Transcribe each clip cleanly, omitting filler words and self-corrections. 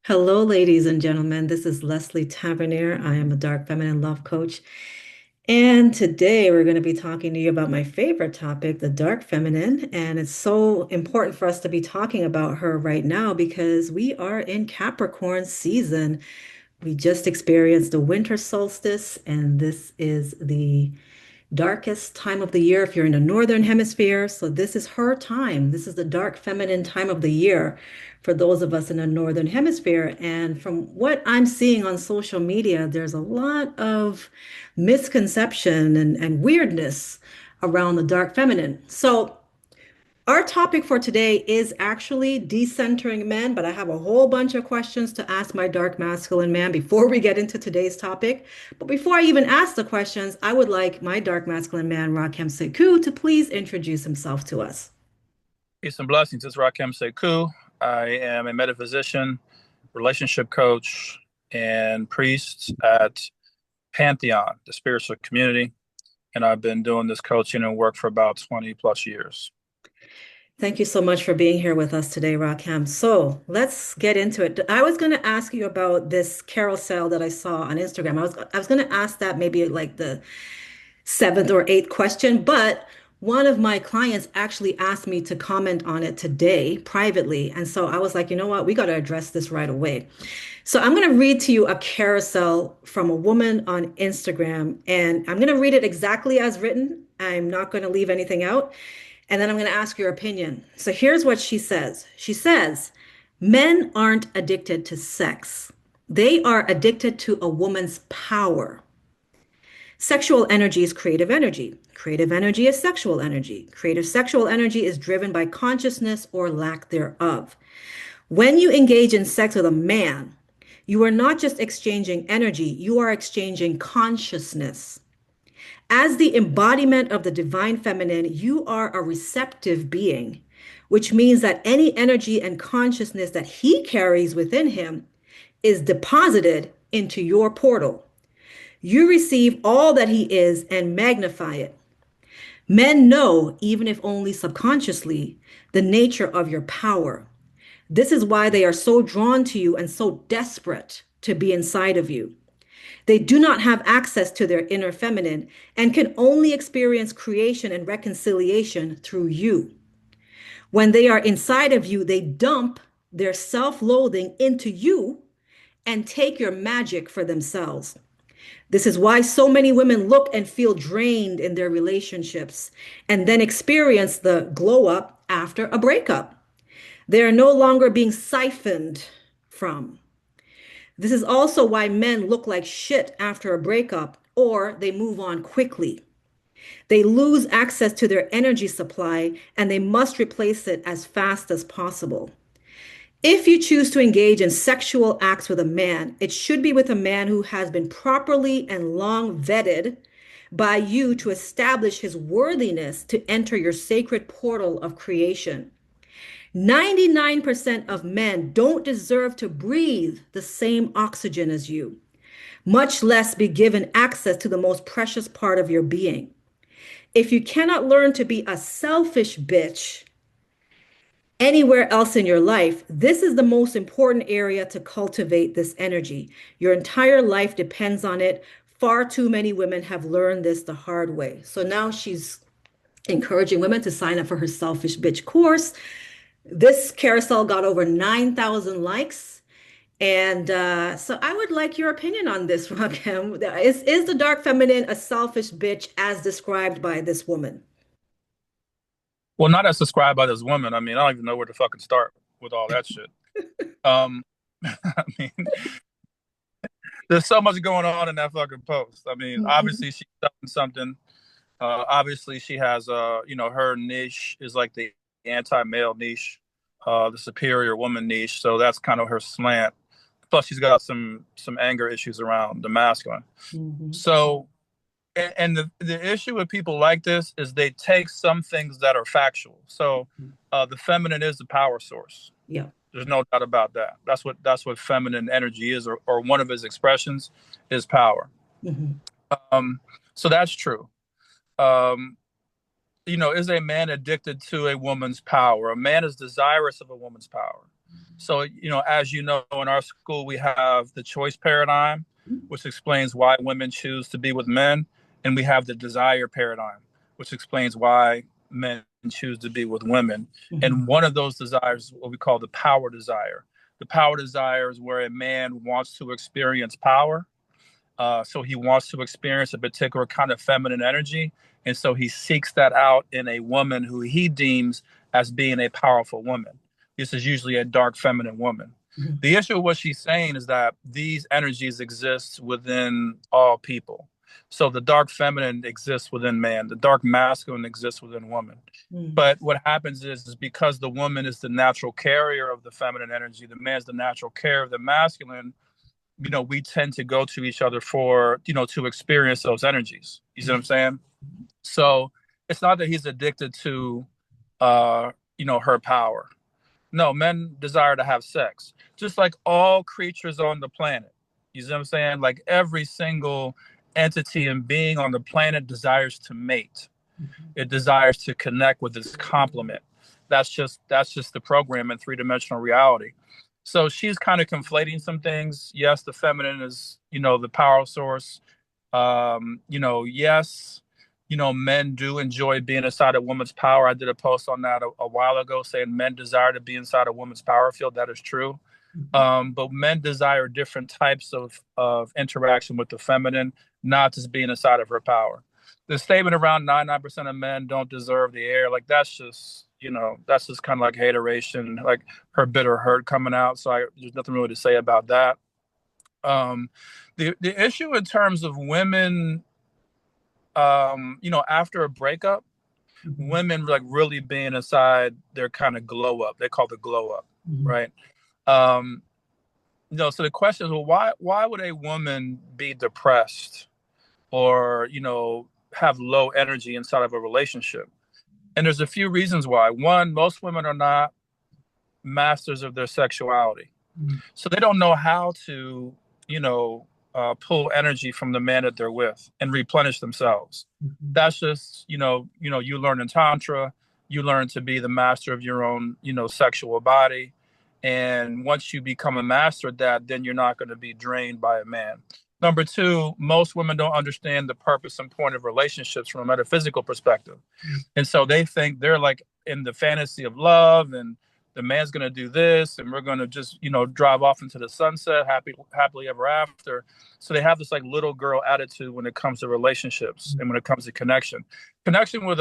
Hello, ladies and gentlemen. This is Leslie Tavernier. I am a dark feminine love coach. And today we're going to be talking to you about my favorite topic, the dark feminine. And it's so important for us to be talking about her right now because we are in Capricorn season. We just experienced the winter solstice, and this is the darkest time of the year if you're in the northern hemisphere. So this is her time. This is the dark feminine time of the year for those of us in the northern hemisphere. And from what I'm seeing on social media, there's a lot of misconception and weirdness around the dark feminine. So our topic for today is actually decentering men, but I have a whole bunch of questions to ask my dark masculine man before we get into today's topic. But before I even ask the questions, I would like my dark masculine man, Rakem Sekou, to please introduce himself to us. Peace and blessings. This is Rakem Sekou. I am a metaphysician, relationship coach, and priest at Pantheon, the spiritual community. And I've been doing this coaching and work for about 20 plus years. Thank you so much for being here with us today, Rakem. So let's get into it. I was going to ask you about this carousel that I saw on Instagram. I was going to ask that maybe like the seventh or eighth question, but one of my clients actually asked me to comment on it today privately. And so I was like, you know what? We got to address this right away. So I'm going to read to you a carousel from a woman on Instagram, and I'm going to read it exactly as written. I'm not going to leave anything out. And then I'm going to ask your opinion. So here's what she says. She says, men aren't addicted to sex. They are addicted to a woman's power. Sexual energy is creative energy. Creative energy is sexual energy. Creative sexual energy is driven by consciousness or lack thereof. When you engage in sex with a man, you are not just exchanging energy, you are exchanging consciousness. As the embodiment of the divine feminine, you are a receptive being, which means that any energy and consciousness that he carries within him is deposited into your portal. You receive all that he is and magnify it. Men know, even if only subconsciously, the nature of your power. This is why they are so drawn to you and so desperate to be inside of you. They do not have access to their inner feminine and can only experience creation and reconciliation through you. When they are inside of you, they dump their self loathing into you and take your magic for themselves. This is why so many women look and feel drained in their relationships and then experience the glow up after a breakup. They are no longer being siphoned from. This is also why men look like shit after a breakup or they move on quickly. They lose access to their energy supply and they must replace it as fast as possible. If you choose to engage in sexual acts with a man, it should be with a man who has been properly and long vetted by you to establish his worthiness to enter your sacred portal of creation. 99% of men don't deserve to breathe the same oxygen as you, much less be given access to the most precious part of your being. If you cannot learn to be a selfish bitch anywhere else in your life, this is the most important area to cultivate this energy. Your entire life depends on it. Far too many women have learned this the hard way. So now she's encouraging women to sign up for her Selfish Bitch course. This carousel got over 9,000 likes. And so I would like your opinion on this, Rakim. Is the dark feminine a selfish bitch as described by this woman? Well, not as described by this woman. I mean, I don't even know where to fucking start with all that shit. Um, I mean, there's so much going on in that fucking post. I mean, Mhm. obviously she's selling something. Obviously she has, her niche is like the anti-male niche, the superior woman niche. So that's kind of her slant. Plus, she's got some anger issues around the masculine. Mhm. So, and the issue with people like this is they take some things that are factual. So, the feminine is the power source. Yeah. There's no doubt about that. That's what feminine energy is, or one of its expressions is power. Mhm. Um, so that's true. Um, is a man addicted to a woman's power? A man is desirous of a woman's power. So, as you know, in our school, we have the choice paradigm, which explains why women choose to be with men. And we have the desire paradigm, which explains why men choose to be with women. Mhm. And one of those desires is what we call the power desire. The power desire is where a man wants to experience power, so he wants to experience a particular kind of feminine energy. And so he seeks that out in a woman who he deems as being a powerful woman. This is usually a dark feminine woman. Mhm. The issue of what she's saying is that these energies exist within all people. So the dark feminine exists within man, the dark masculine exists within woman. Mhm. But what happens is because the woman is the natural carrier of the feminine energy, the man's the natural carrier of the masculine, we tend to go to each other for, to experience those energies. You see what I'm saying? So it's not that he's addicted to, her power. No, men desire to have sex, just like all creatures on the planet. You see what I'm saying? Like every single entity and being on the planet desires to mate. It desires to connect with its complement. That's just the program in three-dimensional reality. So she's kind of conflating some things. Yes, the feminine is, the power source. Yes, men do enjoy being inside a woman's power. I did a post on that a while ago saying men desire to be inside a woman's power field. That is true. But men desire different types of interaction with the feminine, not just being inside of her power. The statement around 99% of men don't deserve the air, like that's just kind of like hateration, like her bitter hurt coming out. So there's nothing really to say about that. Um, the issue in terms of women, after a breakup, Mhm. women like really being inside their kind of glow up. They call it the glow up, Mhm. right? Um, so the question is, well, why would a woman be depressed or have low energy inside of a relationship? And there's a few reasons why. One, most women are not masters of their sexuality, Mhm. so they don't know how to you know pull energy from the man that they're with and replenish themselves. Mhm. That's just you learn in tantra, you learn to be the master of your own sexual body, and once you become a master at that, then you're not going to be drained by a man. Number two, most women don't understand the purpose and point of relationships from a metaphysical perspective, and so they think they're like in the fantasy of love, and the man's going to do this and we're going to just drive off into the sunset happily ever after. So they have this like little girl attitude when it comes to relationships and when it comes to connection with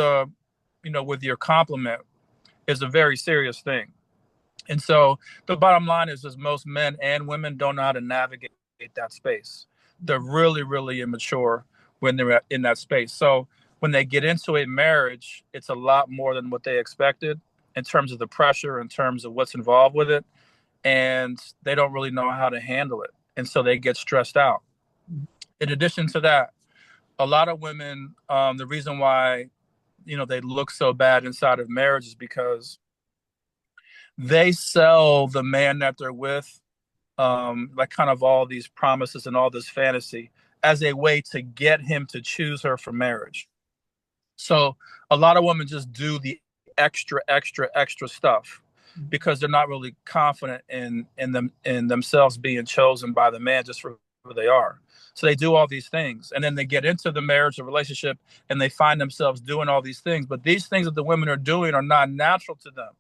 with your complement is a very serious thing. And so the bottom line is most men and women don't know how to navigate that space. They're really, really immature when they're in that space. So when they get into a marriage, it's a lot more than what they expected in terms of the pressure, in terms of what's involved with it. And they don't really know how to handle it. And so they get stressed out. In addition to that, a lot of women, the reason why, they look so bad inside of marriage is because they sell the man that they're with, like kind of all these promises and all this fantasy as a way to get him to choose her for marriage. So a lot of women just do the extra, extra, extra stuff because they're not really confident in themselves being chosen by the man just for who they are. So they do all these things, and then they get into the marriage or relationship, and they find themselves doing all these things. But these things that the women are doing are not natural to them.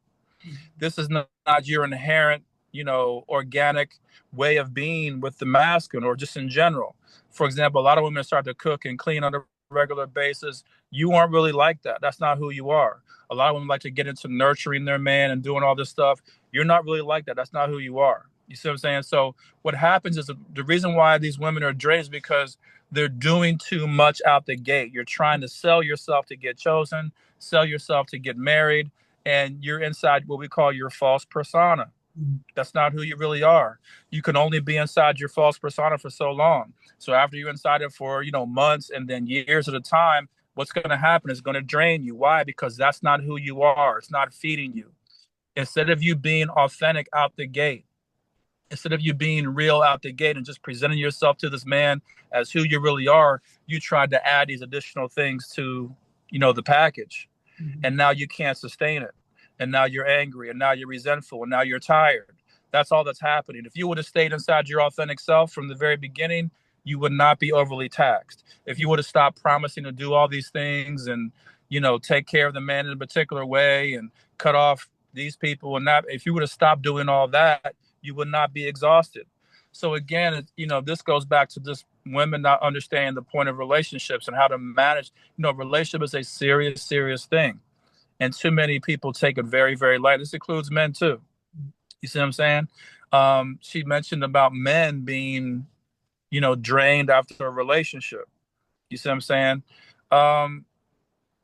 This is not your inherent, organic way of being with the masculine or just in general. For example, a lot of women start to cook and clean on a regular basis. You aren't really like that. That's not who you are. A lot of women like to get into nurturing their man and doing all this stuff. You're not really like that. That's not who you are. You see what I'm saying? So what happens is the reason why these women are drained is because they're doing too much out the gate. You're trying to sell yourself to get chosen, sell yourself to get married, and you're inside what we call your false persona. Mhm. That's not who you really are. You can only be inside your false persona for so long. So after you're inside it for, months and then years at a time, what's going to happen is going to drain you. Why? Because that's not who you are. It's not feeding you. Instead of you being authentic out the gate, instead of you being real out the gate and just presenting yourself to this man as who you really are, you tried to add these additional things to, the package. Mhm. and now you can't sustain it, and now you're angry, and now you're resentful, and now you're tired. That's all that's happening. If you would have stayed inside your authentic self from the very beginning, you would not be overly taxed. If you would have stopped promising to do all these things and, take care of the man in a particular way and cut off these people, and not, if you would have stopped doing all that, you would not be exhausted. So again, this goes back to just women not understanding the point of relationships and how to manage. Relationship is a serious, serious thing, and too many people take it very, very light. This includes men too. You see what I'm saying? She mentioned about men being, drained after a relationship. You see what I'm saying? Um,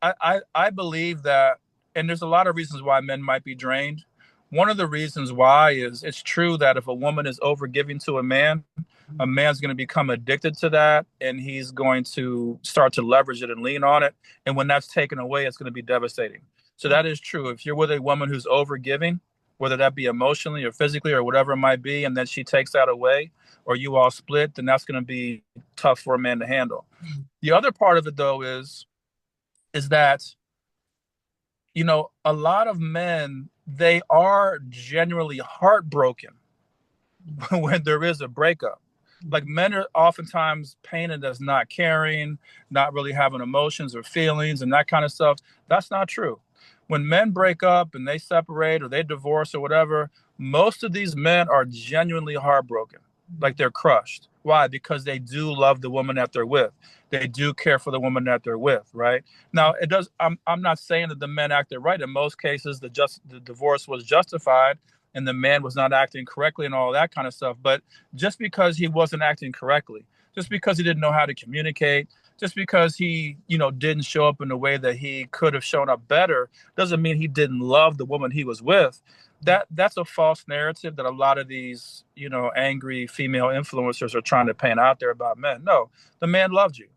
I believe that, and there's a lot of reasons why men might be drained. One of the reasons why is it's true that if a woman is overgiving to a man's going to become addicted to that, and he's going to start to leverage it and lean on it. And when that's taken away, it's going to be devastating. So that is true. If you're with a woman who's overgiving, whether that be emotionally or physically or whatever it might be, and then she takes that away, or you all split, then that's going to be tough for a man to handle. The other part of it, though, is that a lot of men, they are genuinely heartbroken when there is a breakup. Like, men are oftentimes painted as not caring, not really having emotions or feelings and that kind of stuff. That's not true. When men break up and they separate or they divorce or whatever, most of these men are genuinely heartbroken. Like, they're crushed. Why? Because they do love the woman that they're with. They do care for the woman that they're with, right? Now, it does. I'm not saying that the men acted right. In most cases, the divorce was justified, and the man was not acting correctly and all that kind of stuff. But just because he wasn't acting correctly, just because he didn't know how to communicate, just because he, didn't show up in a way that he could have shown up better, doesn't mean he didn't love the woman he was with. That's a false narrative that a lot of these, angry female influencers are trying to paint out there about men. No, the man loved you.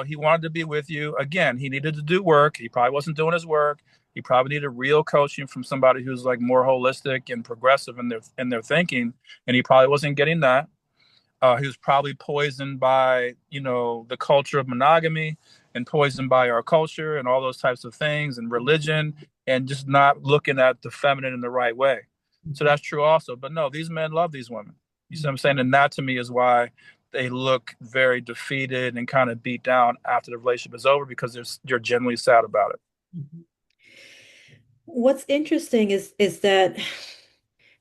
He wanted to be with you. Again, he needed to do work. He probably wasn't doing his work. He probably needed real coaching from somebody who's like more holistic and progressive in their thinking, and he probably wasn't getting that. He was probably poisoned by, the culture of monogamy, and poisoned by our culture and all those types of things and religion, and just not looking at the feminine in the right way. So that's true also. But no, these men love these women. You see what I'm saying? And that to me is why they look very defeated and kind of beat down after the relationship is over, because they're genuinely sad about it. What's interesting is that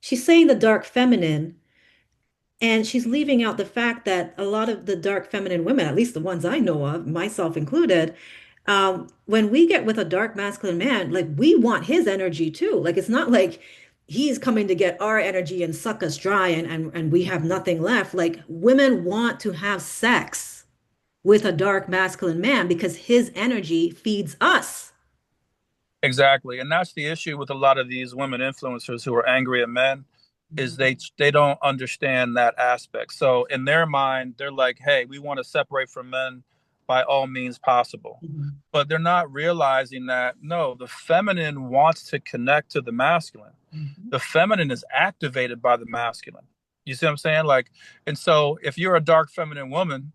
she's saying the dark feminine, and she's leaving out the fact that a lot of the dark feminine women, at least the ones I know of, myself included, when we get with a dark masculine man, like, we want his energy too. Like, it's not like he's coming to get our energy and suck us dry, and we have nothing left. Like, women want to have sex with a dark masculine man because his energy feeds us. Exactly. And that's the issue with a lot of these women influencers who are angry at men, is they don't understand that aspect. So in their mind, they're like, "Hey, we want to separate from men by all means possible." Mhm. But they're not realizing that no, the feminine wants to connect to the masculine. Mhm. The feminine is activated by the masculine. You see what I'm saying? Like, and so if you're a dark feminine woman,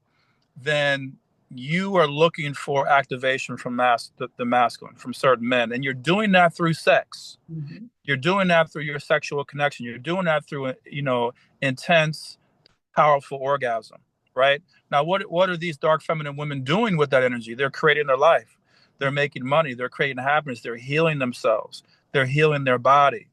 then you are looking for activation from the masculine, from certain men, and you're doing that through sex. Mhm. You're doing that through your sexual connection. You're doing that through, intense, powerful orgasm, right? Now, what are these dark feminine women doing with that energy? They're creating their life. They're making money. They're creating happiness. They're healing themselves. They're healing their body.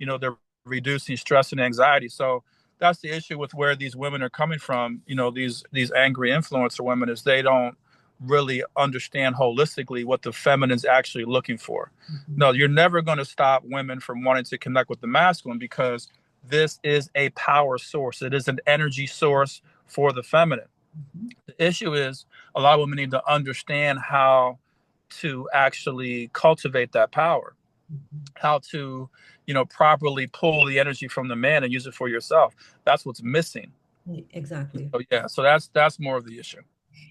They're reducing stress and anxiety. So that's the issue with where these women are coming from. These angry influencer women, is they don't really understand holistically what the feminine's actually looking for. Mhm. No, you're never going to stop women from wanting to connect with the masculine, because this is a power source. It is an energy source for the feminine. Mhm. The issue is a lot of women need to understand how to actually cultivate that power, Mhm. how to, properly pull the energy from the man and use it for yourself. That's what's missing. Exactly. So yeah, so that's more of the issue.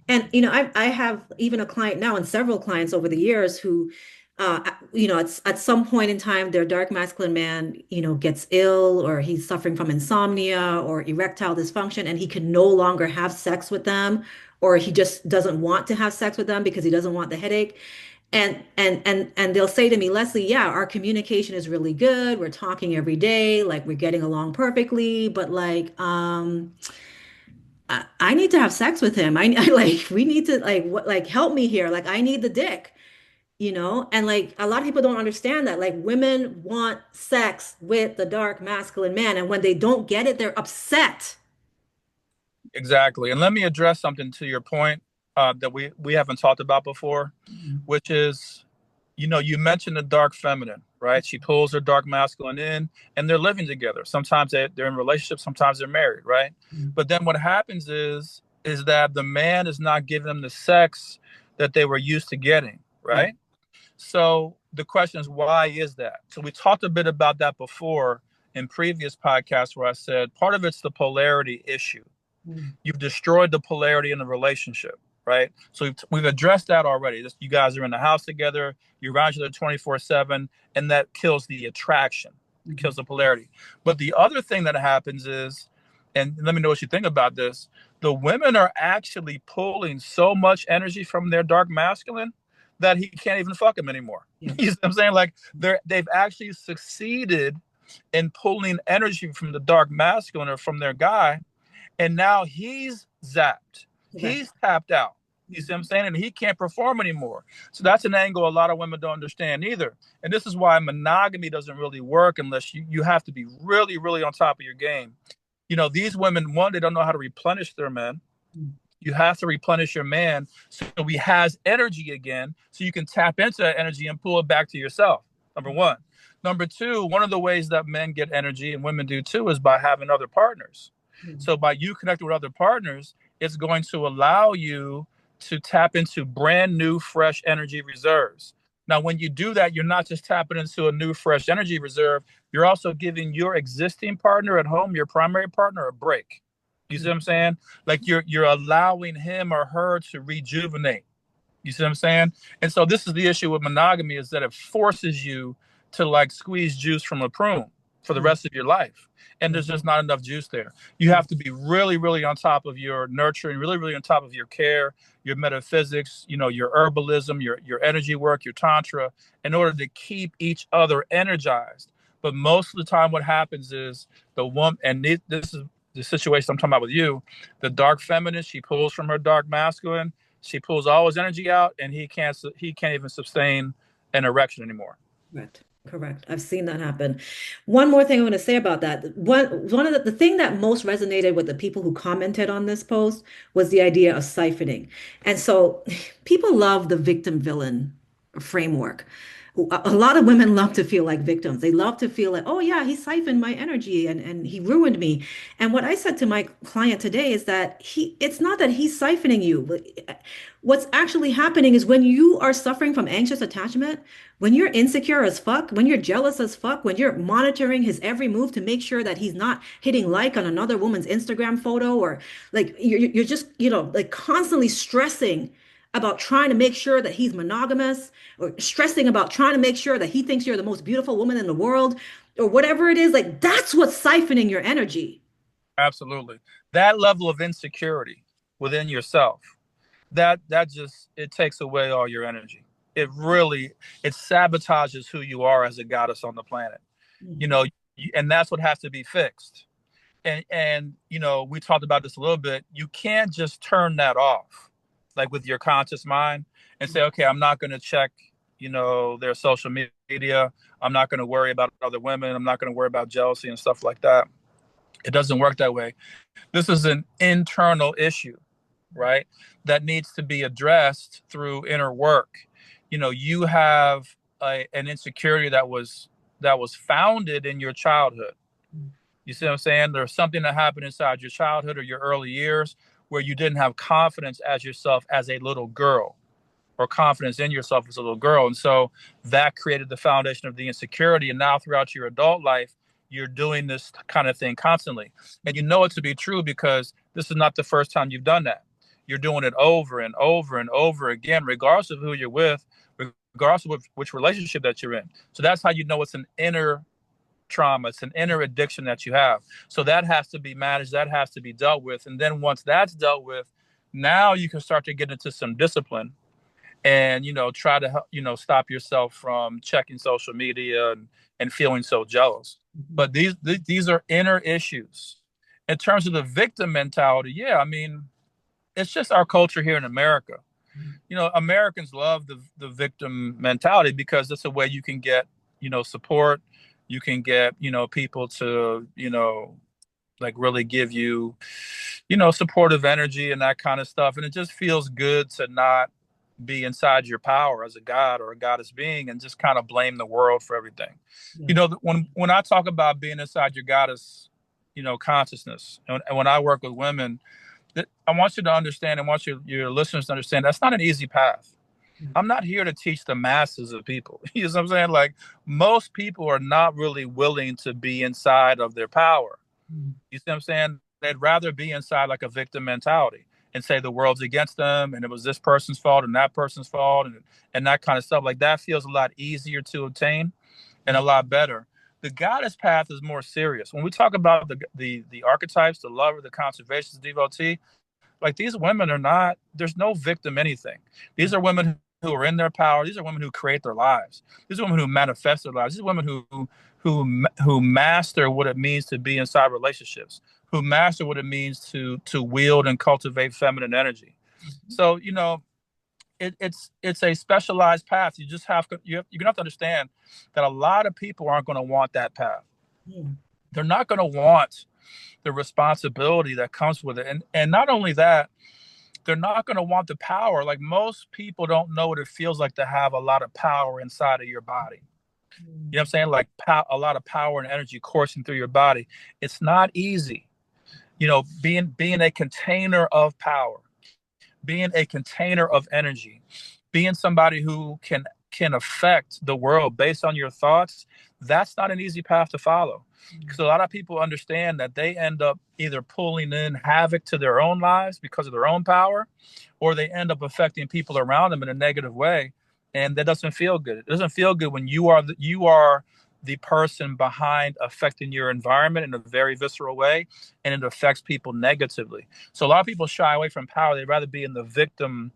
And I have even a client now, and several clients over the years who, at some point in time, their dark masculine man, gets ill, or he's suffering from insomnia or erectile dysfunction, and he can no longer have sex with them, or he just doesn't want to have sex with them because he doesn't want the headache. And they'll say to me, Leslie, yeah, our communication is really good. We're talking every day, like we're getting along perfectly, but like I need to have sex with him. I like we need to like what like help me here. Like I need the dick, you know? And like a lot of people don't understand that. Like women want sex with the dark masculine man, and when they don't get it, they're upset. Exactly. And let me address something to your point that we haven't talked about before, which is, you mentioned the dark feminine, right? She pulls her dark masculine in, and they're living together. Sometimes they're in relationships, sometimes they're married, right? But then what happens is that the man is not giving them the sex that they were used to getting, Right. right? So the question is, why is that? So we talked a bit about that before in previous podcasts where I said part of it's the polarity issue. Mm. You've destroyed the polarity in the relationship, right? So we've addressed that already. You guys are in the house together, you're around each other 24/7, and that kills the attraction, it Mhm. kills the polarity. But the other thing that happens is, and let me know what you think about this, the women are actually pulling so much energy from their dark masculine that he can't even fuck him anymore. Yeah. You see what I'm saying? Like they've actually succeeded in pulling energy from the dark masculine or from their guy, and now he's zapped. Correct. He's tapped out. You see what I'm saying? And he can't perform anymore. So that's an angle a lot of women don't understand either. And this is why monogamy doesn't really work unless you have to be really, really on top of your game. These women, one, they don't know how to replenish their men. Mm. You have to replenish your man so he has energy again, so you can tap into that energy and pull it back to yourself. Number one. Number two, one of the ways that men get energy and women do too is by having other partners. Mm. So by you connecting with other partners, it's going to allow you to tap into brand new, fresh energy reserves. Now, when you do that, you're not just tapping into a new, fresh energy reserve. You're also giving your existing partner at home, your primary partner, a break. You see what I'm saying? Like you're allowing him or her to rejuvenate. You see what I'm saying? And so this is the issue with monogamy, is that it forces you to like squeeze juice from a prune for the Mm. rest of your life. And Yeah. there's just not enough juice there. You Yeah. have to be really, really on top of your nurturing, really, really on top of your care, your metaphysics, your herbalism, your energy work, your tantra, in order to keep each other energized. But most of the time, what happens is the woman, and this is the situation I'm talking about with you, the dark feminine, she pulls from her dark masculine, she pulls all his energy out, and he can't even sustain an erection anymore. Correct. Correct. I've seen that happen. One more thing I want to say about that. One of the thing that most resonated with the people who commented on this post was the idea of siphoning. And so people love the victim villain framework. A lot of women love to feel like victims. They love to feel like, oh yeah, he siphoned my energy and he ruined me. And what I said to my client today is that it's not that he's siphoning you. What's actually happening is when you are suffering from anxious attachment, when you're insecure as fuck, when you're jealous as fuck, when you're monitoring his every move to make sure that he's not hitting like on another woman's Instagram photo, or like you're just, like constantly stressing about trying to make sure that he's monogamous, or stressing about trying to make sure that he thinks you're the most beautiful woman in the world, or whatever it is, like that's what's siphoning your energy. Absolutely. That level of insecurity within yourself, that just it takes away all your energy. It sabotages who you are as a goddess on the planet. You Mhm. know, and that's what has to be fixed. And we talked about this a little bit. You can't just turn that off, like with your conscious mind, and say, okay, I'm not going to check, their social media. I'm not going to worry about other women. I'm not going to worry about jealousy and stuff like that. It doesn't work that way. This is an internal issue, right? That needs to be addressed through inner work. You have an insecurity that was founded in your childhood. You see what I'm saying? There's something that happened inside your childhood or your early years where you didn't have confidence as yourself as a little girl, or confidence in yourself as a little girl. And so that created the foundation of the insecurity. And now throughout your adult life, you're doing this kind of thing constantly. And you know it to be true because this is not the first time you've done that. You're doing it over and over and over again, regardless of who you're with, regardless of which relationship that you're in. So that's how you know it's an inner trauma. It's an inner addiction that you have. So that has to be managed. That has to be dealt with. And then once that's dealt with, now you can start to get into some discipline, and try to stop yourself from checking social media and feeling so jealous. Mhm. But these are inner issues. In terms of the victim mentality, yeah, I mean, it's just our culture here in America. Americans love the victim mentality because it's a way you can get support. You can get people to like really give you supportive energy and that kind of stuff, and it just feels good to not be inside your power as a god or a goddess being and just kind of blame the world for everything. Yeah. When I talk about being inside your goddess consciousness, and when I work with women, that I want you to understand and want your listeners to understand that's not an easy path. Yeah. I'm not here to teach the masses of people. You know what I'm saying? Like, most people are not really willing to be inside of their power. Mm. You see what I'm saying? They'd rather be inside like a victim mentality and say the world's against them and it was this person's fault and that person's fault and that kind of stuff. Like, that feels a lot easier to obtain and a lot better. The goddess path is more serious. When we talk about the archetypes, the lover, the conservationist, the devotee, like, these women are not, there's no victim anything. Yeah. These are women who are in their power. These are women who create their lives. These are women who manifest their lives. These are women who master what it means to be inside relationships, who master what it means to wield and cultivate feminine energy. Mhm. So, it's a specialized path. You just have to, you're gonna have to understand that a lot of people aren't going to want that path. Mm. They're not going to want the responsibility that comes with it. And not only that, they're not going to want the power. Like, most people don't know what it feels like to have a lot of power inside of your body. You know what I'm Mm. saying? Like, a lot of power and energy coursing through your body. It's not easy. Being a container of power, being a container of energy, being somebody who can affect the world based on your thoughts, that's not an easy path to follow. Because Mm. a lot of people understand that they end up either pulling in havoc to their own lives because of their own power, or they end up affecting people around them in a negative way, and that doesn't feel good. It doesn't feel good when you are the person behind affecting your environment in a very visceral way, and it affects people negatively. So a lot of people shy away from power. They'd rather be in the victim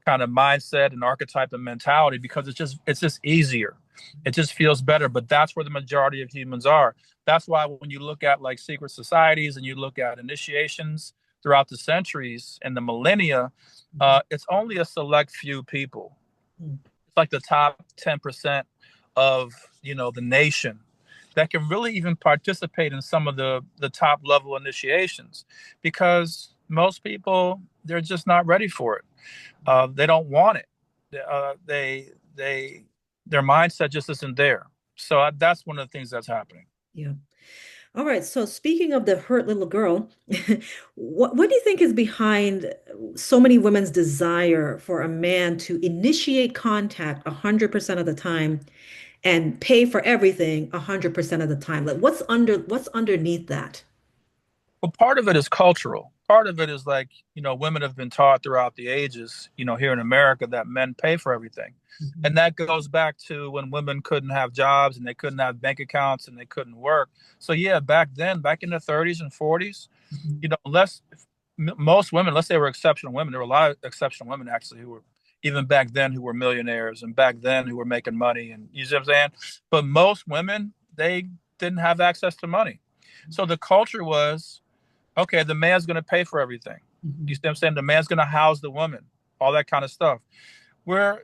kind of mindset and archetype and mentality because it's just easier. It just feels better. But that's where the majority of humans are. That's why when you look at like secret societies and you look at initiations throughout the centuries and the millennia, Mhm. it's only a select few people. Mm. It's like the top 10% of the nation that can really even participate in some of the top level initiations, because most people, they're just not ready for it. They don't want it. They their mindset just isn't there. So that's one of the things that's happening. Yeah. All right. So speaking of the hurt little girl, what do you think is behind so many women's desire for a man to initiate contact 100% of the time and pay for everything 100% of the time? Like, what's underneath that? Well, part of it is cultural. Part of it is like, women have been taught throughout the ages, here in America, that men pay for everything. Mhm. And that goes back to when women couldn't have jobs and they couldn't have bank accounts and they couldn't work. So yeah, back then, back in the 30s and 40s, Mhm. less most women, unless they were exceptional women, there were a lot of exceptional women actually who were even back then who were millionaires, and back then who were making money, and you see what I'm saying? But most women, they didn't have access to money. So the culture was, okay, the man's going to pay for everything. You see Mhm. what I'm saying? The man's going to house the woman, all that kind of stuff. Where,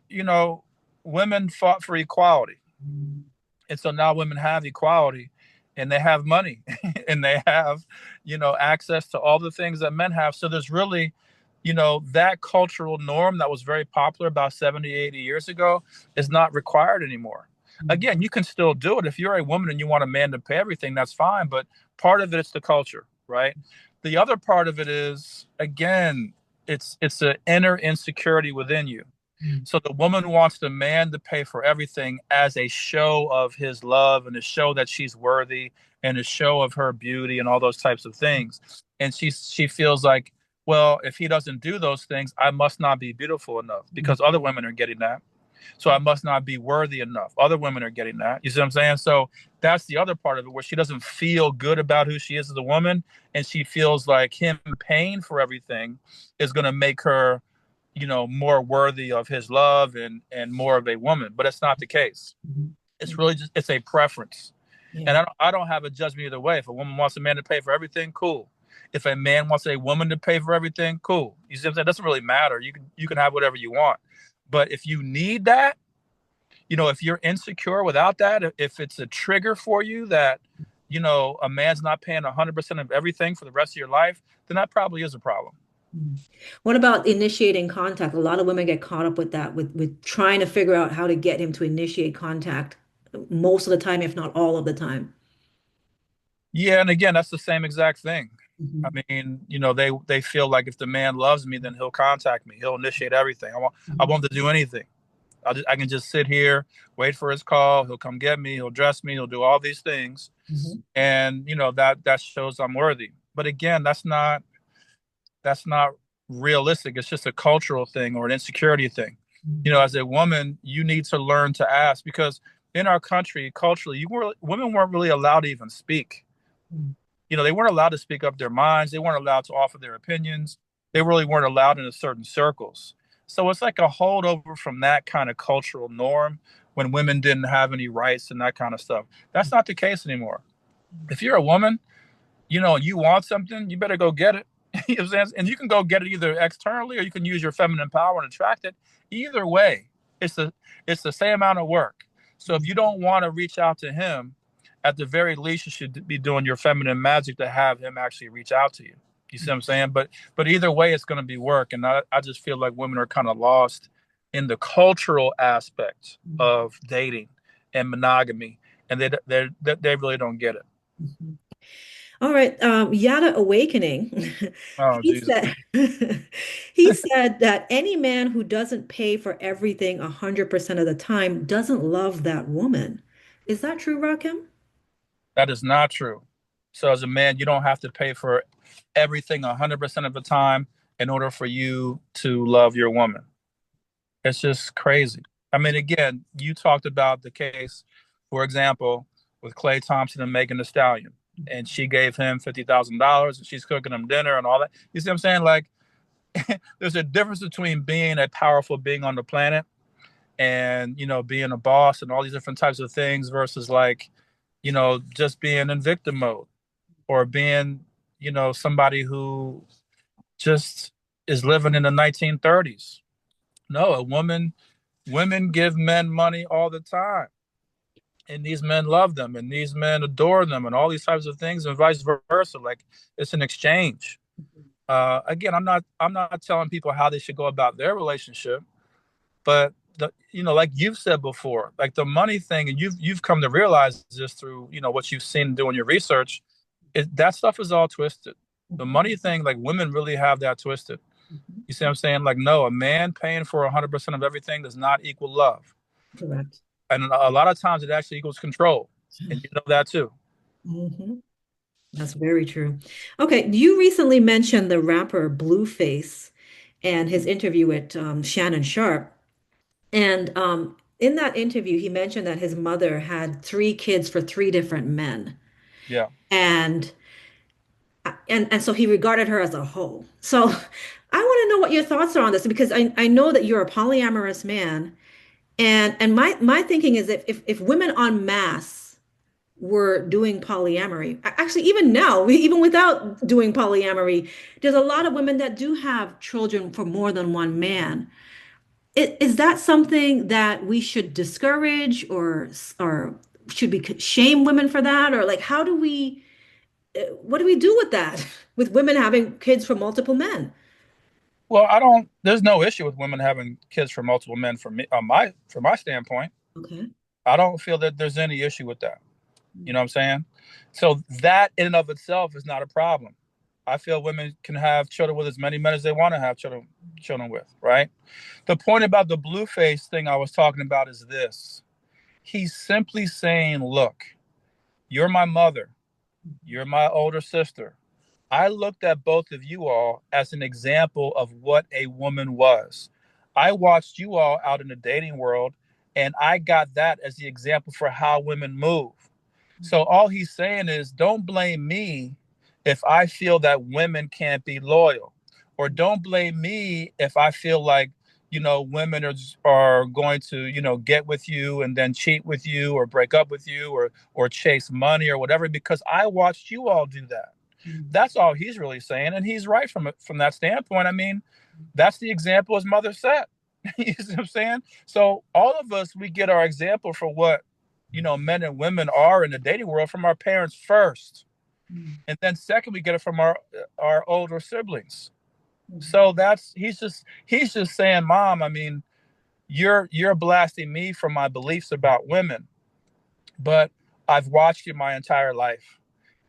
women fought for equality. Mhm. And so now women have equality and they have money and they have, access to all the things that men have. So there's really, that cultural norm that was very popular about 70, 80 years ago is not required anymore. Mhm. Again, you can still do it. If you're a woman and you want a man to pay everything, that's fine. But part of it is the culture, right? The other part of it is, again, it's an inner insecurity within you. Mhm. So the woman wants the man to pay for everything as a show of his love and a show that she's worthy and a show of her beauty and all those types of things. And she feels like, well, if he doesn't do those things, I must not be beautiful enough because other women are getting that. So I must not be worthy enough. Other women are getting that. You see what I'm saying? So that's the other part of it, where she doesn't feel good about who she is as a woman, and she feels like him paying for everything is going to make her more worthy of his love and more of a woman. But it's not the case. Mhm. It's really just it's a preference. And Yeah. I don't have a judgment either way. If a woman wants a man to pay for everything, cool. If a man wants a woman to pay for everything, cool. You see what I'm saying? It doesn't really matter. You can have whatever you want. But if you need that, if you're insecure without that, if it's a trigger for you that, a man's not paying 100% of everything for the rest of your life, then that probably is a problem. Mm. What about initiating contact? A lot of women get caught up with that, with trying to figure out how to get him to initiate contact most of the time, if not all of the time. Yeah, and again, that's the same exact thing. I Mhm. mean, they feel like if the man loves me, then he'll contact me. He'll initiate everything. I want him to do anything. I can just sit here, wait for his call. He'll come get me. He'll dress me. He'll do all these things, Mhm. and that shows I'm worthy. But again, that's not realistic. It's just a cultural thing or an insecurity thing. Mhm. As a woman, you need to learn to ask because in our country, culturally, women weren't really allowed to even speak. Mhm. They weren't allowed to speak up their minds. They weren't allowed to offer their opinions. They really weren't allowed in certain circles. So it's like a holdover from that kind of cultural norm when women didn't have any rights and that kind of stuff. That's not the case anymore. If you're a woman, you want something, you better go get it. You know what I'm saying? And you can go get it either externally or you can use your feminine power and attract it. Either way, it's the it's the same amount of work. So if you don't want to reach out to him, at the very least, you should be doing your feminine magic to have him actually reach out to you. You see what I'm saying? But either way, it's going to be work. And I just feel like women are kind of lost in the cultural aspect Mhm. of dating and monogamy, and they really don't get it. Mhm. All right, Yada Awakening. Oh, He Jesus. said he said that any man who doesn't pay for everything 100% of the time doesn't love that woman. Is that true, Rakim? That is not true. So as a man, you don't have to pay for everything 100% of the time in order for you to love your woman. It's just crazy. I mean, again, you talked about the case, for example, with Clay Thompson and Megan Thee Stallion, and she gave him $50,000 and she's cooking him dinner and all that. You see what I'm saying? Like, there's a difference between being a powerful being on the planet and, being a boss and all these different types of things versus like, just being in victim mode or being, somebody who just is living in the 1930s. No, women give men money all the time, and these men love them, and these men adore them, and all these types of things, and vice versa. Like it's an exchange. Again, I'm not telling people how they should go about their relationship, but like you've said before, like the money thing, and you've come to realize this through what you've seen doing your research. That stuff is all twisted. The Mhm. money thing, like women really have that twisted. Mhm. You see what I'm saying? Like, no, a man paying for 100% of everything does not equal love. Correct. And a lot of times it actually equals control. And you know that too. Mhm. That's very true. Okay, you recently mentioned the rapper Blueface and his interview with Shannon Sharp. And in that interview, he mentioned that his mother had three kids for three different men. Yeah. And and so he regarded her as a hoe. So I want to know what your thoughts are on this because I know that you're a polyamorous man. And my thinking is if women en masse were doing polyamory, actually even now, even without doing polyamory, there's a lot of women that do have children for more than one man. Is that something that we should discourage or should we shame women for that? Or like, how do we, what do we do with that? With women having kids from multiple men? Well, there's no issue with women having kids from multiple men from me, from my standpoint. Okay. I don't feel that there's any issue with that. You know what I'm saying? So that in and of itself is not a problem. I feel women can have children with as many men as they want to have children with, right? The point about the blue face thing I was talking about is this. He's simply saying, look, you're my mother. You're my older sister. I looked at both of you all as an example of what a woman was. I watched you all out in the dating world, and I got that as the example for how women move. So all he's saying is, don't blame me if I feel that women can't be loyal. or don't blame me if I feel like, women are going to, get with you and then cheat with you or break up with you or chase money or whatever because I watched you all do that. That's all he's really saying, and he's right from that standpoint. I mean, that's the example his mother set. You see what I'm saying? So all of us, we get our example for what men and women are in the dating world from our parents first, and then second, we get it from our older siblings. So that's he's just saying, Mom, I mean, you're blasting me for my beliefs about women, but I've watched you my entire life,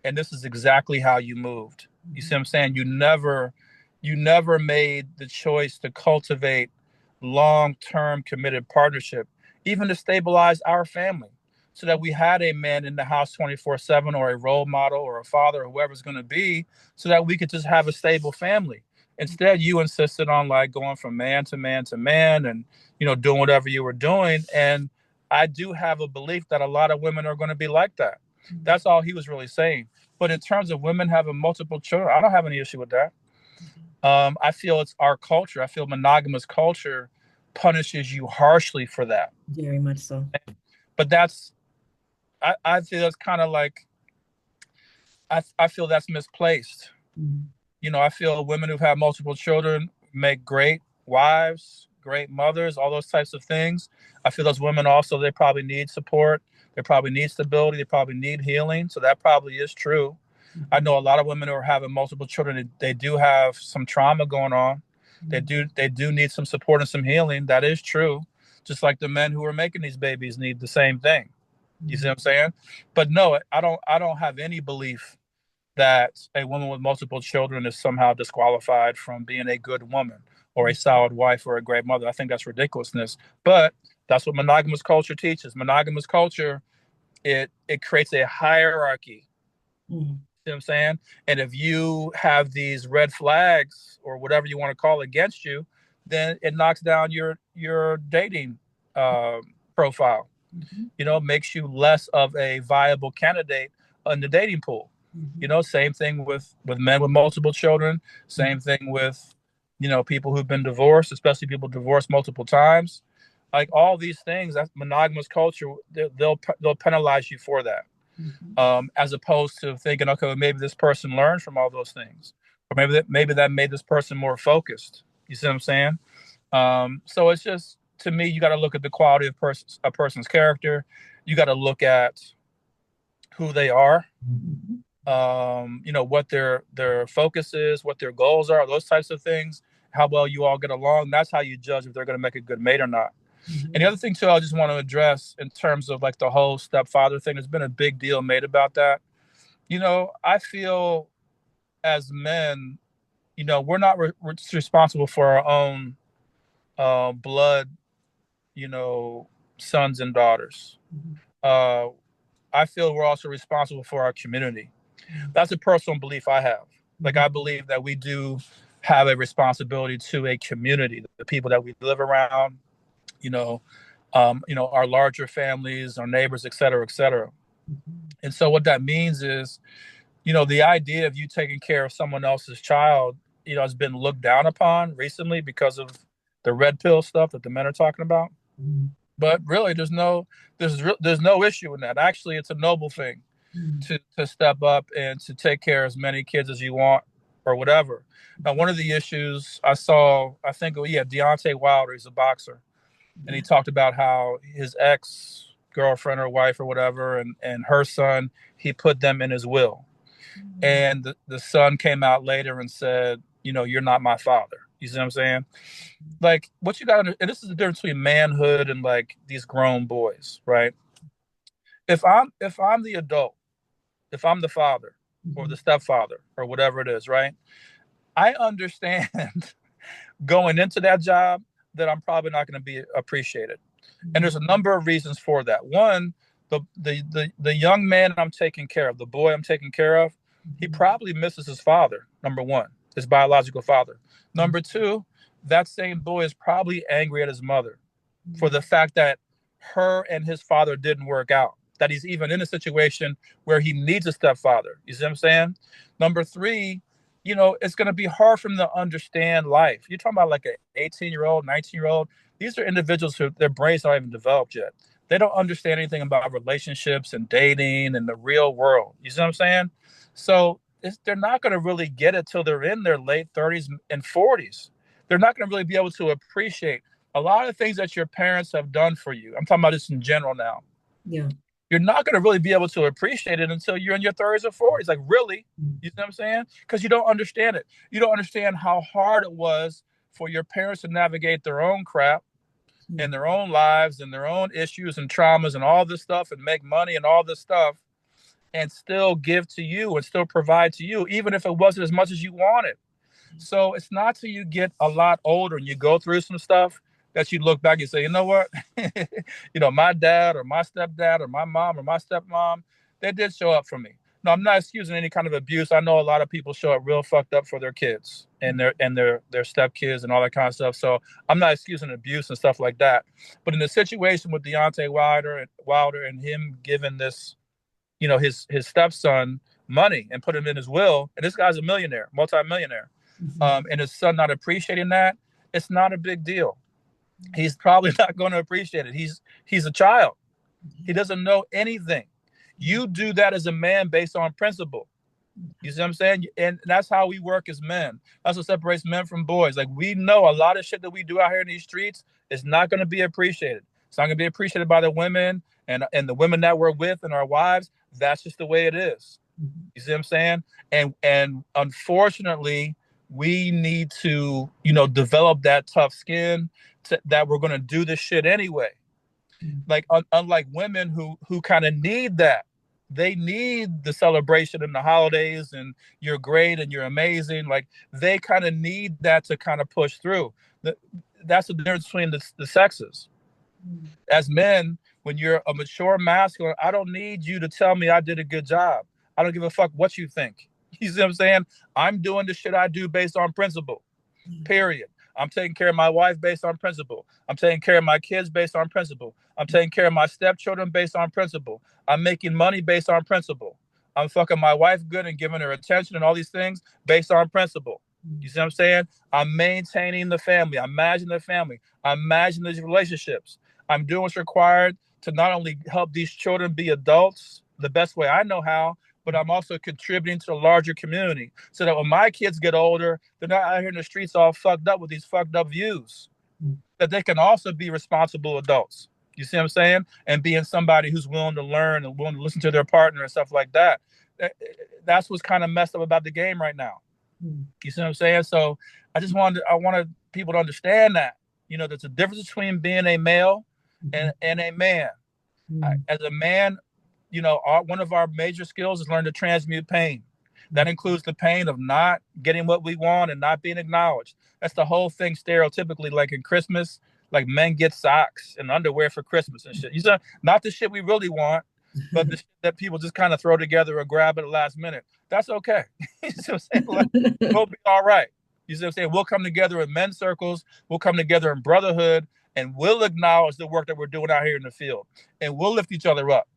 and this is exactly how you moved. You see what I'm saying? You never made the choice to cultivate long-term committed partnership, even to stabilize our family, so that we had a man in the house 24/7 or a role model or a father or whoever's going to be, so that we could just have a stable family. Instead, you insisted on like going from man to man to man and doing whatever you were doing. And I do have a belief that a lot of women are going to be like that. That's all he was really saying. But in terms of women having multiple children, I don't have any issue with that. I feel it's our culture. I feel monogamous culture punishes you harshly for that. Very much so. But I feel that's kind of like, I feel that's misplaced. I feel women who've had multiple children make great wives, great mothers, all those types of things. I feel those women also, they probably need support. They probably need stability. They probably need healing. So that probably is true. I know a lot of women who are having multiple children. They do have some trauma going on. They do need some support and some healing. That is true. Just like the men who are making these babies need the same thing. You see what I'm saying? But no, I don't have any belief that a woman with multiple children is somehow disqualified from being a good woman or a solid wife or a great mother. I think that's ridiculousness. But that's what monogamous culture teaches. Monogamous culture, it creates a hierarchy. See what I'm saying? And if you have these red flags or whatever you want to call against you, then it knocks down your dating uh, profile. Makes you less of a viable candidate in the dating pool. Same thing with men with multiple children. Same thing with people who've been divorced, especially people divorced multiple times. Like all these things, that monogamous culture, they'll penalize you for that, as opposed to thinking, okay, well, maybe this person learned from all those things, or maybe that made this person more focused. You see what I'm saying? So it's just, to me, you got to look at the quality of a person's character. You got to look at who they are, what their focus is, what their goals are, those types of things, how well you all get along. That's how you judge if they're going to make a good mate or not. And the other thing too, I just want to address in terms of like the whole stepfather thing, there's been a big deal made about that. I feel as men, we're not responsible for our own blood, you know, sons and daughters. Uh, I feel we're also responsible for our community. That's a personal belief I have. Like, I believe that we do have a responsibility to a community, the people that we live around, you know, our larger families, our neighbors, et cetera, et cetera. And so what that means is, the idea of you taking care of someone else's child, has been looked down upon recently because of the red pill stuff that the men are talking about. But really, there's no issue in that. Actually, it's a noble thing to step up and to take care of as many kids as you want or whatever. Now, one of the issues I saw, I think, yeah, Deontay Wilder, he's a boxer, and he talked about how his ex girlfriend or wife or whatever, and her son, he put them in his will. And the son came out later and said, you're not my father. You see what I'm saying? Like, what you got to, and this is the difference between manhood and like these grown boys, right? If I'm the adult, if I'm the father or the stepfather or whatever it is, right? I understand going into that job that I'm probably not going to be appreciated. And there's a number of reasons for that. One, the young man I'm taking care of, the boy I'm taking care of, he probably misses his father, number one, his biological father. Number two, that same boy is probably angry at his mother for the fact that her and his father didn't work out, that he's even in a situation where he needs a stepfather. You see what I'm saying? Number three, it's going to be hard for them to understand life. You're talking about like an 18-year-old, 19-year-old. These are individuals who their brains aren't even developed yet. They don't understand anything about relationships and dating and the real world. You see what I'm saying? So they're not going to really get it till they're in their late 30s and 40s. They're not going to really be able to appreciate a lot of things that your parents have done for you. I'm talking about this in general now. Yeah. You're not going to really be able to appreciate it until you're in your 30s or 40s. Like, really? You know what I'm saying? Because you don't understand it. You don't understand how hard it was for your parents to navigate their own crap and their own lives and their own issues and traumas and all this stuff and make money and all this stuff and still give to you and still provide to you, even if it wasn't as much as you wanted. So it's not till you get a lot older and you go through some stuff that you look back and say, you know what? My dad or my stepdad or my mom or my stepmom, they did show up for me. No, I'm not excusing any kind of abuse. I know a lot of people show up real fucked up for their kids and their stepkids and all that kind of stuff. So I'm not excusing abuse and stuff like that. But in the situation with Deontay Wilder and him giving this, his stepson money and put him in his will, and this guy's a millionaire, multimillionaire, and his son not appreciating that, it's not a big deal. He's probably not going to appreciate it. He's a child. He doesn't know anything. You do that as a man based on principle. You see what I'm saying? And that's how we work as men. That's what separates men from boys. Like, we know a lot of shit that we do out here in these streets is not going to be appreciated. It's not going to be appreciated by the women and the women that we're with and our wives. That's just the way it is. You see what I'm saying? And unfortunately, we need to, develop that tough skin that we're going to do this shit anyway. Like, unlike women who kind of need that. They need the celebration and the holidays and you're great and you're amazing. Like, they kind of need that to kind of push through. That's the difference between the sexes. As men, when you're a mature masculine, I don't need you to tell me I did a good job. I don't give a fuck what you think. You see what I'm saying? I'm doing the shit I do based on principle. Period. I'm taking care of my wife based on principle. I'm taking care of my kids based on principle. I'm taking care of my stepchildren based on principle. I'm making money based on principle. I'm fucking my wife good and giving her attention and all these things based on principle. You see what I'm saying? I'm maintaining the family. I'm managing the family. I'm managing these relationships. I'm doing what's required to not only help these children be adults the best way I know how, but I'm also contributing to the larger community so that when my kids get older, they're not out here in the streets all fucked up with these fucked up views, that they can also be responsible adults. You see what I'm saying? And being somebody who's willing to learn and willing to listen to their partner and stuff like that. That's what's kind of messed up about the game right now. You see what I'm saying? So I wanted people to understand that, there's a difference between being a male and a man. As a man, one of our major skills is learn to transmute pain. That includes the pain of not getting what we want and not being acknowledged. That's the whole thing stereotypically, like in Christmas, like men get socks and underwear for Christmas and shit. Not the shit we really want, but the shit that people just kind of throw together or grab at the last minute. That's okay. You see what I'm saying? Like, we'll be all right. You see what I'm saying? We'll come together in men's circles. We'll come together in brotherhood, and we'll acknowledge the work that we're doing out here in the field, and we'll lift each other up.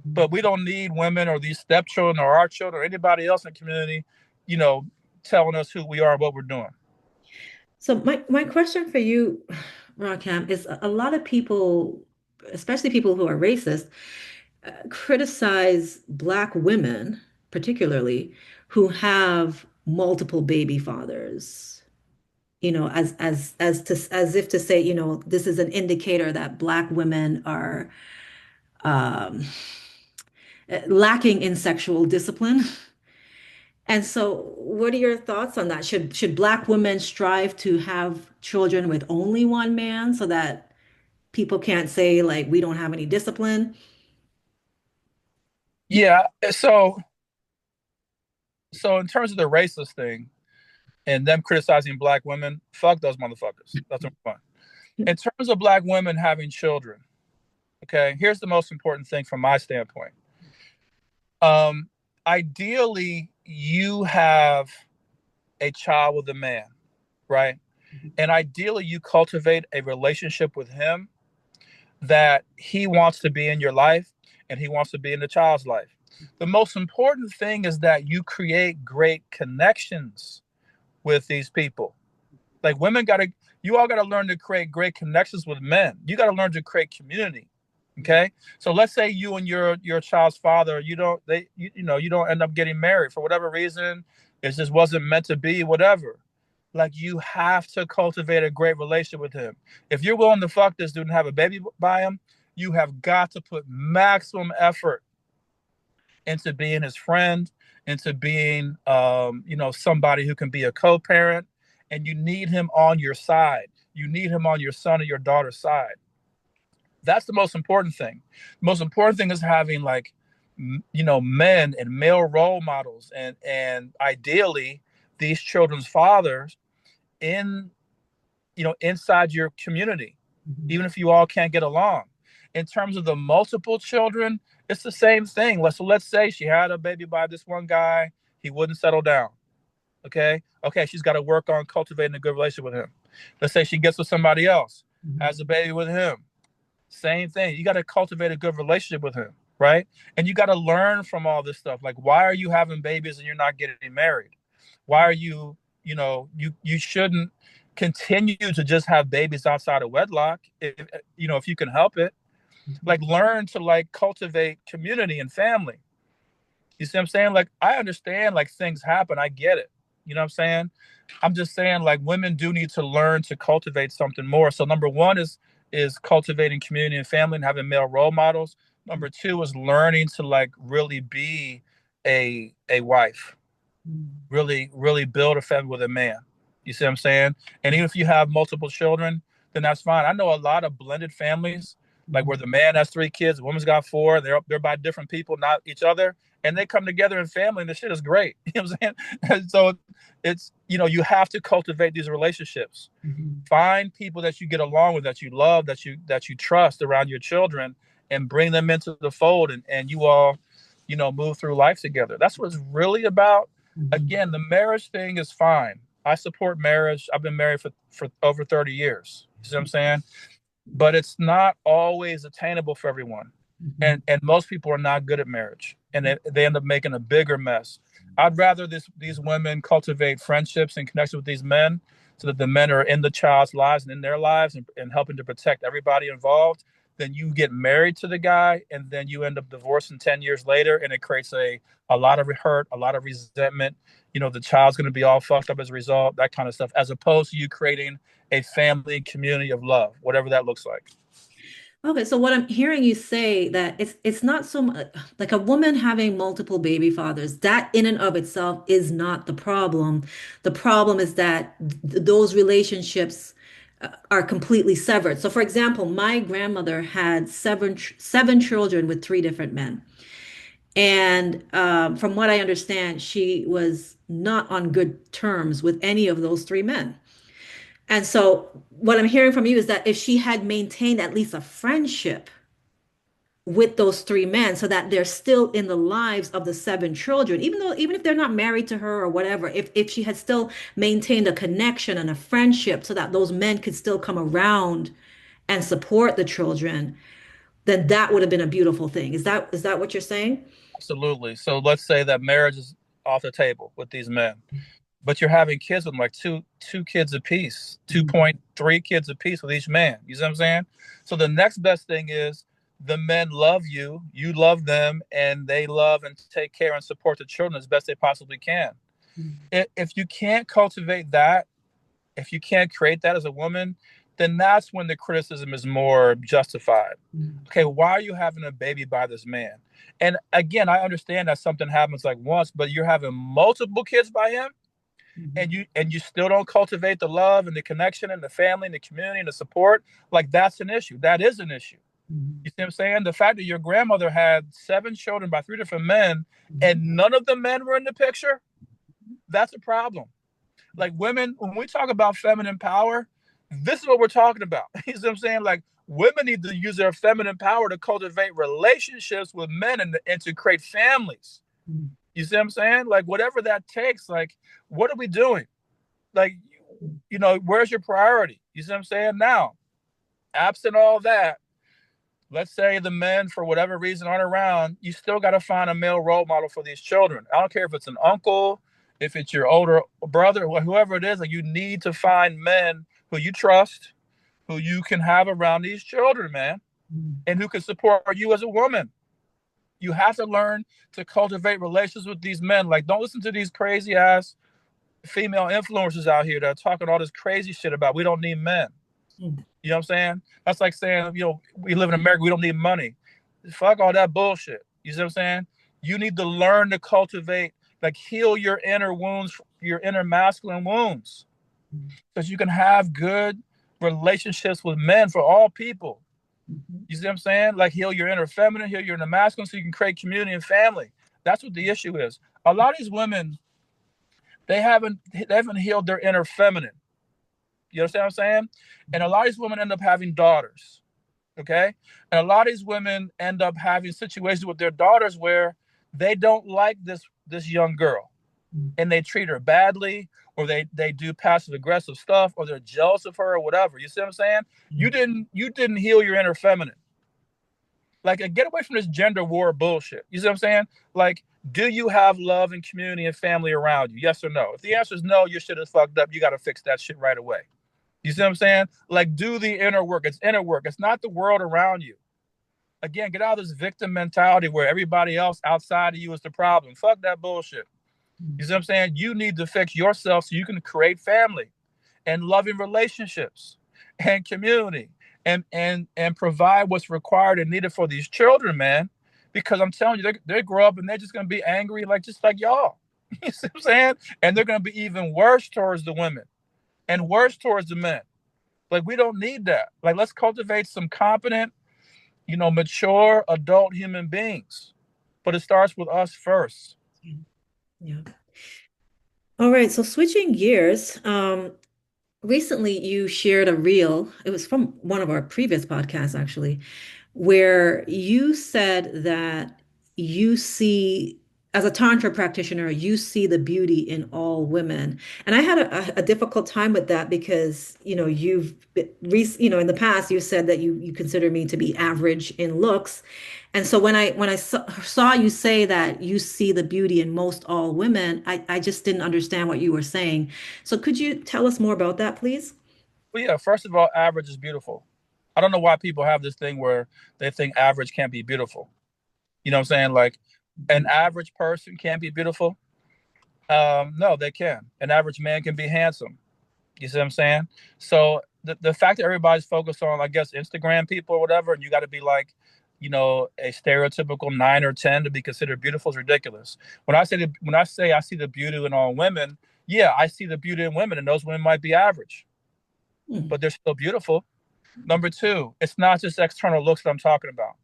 But we don't need women or these stepchildren or our children or anybody else in the community, telling us who we are and what we're doing. So my question for you, Rakim, is a lot of people, especially people who are racist, criticize Black women, particularly, who have multiple baby fathers, as if to say, this is an indicator that Black women are um, lacking in sexual discipline. And so, what are your thoughts on that? Should Black women strive to have children with only one man so that people can't say like we don't have any discipline? Yeah. So in terms of the racist thing and them criticizing Black women, fuck those motherfuckers. That's number one. In terms of Black women having children, okay, here's the most important thing from my standpoint. Ideally, you have a child with a man, right? And ideally, you cultivate a relationship with him that he wants to be in your life and he wants to be in the child's life. The most important thing is that you create great connections with these people. Like women got to, you all got to learn to create great connections with men. You got to learn to create community. Okay. So let's say you and your child's father, you don't, you don't end up getting married for whatever reason. It just wasn't meant to be, whatever. Like you have to cultivate a great relationship with him. If you're willing to fuck this dude and have a baby by him, you have got to put maximum effort into being his friend, into being, somebody who can be a co-parent, and you need him on your side. You need him on your son or your daughter's side. That's the most important thing. The most important thing is having like, men and male role models, and ideally these children's fathers in, inside your community, even if you all can't get along. In terms of the multiple children, it's the same thing. Let's say she had a baby by this one guy, he wouldn't settle down. Okay, she's got to work on cultivating a good relationship with him. Let's say she gets with somebody else, has a baby with him. Same thing. You got to cultivate a good relationship with him, right? And you got to learn from all this stuff. Like, why are you having babies and you're not getting married? Why are you, you shouldn't continue to just have babies outside of wedlock if you can help it. Like, learn to like cultivate community and family. You see what I'm saying? Like, I understand like things happen. I get it. You know what I'm saying? I'm just saying like women do need to learn to cultivate something more. So number one is cultivating community and family and having male role models. Number two is learning to like really be a wife, really, really build a family with a man. You see what I'm saying? And even if you have multiple children, then that's fine. I know a lot of blended families, like where the man has three kids, the woman's got four, they're by different people, not each other, and they come together in family, and the shit is great. You know what I'm saying? And so it's, you have to cultivate these relationships. Find people that you get along with, that you love, that you trust around your children, and bring them into the fold, and you all, move through life together. That's what it's really about. Again, the marriage thing is fine. I support marriage. I've been married for over 30 years. You see what I'm saying? But it's not always attainable for everyone. And most people are not good at marriage, and they end up making a bigger mess. I'd rather these women cultivate friendships and connections with these men, so that the men are in the child's lives and in their lives, and helping to protect everybody involved, then you get married to the guy and then you end up divorcing 10 years later, and it creates a lot of hurt, a lot of resentment. The child's going to be all fucked up as a result, that kind of stuff, as opposed to you creating a family community of love, whatever that looks like. Okay, so what I'm hearing you say that it's not so much like a woman having multiple baby fathers, that in and of itself is not the problem. The problem is that those relationships are completely severed. So for example, my grandmother had seven children with three different men. And from what I understand, she was not on good terms with any of those three men. And so what I'm hearing from you is that if she had maintained at least a friendship with those three men so that they're still in the lives of the seven children, even if they're not married to her or whatever, if she had still maintained a connection and a friendship so that those men could still come around and support the children, then that would have been a beautiful thing. Is that what you're saying? Absolutely. So let's say that marriage is off the table with these men, but you're having kids with them, like two kids apiece, 2.3 kids apiece with each man. You see what I'm saying? So the next best thing is the men love you, you love them, and they love and take care and support the children as best they possibly can. If you can't cultivate that, if you can't create that as a woman, then that's when the criticism is more justified. Okay, why are you having a baby by this man? And again, I understand that something happens like once, but you're having multiple kids by him, and you still don't cultivate the love and the connection and the family and the community and the support. Like, that's an issue. That is an issue. You see what I'm saying? The fact that your grandmother had seven children by three different men and none of the men were in the picture, that's a problem. Like, women, when we talk about feminine power, this is what we're talking about. You see what I'm saying? Like, women need to use their feminine power to cultivate relationships with men, and to create families. You see what I'm saying? Like, whatever that takes, like, what are we doing? Like, where's your priority? You see what I'm saying? Now, absent all that, Let's say the men, for whatever reason, aren't around. You still got to find a male role model for these children. I don't care if it's an uncle, if it's your older brother, whoever it is. Like, you need to find men who you trust, who you can have around these children, man, and who can support you as a woman. You have to learn to cultivate relations with these men. Like, don't listen to these crazy ass female influencers out here that are talking all this crazy shit about we don't need men. Mm, You know what I'm saying? That's like saying, we live in America, we don't need money. Fuck all that bullshit. You see what I'm saying? You need to learn to cultivate, like, heal your inner wounds, your inner masculine wounds, because you can have good relationships with men for all people. mhm, You see what I'm saying? Like, heal your inner feminine, heal your inner masculine, so you can create community and family. That's what the issue is. A lot of these women, they haven't healed their inner feminine. You understand what I'm saying? And a lot of these women end up having daughters. Okay. And a lot of these women end up having situations with their daughters where they don't like this young girl, and they treat her badly, or they do passive aggressive stuff, or they're jealous of her or whatever. You see what I'm saying? You didn't heal your inner feminine. Like, get away from this gender war bullshit. You see what I'm saying? Like, do you have love and community and family around you? Yes or no? If the answer is no, your shit is fucked up. You got to fix that shit right away. You see what I'm saying? Like, do the inner work. It's inner work. It's not the world around you. Again, get out of this victim mentality where everybody else outside of you is the problem. Fuck that bullshit. You see what I'm saying? You need to fix yourself so you can create family and loving relationships and community, and provide what's required and needed for these children, man. Because I'm telling you, they grow up and they're just gonna be angry, like, just like y'all. You see what I'm saying? And they're gonna be even worse towards the women and worse towards the men. Like, we don't need that. Like, let's cultivate some competent, mature adult human beings. But it starts with us first. yeah. All right, so switching gears, recently you shared a reel. It was from one of our previous podcasts, actually, where you said that you see, as a Tantra practitioner, you see the beauty in all women. And I had a difficult time with that because, in the past, you said that you consider me to be average in looks. And so when I saw you say that you see the beauty in most all women, I just didn't understand what you were saying. So could you tell us more about that, please? But yeah, first of all, average is beautiful. I don't know why people have this thing where they think average can't be beautiful. You know what I'm saying? Like, an average person can't be beautiful. No, they can. An average man can be handsome. You see what I'm saying? So the fact that everybody's focused on, I guess, Instagram people or whatever, and you got to be like, a stereotypical 9 or 10 to be considered beautiful is ridiculous. When I say I see the beauty in all women, yeah, I see the beauty in women, and those women might be average, Hmm. but they're still beautiful. Number two, it's not just external looks that I'm talking about.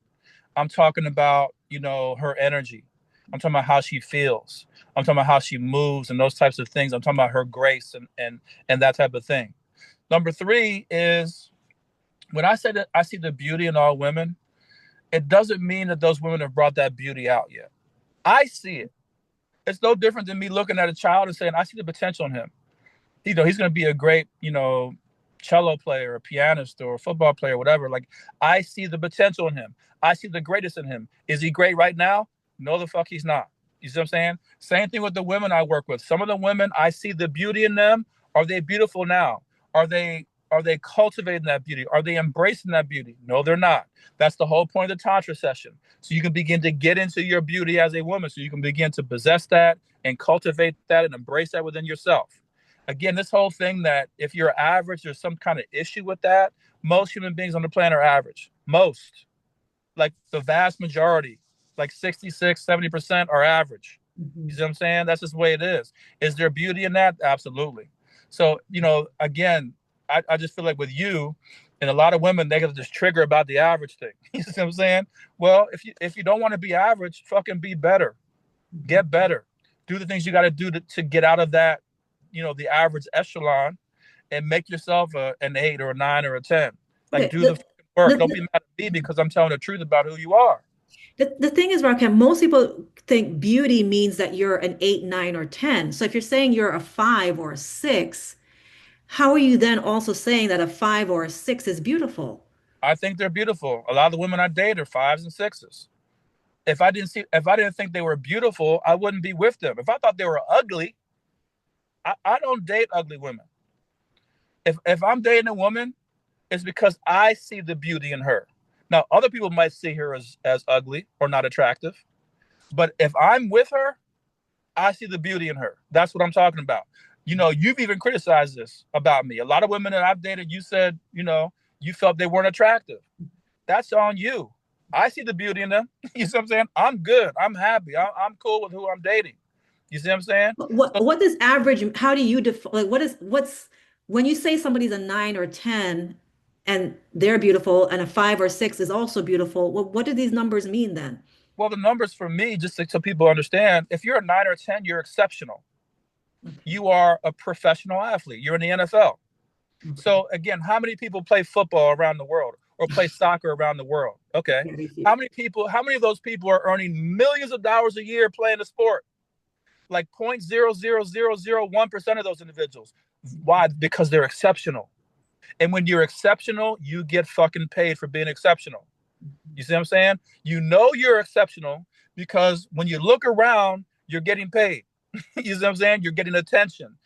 I'm talking about, her energy. I'm talking about how she feels. I'm talking about how she moves and those types of things. I'm talking about her grace and that type of thing. Number three is, when I say that I see the beauty in all women, it doesn't mean that those women have brought that beauty out yet. I see it. It's no different than me looking at a child and saying, I see the potential in him. He's going to be a great, cello player, a pianist, or a football player, whatever. Like, I see the potential in him. I see the greatest in him. Is he great right now? No, the fuck he's not. You see what I'm saying? Same thing with the women I work with. Some of the women, I see the beauty in them. Are they beautiful now? Are they cultivating that beauty? Are they embracing that beauty? No, they're not. That's the whole point of the tantra session. So you can begin to get into your beauty as a woman. So you can begin to possess that and cultivate that and embrace that within yourself. Again, this whole thing that if you're average, there's some kind of issue with that. Most human beings on the planet are average. Most, like the vast majority, like 66, 70% are average. You Mhm. see what I'm saying? That's just the way it is. Is there beauty in that? Absolutely. So, again, I just feel like with you and a lot of women, they get this trigger about the average thing. You see what I'm saying? Well, if you don't want to be average, fucking be better. Mhm. Get better. Do the things you got to do to get out of that, the average echelon, and make yourself an 8 or a 9 or a 10. Like, Okay. do the The, fucking work. Don't be the, mad at me because I'm telling the truth about who you are. the thing is, Raquel, most people think beauty means that you're an 8, 9, or 10. So if you're saying you're a 5 or a 6, how are you then also saying that a 5 or a 6 is beautiful? I think they're beautiful. A lot of the women I date are fives and sixes. If I didn't think they were beautiful, I wouldn't be with them. If I thought they were ugly, I don't date ugly women. If I'm dating a woman, it's because I see the beauty in her. Now, other people might see her as ugly or not attractive, but if I'm with her, I see the beauty in her. That's what I'm talking about. You've even criticized this about me. A lot of women that I've dated, you said, you felt they weren't attractive. That's on you. I see the beauty in them. You see what I'm saying? I'm good. I'm happy. I'm cool with who I'm dating. You see what I'm saying? So, What does average, how do you define, like, what's, when you say somebody's a 9 or 10 and they're beautiful and a 5 or 6 is also beautiful, what do these numbers mean then? well, the numbers for me, just so people understand, if you're a 9 or 10, you're exceptional. Okay. You are a professional athlete. You're in the NFL. Okay. So again, how many people play football around the world or play soccer around the world? Okay. Very few. How many of those people are earning millions of dollars a year playing the sport? Like 0.00001% of those individuals. Why? Because they're exceptional. And when you're exceptional, you get fucking paid for being exceptional. You see what I'm saying? You're exceptional because when you look around, you're getting paid. You see what I'm saying? You're getting attention.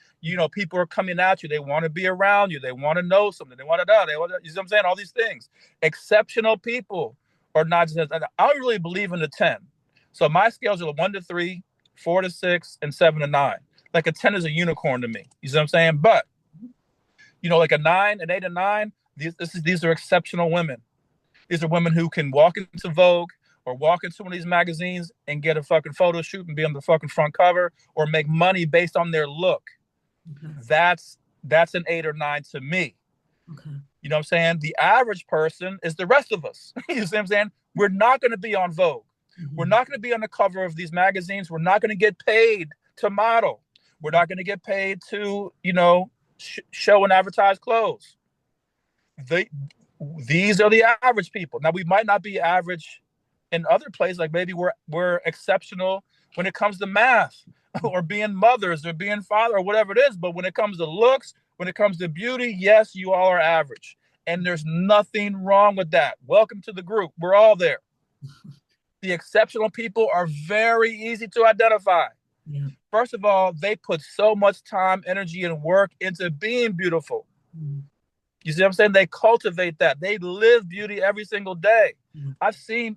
People are coming at you. They want to be around you. They want to know something. They want to know. You see what I'm saying? All these things. Exceptional people are not just, I don't really believe in the 10. So my scales are 1 to 3, 4 to 6, and 7 to 9. Like a 10 is a unicorn to me. You see what I'm saying? But, like a 9, an 8, and 9, these are exceptional women. These are women who can walk into Vogue or walk into one of these magazines and get a fucking photo shoot and be on the fucking front cover or make money based on their look. Okay. That's an 8 or 9 to me. Okay. You know what I'm saying? The average person is the rest of us. You see what I'm saying? We're not going to be on Vogue. We're Mhm. not going to be on the cover of these magazines. We're not going to get paid to model. We're not going to get paid to, show and advertise clothes. They, these are the average people. Now we might not be average in other places, like maybe we're exceptional when it comes to math or being mothers or being father or whatever it is. But when it comes to looks, when it comes to beauty, yes, you all are average. And there's nothing wrong with that. Welcome to the group. We're all there. The exceptional people are very easy to identify. Yeah. First of all, they put so much time, energy, and work into being beautiful. Mhm. You see what I'm saying? They cultivate that. They live beauty every single day. Yeah. I've seen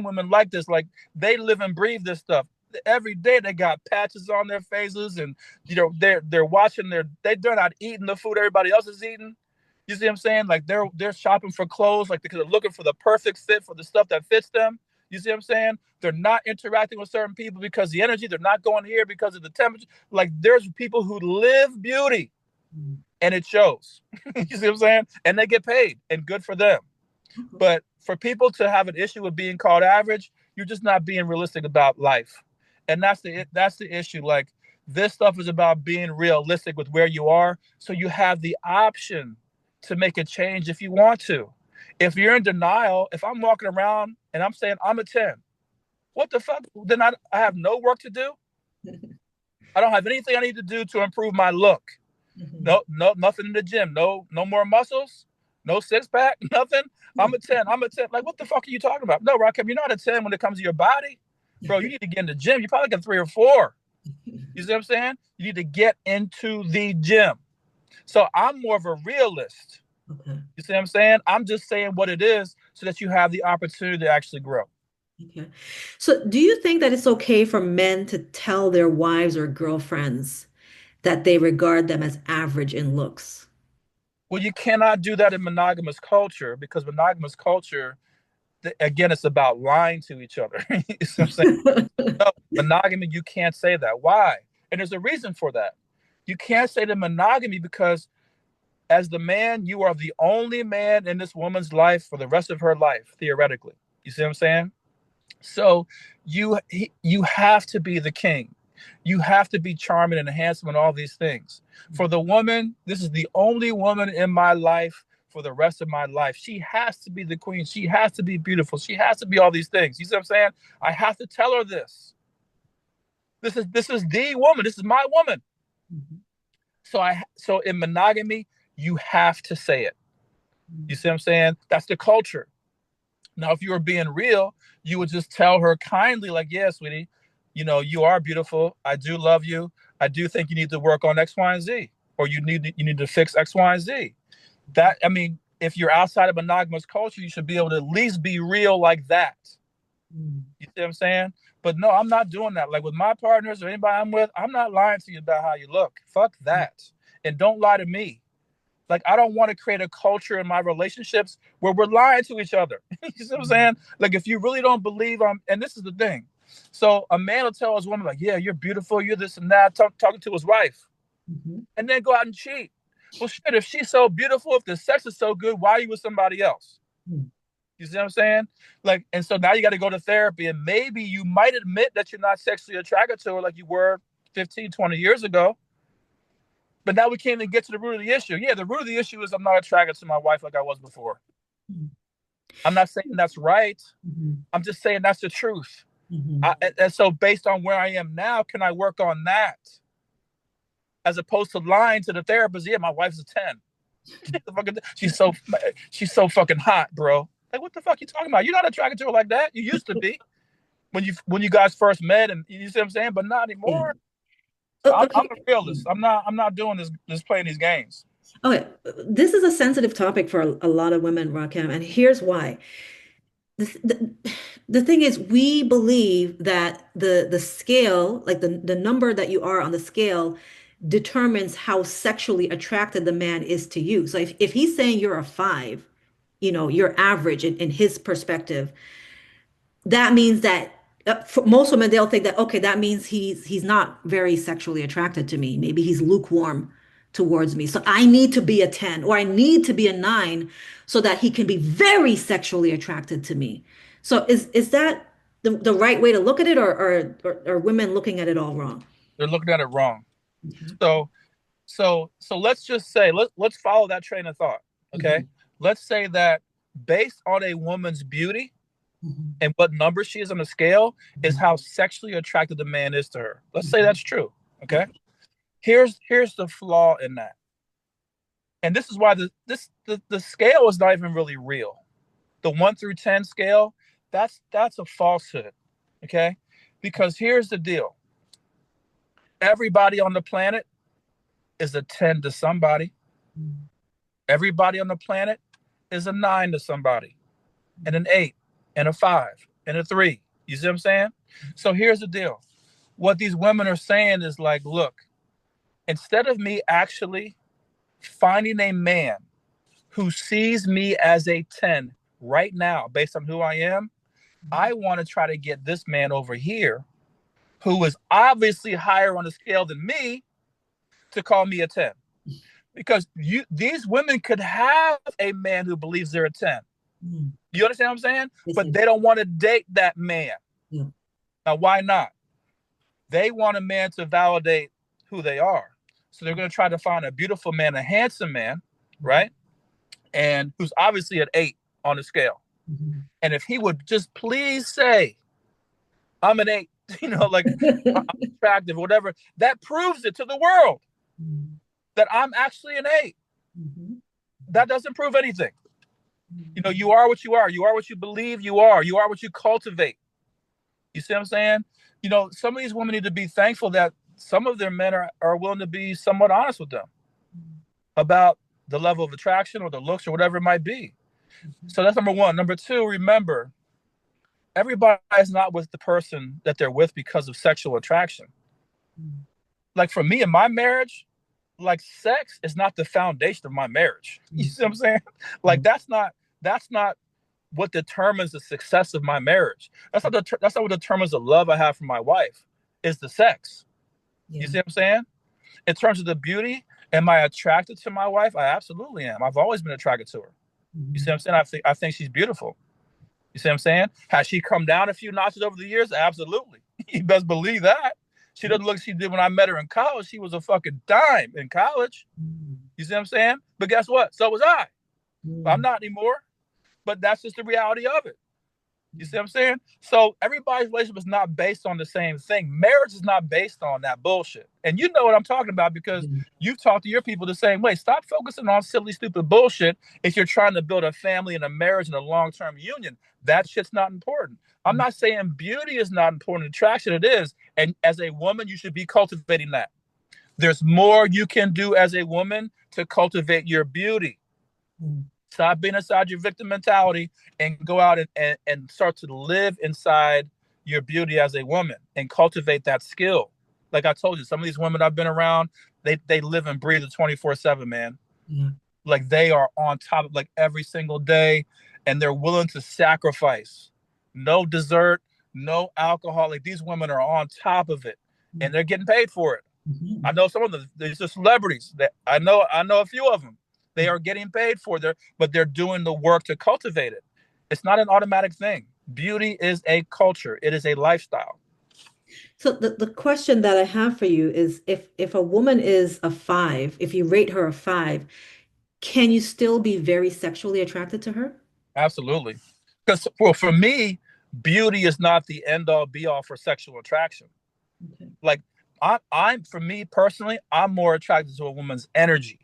women like this. Like they live and breathe this stuff. Every day they got patches on their faces and they're watching they're not eating the food everybody else is eating. You see what I'm saying? Like they're shopping for clothes, like because they're looking for the perfect fit for the stuff that fits them. You see what I'm saying? They're not interacting with certain people because the energy, they're not going here because of the temperature. Like there's people who live beauty Mhm. and it shows. You see what I'm saying? And they get paid, and good for them. Okay. But for people to have an issue with being called average, you're just not being realistic about life, and that's the issue. Like this stuff is about being realistic with where you are, so you have the option to make a change if you want to. If you're in denial, if I'm walking around and I'm saying I'm a 10, what the fuck? Then I have no work to do. I don't have anything I need to do to improve my look. Mhm. No, no, nothing in the gym. No, no more muscles. No six pack. Nothing. I'm a 10. I'm a 10. Like, what the fuck are you talking about? No, Rakim, you're not a 10 when it comes to your body. Bro, you need to get in the gym. You probably got 3 or 4. You see what I'm saying? You need to get into the gym. So I'm more of a realist. Okay. You see what I'm saying? I'm just saying what it is so that you have the opportunity to actually grow. Okay. So, do you think that it's okay for men to tell their wives or girlfriends that they regard them as average in looks? Well, you cannot do that in monogamous culture because monogamous culture, again, it's about lying to each other. You see what I'm saying? No, monogamy, you can't say that. Why? And there's a reason for that. You can't say the monogamy because as the man, you are the only man in this woman's life for the rest of her life, theoretically. You see what I'm saying? So you have to be the king. You have to be charming and handsome and all these things. For the woman, this is the only woman in my life for the rest of my life. She has to be the queen. She has to be beautiful. She has to be all these things. You see what I'm saying? I have to tell her this. This is the woman. This is my woman. Mhm. So in monogamy, you have to say it. You see what I'm saying? That's the culture. Now, if you were being real, you would just tell her kindly, like, yeah, sweetie, you are beautiful. I do love you. I do think you need to work on X, Y, and Z, or you need to fix X, Y, and Z. That, I mean, if you're outside of monogamous culture, you should be able to at least be real like that. Mm. You see what I'm saying? But no, I'm not doing that. Like with my partners or anybody I'm with, I'm not lying to you about how you look. Fuck that. And don't lie to me. Like, I don't want to create a culture in my relationships where we're lying to each other. You see what I'm saying? Like, if you really don't believe and this is the thing. So a man will tell his woman, like, yeah, you're beautiful, you're this and that, talking to his wife, Mhm. and then go out and cheat. Well, shit, if she's so beautiful, if the sex is so good, why are you with somebody else? Mhm. You see what I'm saying? Like, and so now you got to go to therapy, and maybe you might admit that you're not sexually attracted to her like you were 15, 20 years ago. But now we can't even get to the root of the issue. Yeah, the root of the issue is I'm not attracted to my wife like I was before. I'm not saying that's right. Mhm. I'm just saying that's the truth. Mhm. And so, based on where I am now, can I work on that as opposed to lying to the therapist? Yeah, my wife's a 10. She's so fucking hot, bro. Like, what the fuck you talking about? You're not attracted to her like that. You used to be when you guys first met, and you see what I'm saying, but not Yeah. anymore. So I'm Okay. a realist. I'm not doing this playing these games. Okay. This is a sensitive topic for a lot of women, Rakim, and here's why. The thing is, we believe that the scale, like the number that you are on the scale, determines how sexually attracted the man is to you. So if he's saying you're a five, you're average in his perspective, that means that for most women they'll think that okay, that means he's not very sexually attracted to me. Maybe he's lukewarm towards me. So I need to be a 10 or I need to be a 9 so that he can be very sexually attracted to me. So is that the right way to look at it, or are women looking at it all wrong? They're looking at it wrong. Okay. So so let's just say let's follow that train of thought. Okay, Mhm. let's say that based on a woman's beauty Mhm. and what number she is on the scale is Mhm. how sexually attracted the man is to her. Let's say Mhm. that's true. Yeah. Okay, here's the flaw in that, and this is why the scale is not even really real. The 1 through 10 scale, that's a falsehood. Okay, because here's the deal: everybody on the planet is a 10 to somebody. Mhm. Everybody on the planet is a 9 to somebody, and an 8, and a 5, and a 3. You see what I'm saying? So here's the deal. What these women are saying is like, look, instead of me actually finding a man who sees me as a 10 right now, based on who I am, I want to try to get this man over here who is obviously higher on the scale than me to call me a 10. Because these women could have a man who believes they're a 10. Mhm. You understand what I'm saying? Yes, But they don't want to date that man. yeah. Now, why not? They want a man to validate who they are. So they're going to try to find a beautiful man, a handsome man, right? And who's obviously at 8 on the scale. Mhm. And if he would just please say, I'm an 8, like I'm attractive, whatever, that proves it to the world Mhm. that I'm actually an 8. Mhm. That doesn't prove anything. Mhm. You are what you are. You are what you believe you are. You are what you cultivate. You see what I'm saying? Some of these women need to be thankful that some of their men are willing to be somewhat honest with them about the level of attraction or the looks or whatever it might be. So that's number one. Number two, remember, everybody is not with the person that they're with because of sexual attraction. Like for me in my marriage, like sex is not the foundation of my marriage. You see what I'm saying? Like Mhm. that's not what determines the success of my marriage. That's not what determines the love I have for my wife. Is the sex. You Yeah. see what I'm saying? In terms of the beauty, am I attracted to my wife? I absolutely am. I've always been attracted to her. You see what Mhm. I'm saying? I think she's beautiful. You see what I'm saying? Has she come down a few notches over the years? Absolutely. You best believe that. She doesn't look like she did when I met her in college. She was a fucking dime in college. Mhm. You see what I'm saying? But guess what? So was I. I'm Mhm. not anymore. But that's just the reality of it. You see what I'm saying? So everybody's relationship is not based on the same thing. Marriage is not based on that bullshit. And you know what I'm talking about because Mm. you've talked to your people the same way. Stop focusing on silly, stupid bullshit if you're trying to build a family and a marriage and a long-term union. That shit's not important. I'm not saying beauty is not important. Attraction, it is. And as a woman, you should be cultivating that. There's more you can do as a woman to cultivate your beauty. Mm. Stop being inside your victim mentality and go out and start to live inside your beauty as a woman and cultivate that skill. Like I told you, some of these women I've been around, they live and breathe it 24/7, man. Yeah. Like they are on top of like every single day and they're willing to sacrifice. No dessert, no alcohol. Like these women are on top of it and Mm. they're getting paid for it. I Mhm. know some of the these are celebrities that I know a few of them. They are getting paid for their, but they're doing the work to cultivate it. It's not an automatic thing. Beauty is a culture. It is a lifestyle. So the question that I have for you is if a woman is a five, if you rate her a five, can you still be very sexually attracted to her? Absolutely. Because well, for me, beauty is not the end all be all for sexual attraction. Okay. Like I'm for me personally, I'm more attracted to a woman's energy.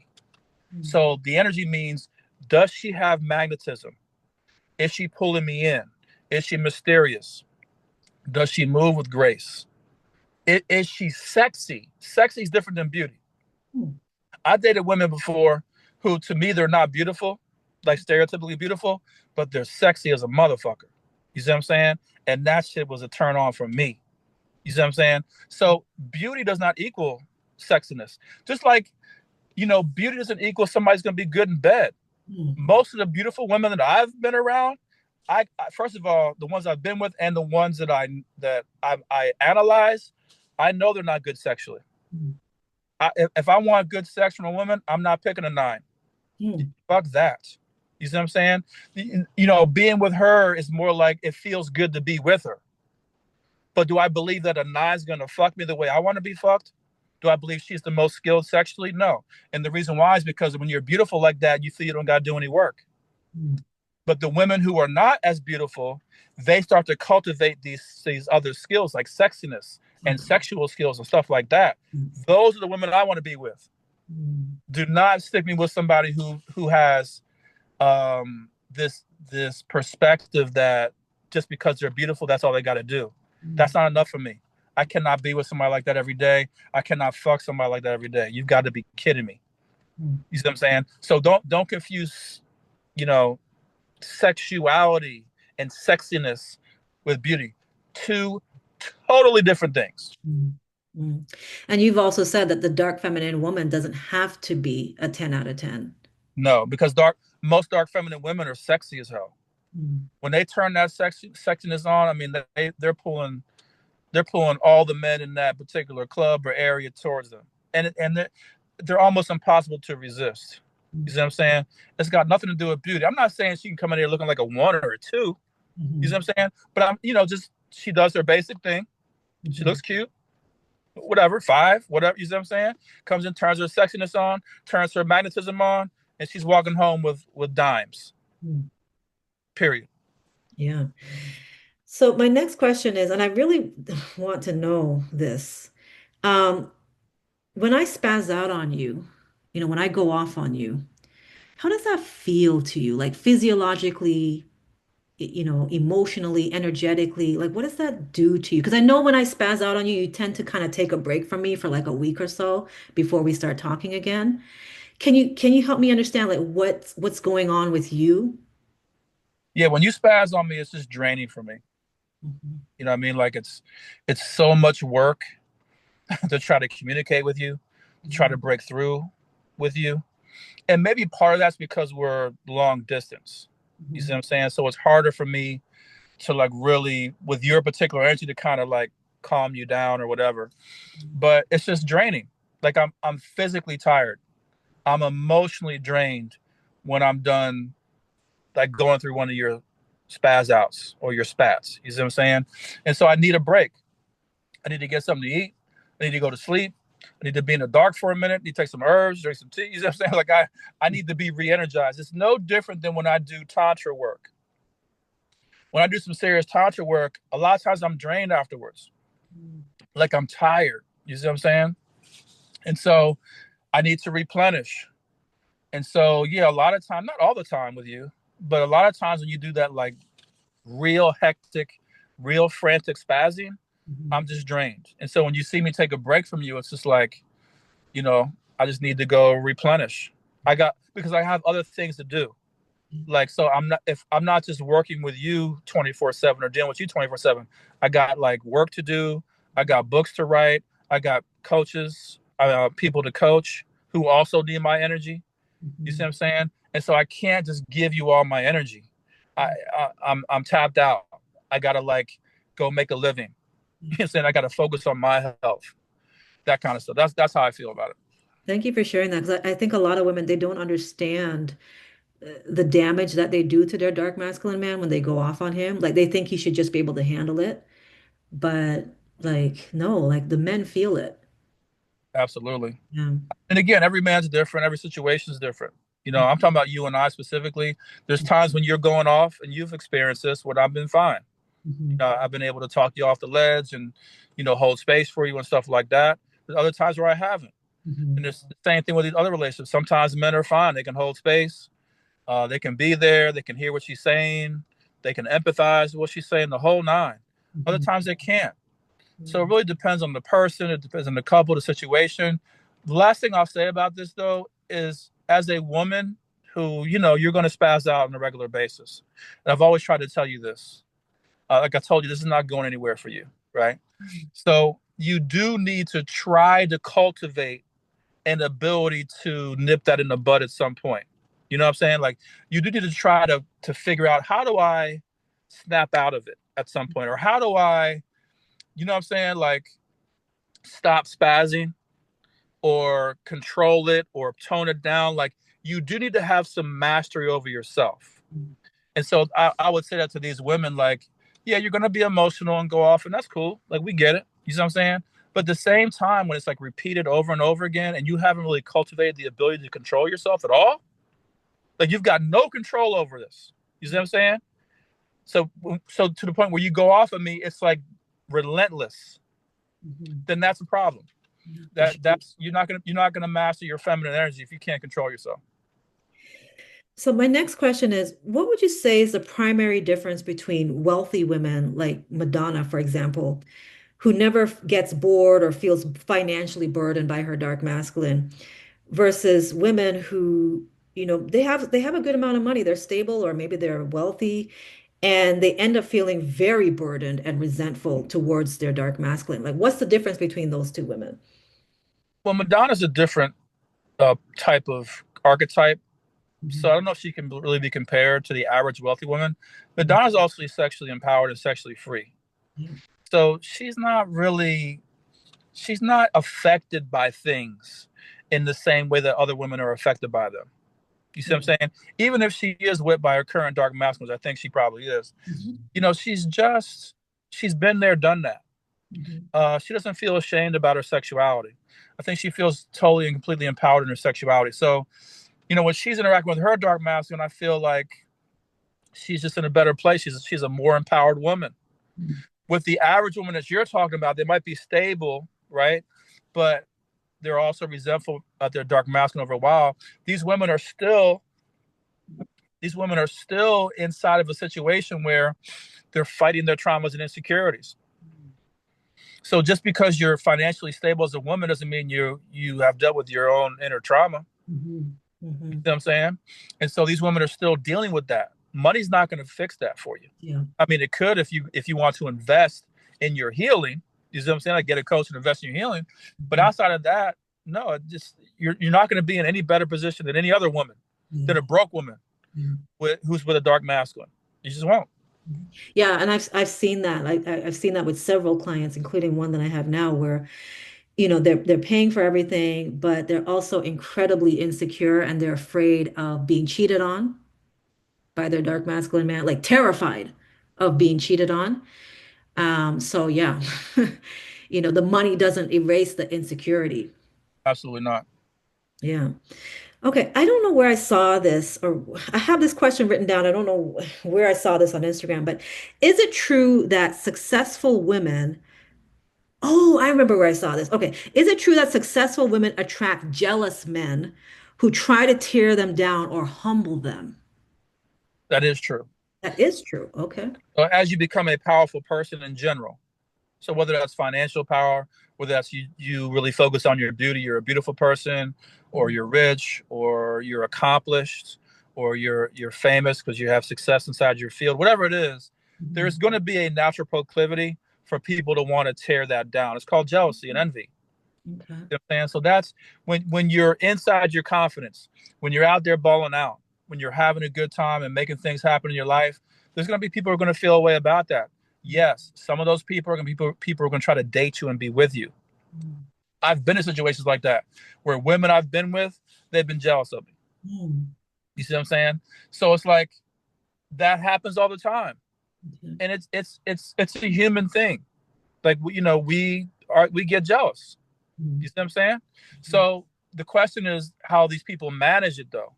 Mm. So the energy means, does she have magnetism? Is she pulling me in? Is she mysterious? Does she move with grace? Is she sexy? Sexy is different than beauty. Mm. I dated women before who, to me, they're not beautiful, like stereotypically beautiful, but they're sexy as a motherfucker. You see what I'm saying? And that shit was a turn on for me. You see what I'm saying? So beauty does not equal sexiness. Just like, beauty doesn't equal somebody's gonna be good in bed. Mm. Most of the beautiful women that I've been around, first of all, the ones I've been with and the ones that I analyze, I know they're not good sexually. Mm. If I want good sex from a woman, I'm not picking a nine. Mm. Fuck that. You see what I'm saying? Being with her is more like it feels good to be with her. But do I believe that a nine's gonna fuck me the way I want to be fucked? Do I believe she's the most skilled sexually? No. And the reason why is because when you're beautiful like that, you feel you don't gotta do any work. Mm. But the women who are not as beautiful, they start to cultivate these other skills like sexiness and Okay. sexual skills and stuff like that. Mm. Those are the women I want to be with. Mm. Do not stick me with somebody who has this perspective that just because they're beautiful, that's all they got to do. Mm. That's not enough for me. I cannot be with somebody like that every day. I cannot fuck somebody like that every day. You've got to be kidding me. Mm. You see what I'm saying? So don't confuse, you know, sexuality and sexiness with beauty. Two totally different things. Mm. Mm. And you've also said that the dark feminine woman doesn't have to be a 10 out of 10. No, because most dark feminine women are sexy as hell. Mm. When they turn that sexiness on, I mean they're pulling all the men in that particular club or area towards them, and they're almost impossible to resist. You Mm. see what I'm saying? It's got nothing to do with beauty. I'm not saying she can come in here looking like a one or a two. You see Mhm. what I'm saying? But just she does her basic thing. She Mhm. looks cute, whatever, five, whatever. You see what I'm saying? Comes in, turns her sexiness on, turns her magnetism on, and she's walking home with dimes. Mm. Period. Yeah. So my next question is, and I really want to know this. Um, when I spaz out on you, when I go off on you, how does that feel to you? Like physiologically, emotionally, energetically, like what does that do to you? Because I know when I spaz out on you, you tend to kind of take a break from me for like a week or so before we start talking again. Can you help me understand like what's going on with you? Yeah, when you spaz on me, it's just draining for me. Mhm. You know what I mean? Like it's so much work to try to communicate with you, to try to Mhm. break through with you. And maybe part of that's because we're long distance. You see Mhm. what I'm saying? So it's harder for me to like really with your particular energy to kind of like calm you down or whatever. But it's just draining. Like I'm physically tired. I'm emotionally drained when I'm done like going through one of your spaz outs or your spats. You see what I'm saying? And so I need a break. I need to get something to eat. I need to go to sleep. I need to be in the dark for a minute. I need to take some herbs, drink some tea. You know what I'm saying? Like I need to be re-energized. It's no different than when I do tantra work. When I do some serious tantra work, a lot of times I'm drained afterwards. Like I'm tired. You see what I'm saying? And so I need to replenish. And so, yeah, a lot of time, not all the time with you, but a lot of times when you do that, like real hectic, real frantic spazzing, I'm just drained. And so when you see me take a break from you, it's just like, you know, I just need to go replenish. Because I have other things to do. Like, so if I'm not just working with you 24/7 or dealing with you 24/7, I got like work to do. I got books to write. I got coaches, people to coach who also need my energy. You see what I'm saying? And so I can't just give you all my energy. I'm tapped out. I gotta like go make a living. You know what I'm saying? I gotta focus on my health, that kind of stuff. That's how I feel about it. Thank you for sharing that because I think a lot of women they don't understand the damage that they do to their dark masculine man when they go off on him. Like they think he should just be able to handle it, but like no, like the men feel it. Absolutely. Yeah. And again, every man's different. Every situation is different. I'm talking about you and I specifically. There's times when you're going off, and you've experienced this when I've been fine. Mhm. I've been able to talk you off the ledge and hold space for you and stuff like that. There's other times where I haven't. And Mhm. it's the same thing with these other relationships. Sometimes men are fine. They can hold space. They can be there. They can hear what she's saying. They can empathize with what she's saying, the whole nine. Other Mhm. times they can't. So it Mhm. really depends on the person. It depends on the couple, the situation. The last thing I'll say about this, though, is as a woman who, you're going to spaz out on a regular basis. And I've always tried to tell you this. Like I told you, this is not going anywhere for you, right? So you do need to try to cultivate an ability to nip that in the bud at some point. You know what I'm saying? Like you do need to try to figure out, how do I snap out of it at some point, or how do I, you know what I'm saying? Like stop spazzing or control it or tone it down. Like you do need to have some mastery over yourself. And so I would say that to these women, like, yeah, you're gonna be emotional and go off, and that's cool. Like we get it. You know what I'm saying? But at the same time, when it's like repeated over and over again, and you haven't really cultivated the ability to control yourself at all, like you've got no control over this. You see what I'm saying? So, so to the point where you go off of me, it's like relentless. Mhm. Then that's a problem. Yeah, for That sure. that's you're not gonna master your feminine energy if you can't control yourself. So my next question is, what would you say is the primary difference between wealthy women like Madonna, for example, who never gets bored or feels financially burdened by her dark masculine, versus women who, they have a good amount of money, they're stable or maybe they're wealthy, and they end up feeling very burdened and resentful towards their dark masculine. Like, what's the difference between those two women? Well, Madonna's a different type of archetype. So I Mhm. don't know if she can really be compared to the average wealthy woman. Mhm. Madonna's also sexually empowered and sexually free. Yeah. So she's not affected by things in the same way that other women are affected by them. You see what Yeah. I'm saying? Even if she is whipped by her current dark masculines, I think she probably is. Mhm. She's been there, done that. Mhm. She doesn't feel ashamed about her sexuality. I think she feels totally and completely empowered in her sexuality. So, when she's interacting with her dark masculine, I feel like she's just in a better place. She's a more empowered woman. Mhm. With the average woman that you're talking about, they might be stable, right? But they're also resentful at their dark masculine over a while. These women are still these women are still inside of a situation where they're fighting their traumas and insecurities. So just because you're financially stable as a woman doesn't mean you have dealt with your own inner trauma. Mhm. You Mhm. know what I'm saying? And so these women are still dealing with that. Money's not going to fix that for you. Yeah. I mean, it could if you want to invest in your healing. You know what I'm saying? Like get a coach and invest in your healing. But Mhm. outside of that, no, it just you're not going to be in any better position than any other woman, Yeah. than a broke woman Yeah. who's with a dark masculine. You just won't. Yeah, and I've seen that. I've seen that with several clients, including one that I have now, where they're paying for everything, but they're also incredibly insecure and they're afraid of being cheated on by their dark masculine man, like terrified of being cheated on. So yeah, the money doesn't erase the insecurity. Absolutely not. Yeah. Okay, I don't know where I saw this, or I have this question written down. I don't know where I saw this on Instagram, but is it true that successful women, oh, I remember where I saw this. Okay, is it true that successful women attract jealous men who try to tear them down or humble them? That is true. That is true. Okay. As you become a powerful person in general, so whether that's financial power, whether that's you really focus on your beauty, you're a beautiful person, or you're rich, or you're accomplished, or you're famous because you have success inside your field, whatever it is, there's Mhm. going to be a natural proclivity for people to want to tear that down. It's called jealousy and envy. Okay. You know what I'm saying? So that's when you're inside your confidence, when you're out there balling out, when you're having a good time and making things happen in your life, there's going to be people who are going to feel a way about that. Yes, some of those people are going to be people who are going to try to date you and be with you. Mhm. I've been in situations like that where women I've been with, they've been jealous of me. Mhm. You see what I'm saying? So it's like that happens all the time, Okay. and it's a human thing. Like we get jealous. You Mhm. see what I'm saying? So the question is how these people manage it though.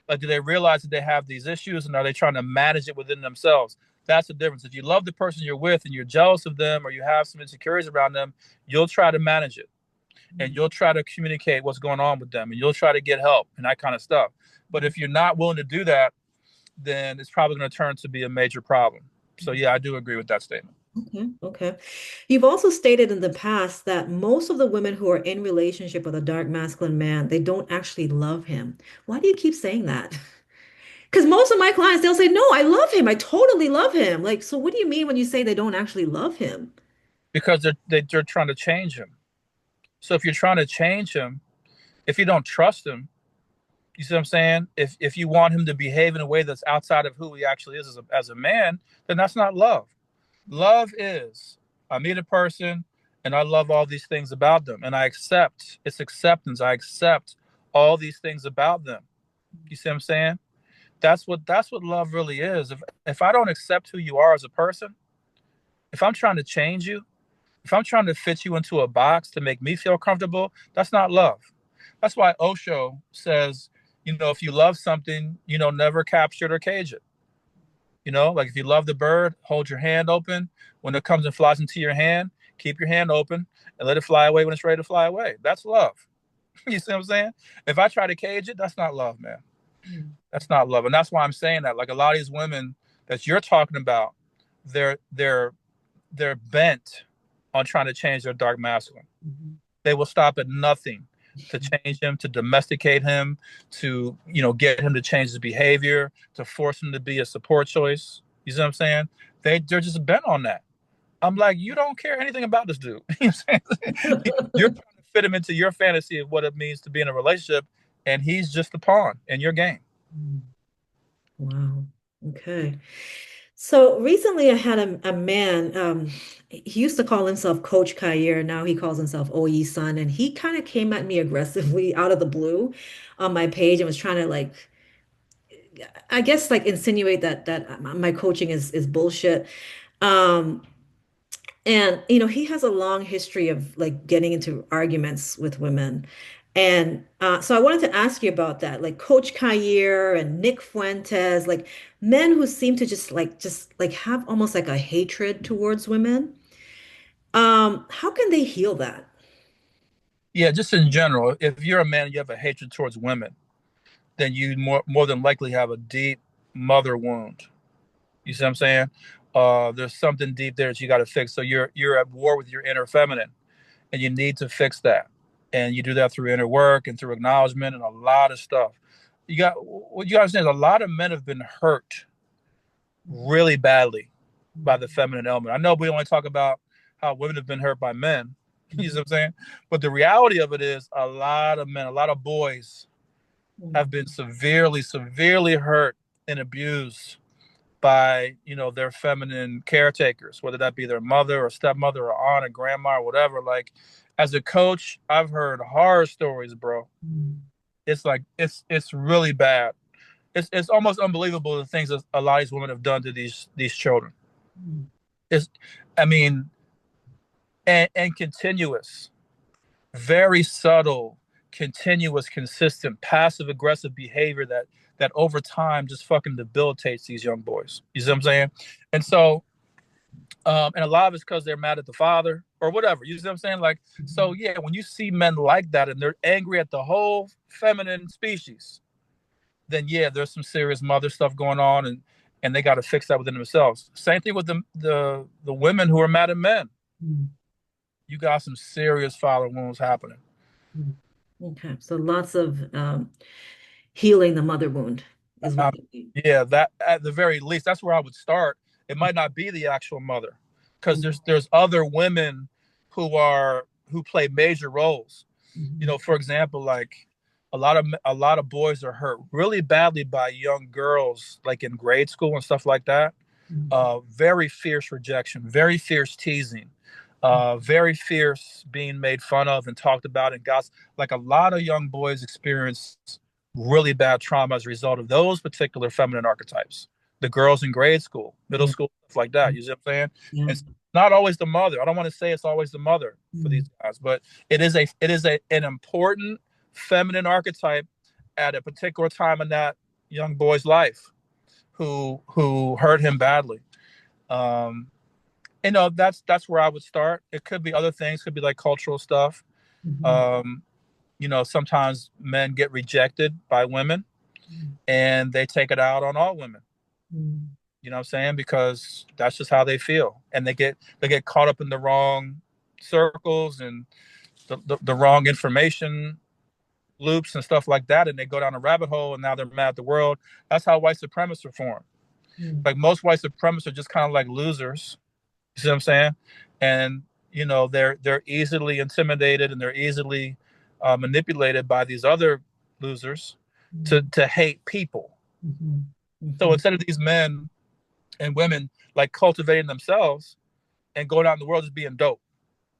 Like, do they realize that they have these issues and are they trying to manage it within themselves? That's the difference. If you love the person you're with and you're jealous of them or you have some insecurities around them, you'll try to manage it and you'll try to communicate what's going on with them and you'll try to get help and that kind of stuff. But if you're not willing to do that, then it's probably going to turn to be a major problem. So, yeah, I do agree with that statement. Okay, okay. You've also stated in the past that most of the women who are in relationship with a dark masculine man, they don't actually love him. Why do you keep saying that? Because most of my clients, they'll say, "No, I love him. I totally love him." Like, so what do you mean when you say they don't actually love him? Because they're trying to change him. So if you're trying to change him, if you don't trust him, you see what I'm saying? If you want him to behave in a way that's outside of who he actually is as a man, then that's not love. Love is I meet a person and I love all these things about them and I accept it's acceptance. I accept all these things about them. You see what I'm saying? That's what love really is. If I don't accept who you are as a person, if I'm trying to change you, if I'm trying to fit you into a box to make me feel comfortable, that's not love. That's why Osho says, if you love something, never capture it or cage it. Like if you love the bird, hold your hand open. When it comes and flies into your hand, keep your hand open and let it fly away when it's ready to fly away. That's love. You see what I'm saying? If I try to cage it, that's not love, man. Mhm. That's not love. And that's why I'm saying that. Like a lot of these women that you're talking about, they're they're they're bent on trying to change their dark masculine. They will stop at nothing to change him, to domesticate him, to get him to change his behavior, to force him to be a support choice. You see what I'm saying? They're just bent on that. I'm like, you don't care anything about this dude. You know what I'm saying? You're trying to fit him into your fantasy of what it means to be in a relationship, and he's just a pawn in your game. Wow. Okay. So recently I had a man, he used to call himself Coach Kair. Now he calls himself OE Son. And he kind of came at me aggressively out of the blue on my page and was trying to like, I guess like insinuate that my coaching is bullshit. Um, and he has a long history of like getting into arguments with women. And so I wanted to ask you about that, like Coach Kair and Nick Fuentes, like men who seem to just like have almost like a hatred towards women. How can they heal that? Yeah, just in general, if you're a man and you have a hatred towards women, then you more than likely have a deep mother wound. You see what I'm saying? There's something deep there that you got to fix. So you're at war with your inner feminine, and you need to fix that. And you do that through inner work and through acknowledgement and a lot of stuff. What you got to understand is a lot of men have been hurt really badly by the feminine element. I know we only talk about how women have been hurt by men. You see what I'm saying? But the reality of it is a lot of men, a lot of boys have been severely, severely hurt and abused by their feminine caretakers, whether that be their mother or stepmother or aunt or grandma or whatever. Like as a coach, I've heard horror stories, bro. It's like it's really bad. It's almost unbelievable the things that a lot of these women have done to these children. It's I mean, and continuous, very subtle, continuous, consistent, passive aggressive behavior that over time just fucking debilitates these young boys. You see what I'm saying? And so, and a lot of it's because they're mad at the father or whatever. You see what I'm saying? Like, so yeah, when you see men like that and they're angry at the whole feminine species, then yeah, there's some serious mother stuff going on, and they got to fix that within themselves. Same thing with the women who are mad at men. You got some serious father wounds happening. Okay, so lots of healing the mother wound is what Um, you mean. yeah, that at the very least, that's where I would start. It might not be the actual mother, because there's other women who play major roles. You know, for example, like a lot of boys are hurt really badly by young girls, like in grade school and stuff like that. Very fierce rejection, very fierce teasing, very fierce being made fun of and talked about and gossip. Like a lot of young boys experience really bad trauma as a result of those particular feminine archetypes. The girls in grade school, middle Yeah, school, stuff like that. You see what I'm saying? yeah. It's not always the mother. I don't want to say it's always the mother for these guys, but an important feminine archetype at a particular time in that young boy's life who hurt him badly. Um, that's where I would start. It could be other things, could be like cultural stuff. Um, sometimes men get rejected by women and they take it out on all women. You know what I'm saying? Because that's just how they feel. And they get caught up in the wrong circles and the wrong information loops and stuff like that, and they go down a rabbit hole and now they're mad at the world. That's how white supremacists are formed. Like most white supremacists are just kind of like losers. You see what I'm saying? And they're easily intimidated and they're easily manipulated by these other losers to hate people. So instead of these men and women like cultivating themselves and going out in the world just being dope,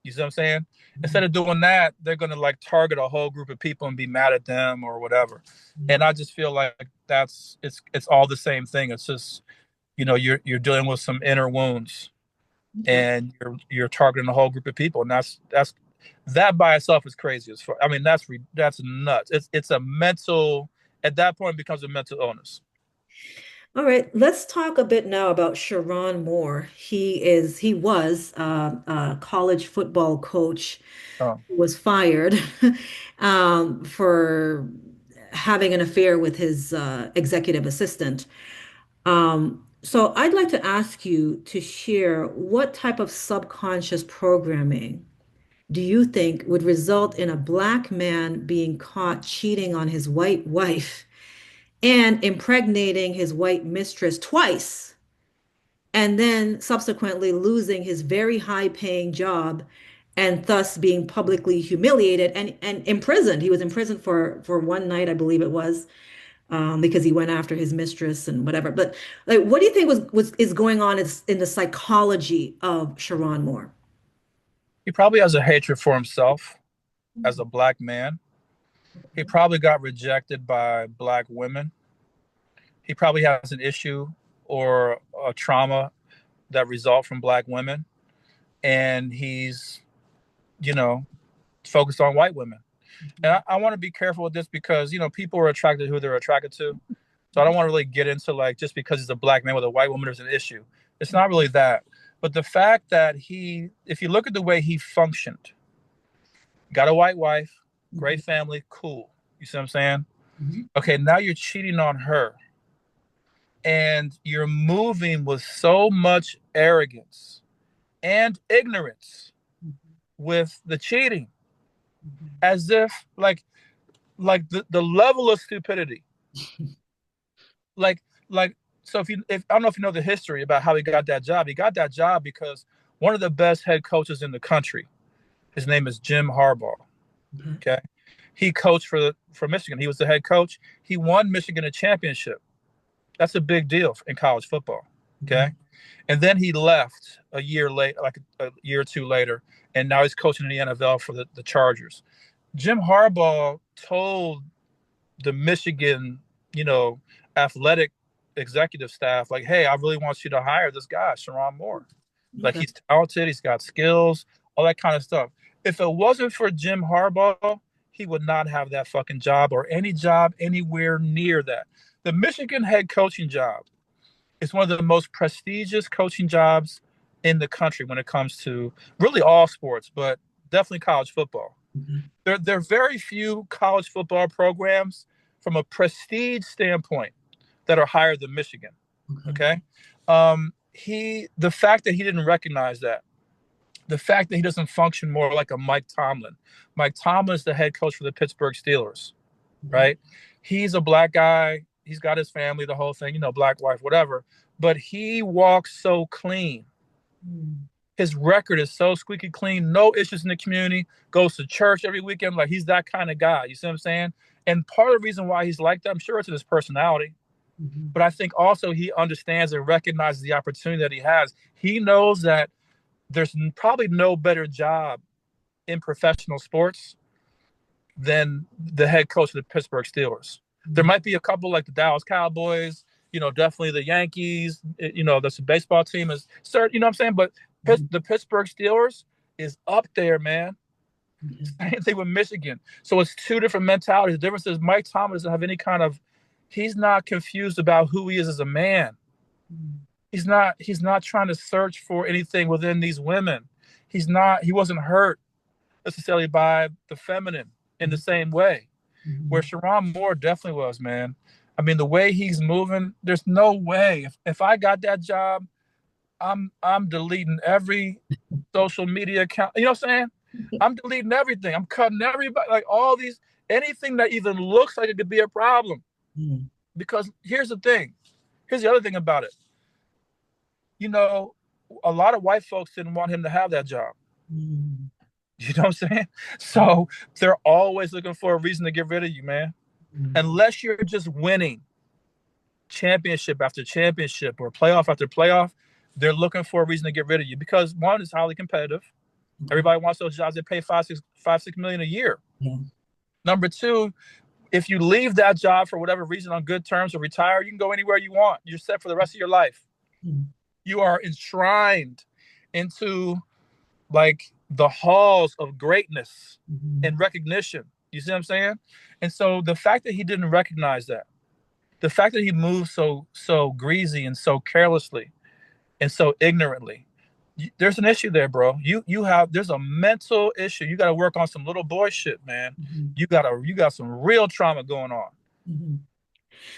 you see what I'm saying? Instead of doing that, they're gonna like target a whole group of people and be mad at them or whatever. And I just feel like it's all the same thing. It's just you're dealing with some inner wounds Okay. and you're targeting a whole group of people, and that's that by itself is crazy as far. I mean, that's nuts. It's a mental at that point it becomes a mental illness. All right, let's talk a bit now about Sharon Moore. He was a college football coach Oh, who was fired for having an affair with his executive assistant. So I'd like to ask you to share what type of subconscious programming do you think would result in a black man being caught cheating on his white wife and impregnating his white mistress twice, and then subsequently losing his very high-paying job and thus being publicly humiliated and imprisoned. He was imprisoned for one night, I believe it was, because he went after his mistress and whatever. But like, what do you think was is going on in the psychology of Sharon Moore? he probably has a hatred for himself as a black man. He probably got rejected by black women. He probably has an issue or a trauma that result from black women, and he's you know focused on white women. And I want to be careful with this because people are attracted to who they're attracted to. So I don't want to really get into like just because he's a black man with a white woman there's an issue. It's not really that, but the fact that if you look at the way he functioned, got a white wife, great family, cool. You see what I'm saying? Okay, now you're cheating on her, and you're moving with so much arrogance and ignorance with the cheating, as if like the level of stupidity, like like so if I don't know if you know the history about how he got that job. He got that job because one of the best head coaches in the country, his name is Jim Harbaugh. Okay, he coached for Michigan. He was the head coach. He won Michigan a championship. That's a big deal in college football. Okay, and then he left a year late, like a year or two later, and now he's coaching in the NFL for the Chargers. Jim Harbaugh told the Michigan, you know, athletic executive staff, like, hey, I really want you to hire this guy, Sharon Moore. Like, Okay. he's talented, he's got skills, all that kind of stuff. If it wasn't for Jim Harbaugh, he would not have that fucking job or any job anywhere near that. The Michigan head coaching job is one of the most prestigious coaching jobs in the country when it comes to really all sports, but definitely college football. Mhm. There are very few college football programs from a prestige standpoint that are higher than Michigan. Okay. Okay. The fact that he didn't recognize that, the fact that he doesn't function more like a Mike Tomlin. Mike Tomlin is the head coach for the Pittsburgh Steelers, Mhm. right? He's a black guy. He's got his family, the whole thing, black wife, whatever. But he walks so clean. Mhm. His record is so squeaky clean, no issues in the community, goes to church every weekend. Like he's that kind of guy. You see what I'm saying? And part of the reason why he's like that, I'm sure it's in his personality, Mhm. but I think also he understands and recognizes the opportunity that he has. He knows that there's probably no better job in professional sports than the head coach of the Pittsburgh Steelers. There Mhm. might be a couple like the Dallas Cowboys, definitely the Yankees, that's a baseball team is certain, you know what I'm saying? But Mhm. The Pittsburgh Steelers is up there, man. Okay. Same thing with Michigan. So it's two different mentalities. The difference is Mike Thomas doesn't have any kind of, he's not confused about who he is as a man. Mhm. He's not trying to search for anything within these women. He wasn't hurt necessarily by the feminine in the Mhm. same way. Where Mhm. Sharon Moore definitely was, man. I mean, the way he's moving, there's no way. If I got that job, I'm deleting every social media account. You know what I'm saying? I'm deleting everything. I'm cutting everybody, like all these, anything that even looks like it could be a problem. Mhm. Because here's the thing. Here's the other thing about it. You know, a lot of white folks didn't want him to have that job. Mhm. You know what I'm saying? So they're always looking for a reason to get rid of you, man. Mhm. Unless you're just winning championship after championship or playoff after playoff, they're looking for a reason to get rid of you because one is highly competitive. Okay. Everybody wants those jobs that pay five, 6 million a year. Yeah. Number two, if you leave that job for whatever reason on good terms or retire, you can go anywhere you want. You're set for the rest of your life. Mhm. You are enshrined into like the halls of greatness Mhm. and recognition. You see what I'm saying? And so the fact that he didn't recognize that, the fact that he moved so greasy and so carelessly and so ignorantly, there's an issue there, bro. There's a mental issue. You got to work on some little boy shit, man. Mhm. You got some real trauma going on. Mhm.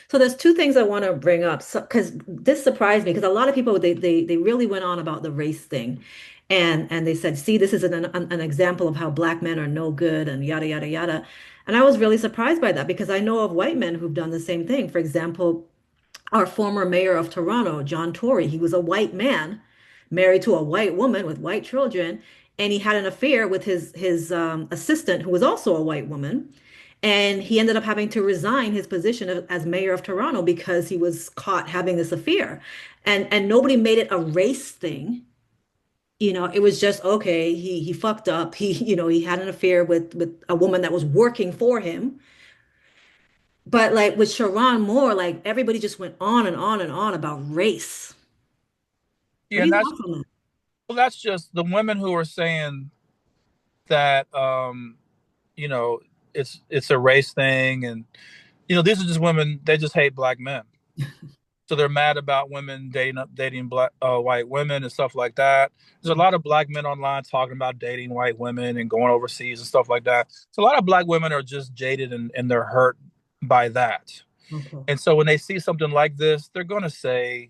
So there's two things I want to bring up. So, because this surprised me, because a lot of people they really went on about the race thing, and they said, see, this is an example of how black men are no good and yada yada yada. And I was really surprised by that because I know of white men who've done the same thing. For example, our former mayor of Toronto, John Tory, he was a white man married to a white woman with white children, and he had an affair with his assistant, who was also a white woman. And he ended up having to resign his position as mayor of Toronto because he was caught having this affair. And nobody made it a race thing. It was just okay, he fucked up. He had an affair with a woman that was working for him. But like with Sharon Moore, like everybody just went on and on and on about race. What Yeah, are and your that's thoughts on that? well, that's just the women who are saying that you know, it's a race thing, and these are just women. They just hate black men, so they're mad about women dating black white women and stuff like that. There's a lot of black men online talking about dating white women and going overseas and stuff like that. So a lot of black women are just jaded and they're hurt by that. Okay. And so when they see something like this, they're gonna say,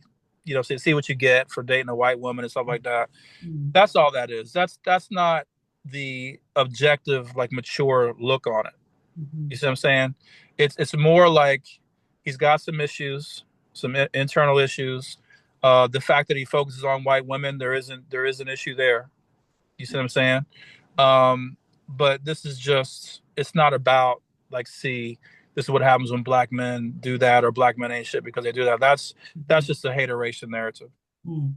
see what you get for dating a white woman and stuff like that. Mm. That's all that is. That's not the objective, like mature look on it. You Mhm. see what I'm saying? It's more like he's got some issues, some internal issues. The fact that he focuses on white women, there is an issue there. You see what I'm saying? But this is just it's not about like see this is what happens when black men do that or black men ain't shit because they do that. That's Mhm. just a hateration narrative. Mm.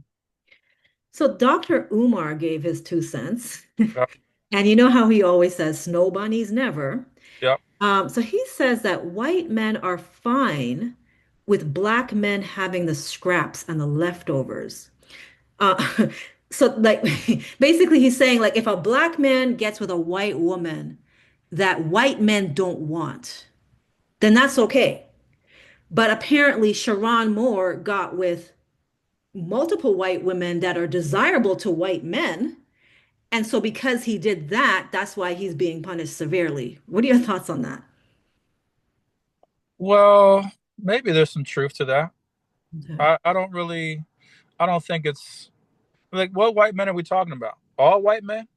So Dr. Umar gave his 2 cents. Yep. And you know how he always says, snow bunnies never. Yep. So he says that white men are fine with black men having the scraps and the leftovers. Uh, so like basically he's saying like if a black man gets with a white woman, that white men don't want, then that's okay. But apparently, Sharon Moore got with multiple white women that are desirable to white men. And so, because he did that, that's why he's being punished severely. What are your thoughts on that? Well, maybe there's some truth to that. Okay. I don't really, I don't think it's like, what white men are we talking about? All white men?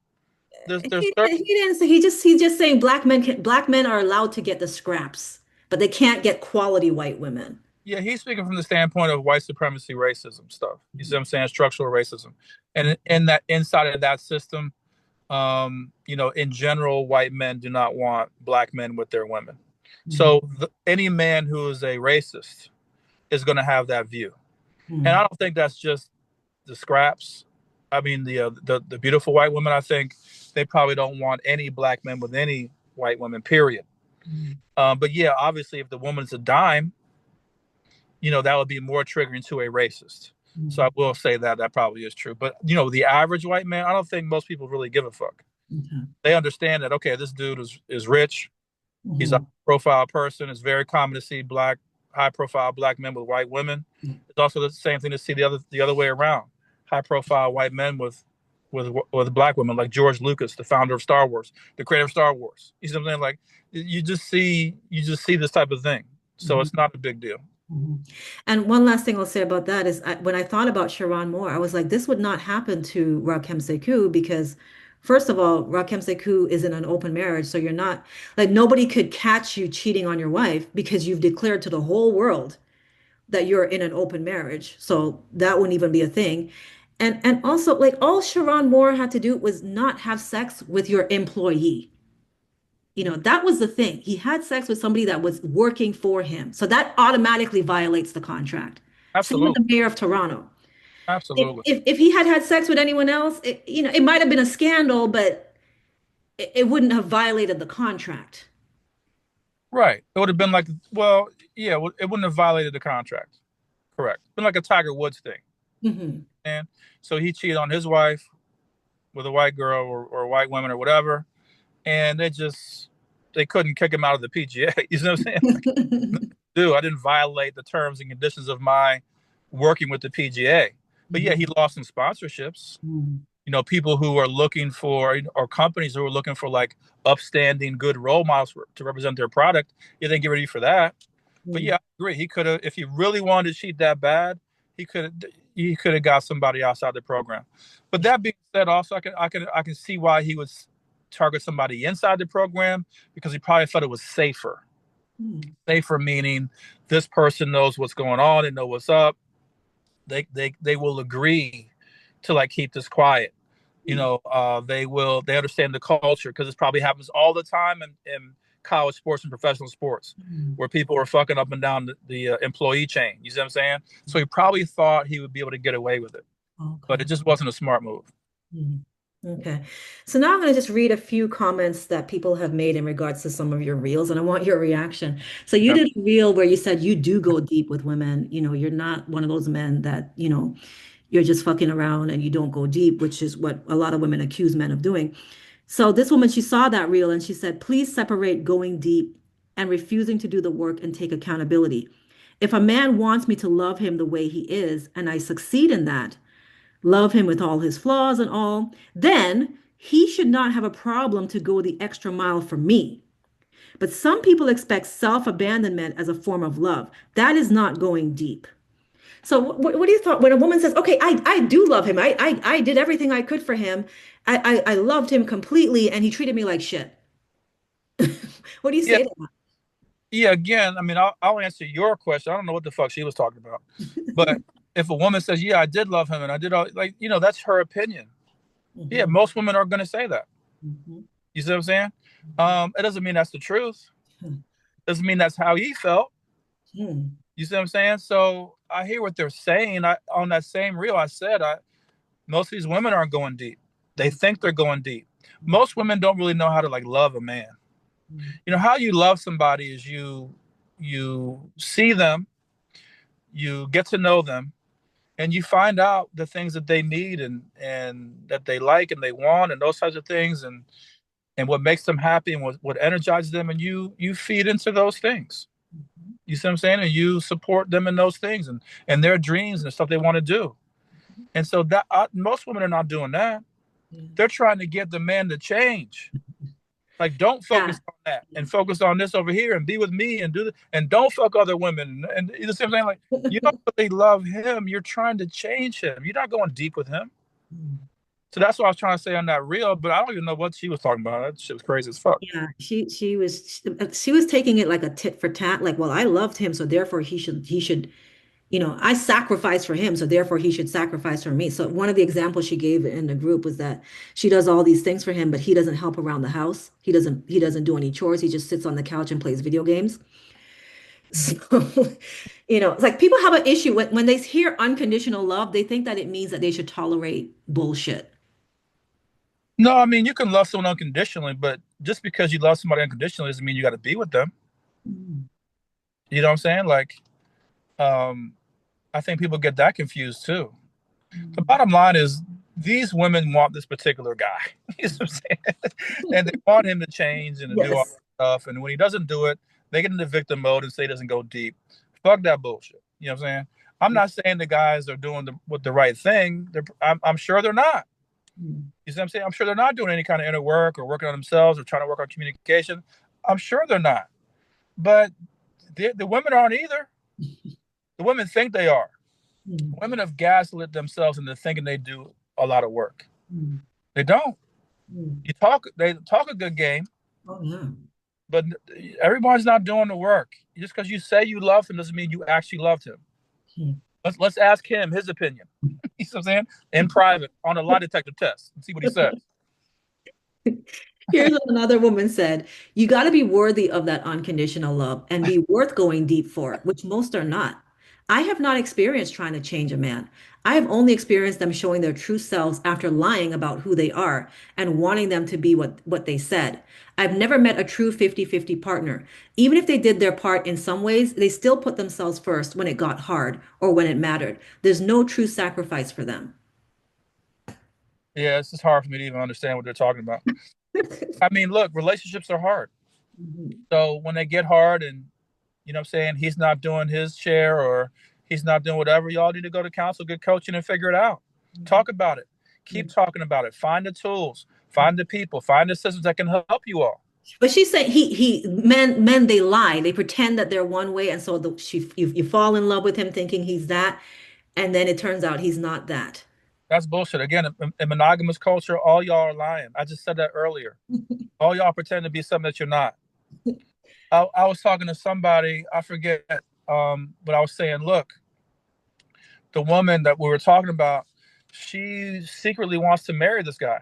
There's He didn't say, he's just saying black men are allowed to get the scraps, but they can't get quality white women. Yeah, he's speaking from the standpoint of white supremacy racism stuff. You see what I'm saying? Structural racism. And in that, inside of that system, in general, white men do not want black men with their women. Mm, So any man who is a racist is going to have that view. And I mm, don't think that's just the scraps. I mean, the beautiful white women. I think they probably don't want any black men with any white women. Period. mm, But yeah, obviously, if the woman's a dime, that would be more triggering to a racist. So I mm. will say that that probably is true. But the average white man, I don't think most people really give a fuck. Okay. They understand that, okay, this dude is rich. He's a Mhm. profile person. It's very common to see high profile black men with white women. It's also the same thing to see the other way around. High profile white men with black women, like George Lucas, the founder of Star Wars, the creator of Star Wars. You see what I'm saying? Like you just see this type of thing. So Mhm. it's not a big deal. Mhm. And one last thing I'll say about that is when I thought about Sharon Moore, I was like, this would not happen to Rakem Sekou because, first of all, Rakem Sekou is in an open marriage. So you're not like nobody could catch you cheating on your wife because you've declared to the whole world that you're in an open marriage. So that wouldn't even be a thing. And also, like, all Sharon Moore had to do was not have sex with your employee. That was the thing. He had sex with somebody that was working for him. So that automatically violates the contract. Same with Absolutely. the mayor of Toronto. If Absolutely. if, if he had had sex with anyone else, it might have been a scandal, but it wouldn't have violated the contract. Right. It would have been like, well, yeah, it wouldn't have violated the contract. Correct. Been like a Tiger Woods thing. Hmm. And so he cheated on his wife with a white girl or white woman or whatever, and they couldn't kick him out of the PGA. You know what I'm saying? Like, dude, I didn't violate the terms and conditions of my working with the PGA. But yeah, he lost some sponsorships. People who are looking for, or companies who are looking for like upstanding, good role models to represent their product. Yeah, they get ready for that. But yeah, I agree. He could have, if he really wanted to cheat that bad, he could have he could have got somebody outside the program. But that being said, also I can see why he would target somebody inside the program because he probably thought it was safer. Safer meaning this person knows what's going on and know what's up. They will agree to like keep this quiet. They understand the culture because this probably happens all the time in college sports and professional sports where people are fucking up and down the employee chain. You see what I'm saying? So he probably thought he would be able to get away with it, but Okay. it just wasn't a smart move. Mhm. Okay. So now I'm going to just read a few comments that people have made in regards to some of your reels, and I want your reaction. So you Okay. did a reel where you said you do go deep with women. You're not one of those men that, you're just fucking around and you don't go deep, which is what a lot of women accuse men of doing. So this woman, she saw that reel and she said, please separate going deep and refusing to do the work and take accountability. If a man wants me to love him the way he is, and I succeed in that, love him with all his flaws and all, then he should not have a problem to go the extra mile for me. But some people expect self-abandonment as a form of love. That is not going deep. So what do you thought when a woman says, okay, I do love him. I did everything I could for him. I loved him completely and he treated me like shit. What do you Yeah, say to yeah. Again, I mean, I'll answer your question. I don't know what the fuck she was talking about, but if a woman says, "Yeah, I did love him and I did all," like that's her opinion. that? Yeah, Hmm. most women are going to say that. Hmm. You see what I'm saying? It doesn't mean that's the truth. Hmm. Doesn't mean that's how he felt. Hmm. You see what I'm saying? So I hear what they're saying. On that same reel, I said most of these women aren't going deep. They think they're going deep. Most women don't really know how to like love a man. How you love somebody is you see them, you get to know them, and you find out the things that they need and that they like and they want and those types of things and what makes them happy and what energizes them, and you feed into those things. You see what I'm saying? And you support them in those things and their dreams and the stuff they want to do. And so that most women are not doing that. Yeah. They're trying to get the man to change. Like, don't Yeah. focus on that and focus on this over here and be with me and do the, and don't fuck other women. And you know what I'm saying? Like, you don't really love him. You're trying to change him. You're not going deep with him. So that's what I was trying to say on that reel, but I don't even know what she was talking about. That shit was crazy as fuck. Yeah, she was taking it like a tit for tat, like, well, I loved him, so therefore he should, I sacrificed for him, so therefore he should sacrifice for me. So one of the examples she gave in the group was that she does all these things for him, but he doesn't help around the house. He doesn't do any chores. He just sits on the couch and plays video games. So, it's like people have an issue when they hear unconditional love, they think that it means that they should tolerate bullshit. No, I mean, you can love someone unconditionally, but just because you love somebody unconditionally doesn't mean you got to be with them. Mm, You know what I'm saying? Like, um, I think people get that confused too. The mm. bottom line is these women want this particular guy. You know what I'm saying? And they want him to change and to do all Yes. this stuff. And when he doesn't do it, they get into victim mode and say he doesn't go deep. Fuck that bullshit. You know what I'm saying? I'm not saying the guys are doing the right thing. I'm sure they're not. Mm, You see what I'm saying? I'm sure they're not doing any kind of inner work or working on themselves or trying to work on communication. I'm sure they're not. But the women aren't either. The women think they are. mm, Women have gaslit themselves into thinking they do a lot of work. mm, They don't. mm. They talk a good game, Oh yeah. but everyone's not doing the work. Just because you say you love him doesn't mean you actually loved him. Mm. Let's ask him his opinion. You know what I'm saying? In private on a lie detector test and see what he says. Here's what another woman said. You got to be worthy of that unconditional love and be worth going deep for it, which most are not. I have not experienced trying to change a man. I have only experienced them showing their true selves after lying about who they are and wanting them to be what they said. I've never met a true 50-50 partner. Even if they did their part in some ways, they still put themselves first when it got hard or when it mattered. There's no true sacrifice for them. Yeah, it's just hard for me to even understand what they're talking about. I mean, look, relationships are hard. Mhm. So when they get hard and you know what I'm saying, he's not doing his share or he's not doing whatever, y'all need to go to counsel, get coaching and figure it out. Talk about it. Keep talking about it. Find the tools, find the people, find the systems that can help you all. But she's saying men they lie. They pretend that they're one way, and so you fall in love with him thinking he's that, and then it turns out he's not that. That's bullshit. Again, in monogamous culture, all y'all are lying. I just said that earlier. All y'all pretend to be something that you're not. I was talking to somebody, I forget, but I was saying, look, the woman that we were talking about, she secretly wants to marry this guy.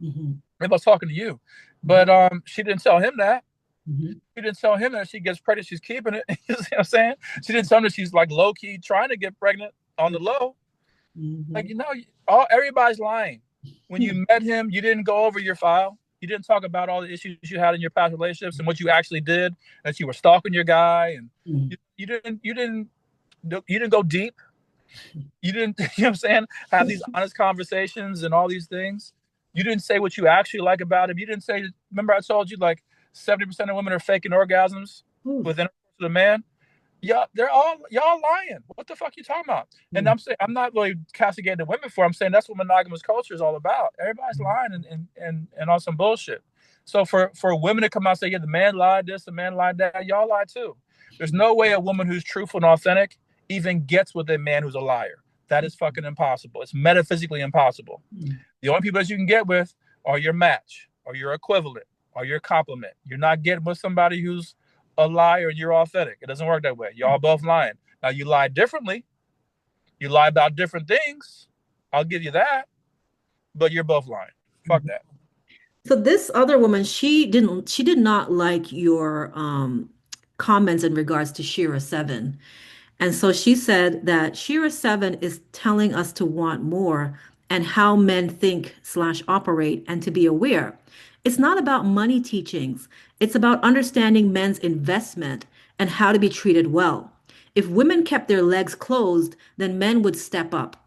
Mhm, Maybe I was talking to you, mhm, but she didn't tell him that. mhm, She didn't tell him that she gets pregnant, she's keeping it. You see what I'm saying? She didn't tell him that she's like low key trying to get pregnant on the low. Like, mhm, all everybody's lying. When mhm, you met him, you didn't go over your file. You didn't talk about all the issues you had in your past relationships and what you actually did. That you were stalking your guy, and mhm, you didn't go deep. You didn't, you know what I'm saying? Have these honest conversations and all these things. You didn't say what you actually like about him. You didn't say. Remember, I told you like 70% of women are faking orgasms mhm, with intercourse with a man. Yeah, they're all y'all lying. What the fuck you talking about? And mhm, I'm saying I'm not really castigating the women for. I'm saying that's what monogamous culture is all about. Everybody's lying and on some bullshit. So for women to come out and say, yeah, the man lied this, the man lied that, y'all lie too. There's no way a woman who's truthful and authentic even gets with a man who's a liar. That is fucking impossible. It's metaphysically impossible. mhm, The only people that you can get with are your match, or your equivalent, or your complement. You're not getting with somebody who's a liar and you're authentic. It doesn't work that way. Y'all both lying. Now you lie differently. You lie about different things. I'll give you that, but you're both lying. Fuck mhm. that. So this other woman, she did not like your comments in regards to Shira 7. And so she said that Shira 7 is telling us to want more and how men think slash operate and to be aware. It's not about money teachings. It's about understanding men's investment and how to be treated well. If women kept their legs closed, then men would step up.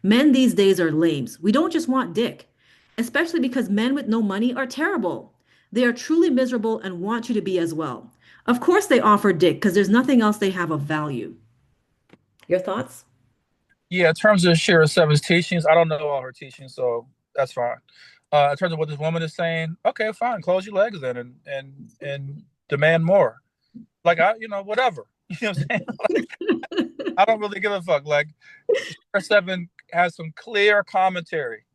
Men these days are lames. We don't just want dick, especially because men with no money are terrible. They are truly miserable and want you to be as well. Of course, they offer dick because there's nothing else they have of value. Your thoughts? Yeah, in terms of Shira Seven's teachings, I don't know all her teachings, so that's fine. In terms of what this woman is saying, okay, fine, close your legs then and demand more. Like whatever. You know what I'm saying? Like I don't really give a fuck. Like Shira Seven has some clear commentary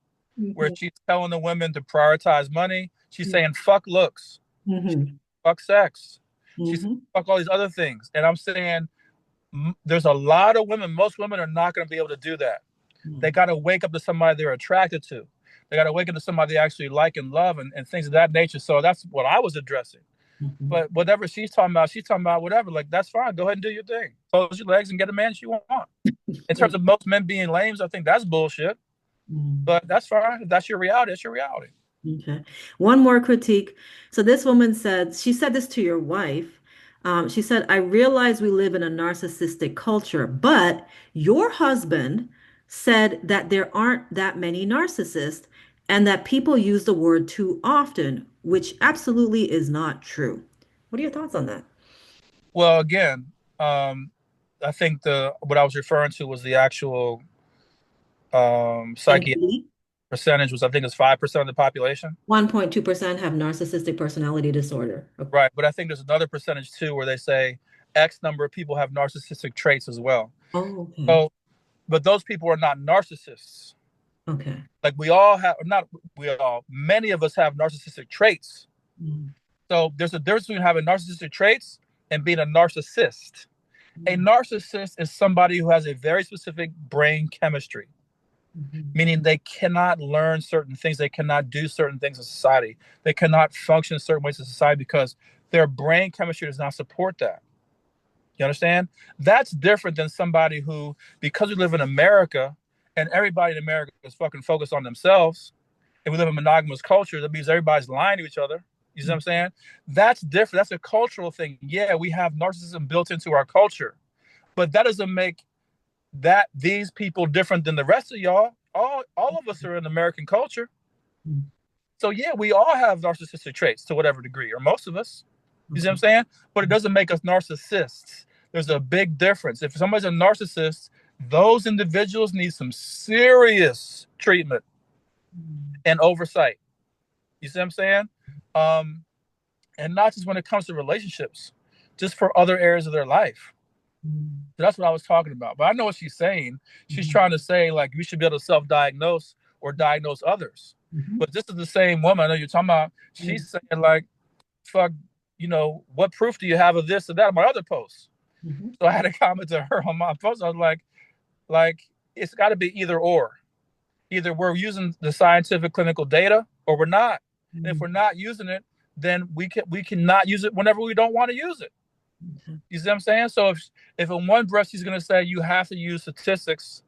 where Mhm. she's telling the women to prioritize money. She's saying fuck looks, Mhm. fuck sex. She's saying Mhm. fuck all these other things. And I'm saying there's a lot of women, most women are not going to be able to do that. They Mhm. got to wake up to somebody they're attracted to. They got to wake up to somebody they actually like and love and things of that nature. So that's what I was addressing. Mhm. But whatever she's talking about whatever. Like, that's fine. Go ahead and do your thing. Close your legs and get a man you want. In terms of most men being lames, I think that's bullshit. Mhm. But that's fine. If that's your reality, it's your reality. Okay. One more critique. So this woman said, she said this to your wife. She said, I realize we live in a narcissistic culture, but your husband said that there aren't that many narcissists and that people use the word too often, which absolutely is not true. What are your thoughts on that? Well, again, um, I think the what I was referring to was the actual psychiatric NPE? percentage was I think it's 5% of the population. 1.2% have narcissistic personality disorder. Okay. Right. But I think there's another percentage too where they say X number of people have narcissistic traits as well. Oh, okay. So, but those people are not narcissists. Okay. Like we all have, not we all, many of us have narcissistic traits. Mm, So there's a difference between having narcissistic traits and being a narcissist. A mm, narcissist is somebody who has a very specific brain chemistry, mhm, meaning they cannot learn certain things, they cannot do certain things in society, they cannot function certain ways in society because their brain chemistry does not support that. You understand? That's different than somebody who, because we live in America and everybody in America is fucking focused on themselves, and we live in a monogamous culture, that means everybody's lying to each other. You see what I'm saying? That's different. That's a cultural thing. Yeah, we have narcissism built into our culture, but that doesn't make that these people different than the rest of y'all. All of us are in American culture. mm. So yeah, we all have narcissistic traits to whatever degree, or most of us. You see what I'm Okay. saying? But it doesn't make us narcissists. There's a big difference. If somebody's a narcissist, those individuals need some serious treatment Mm, and oversight. You see what I'm saying? Um, and not just when it comes to relationships, just for other areas of their life. mm, So that's what I was talking about. But I know what she's saying. She's mhm, trying to say like we should be able to self-diagnose or diagnose others. mhm, But this is the same woman I know you're talking about. mm, She's saying like, fuck, what proof do you have of this or that on my other posts? mhm, So I had a comment to her on my post. I was like, it's got to be either or. Either we're using the scientific clinical data or we're not. And if mm. we're not using it, then we cannot use it whenever we don't want to use it. Okay. You see what I'm saying? So if in one breath she's gonna say you have to use statistics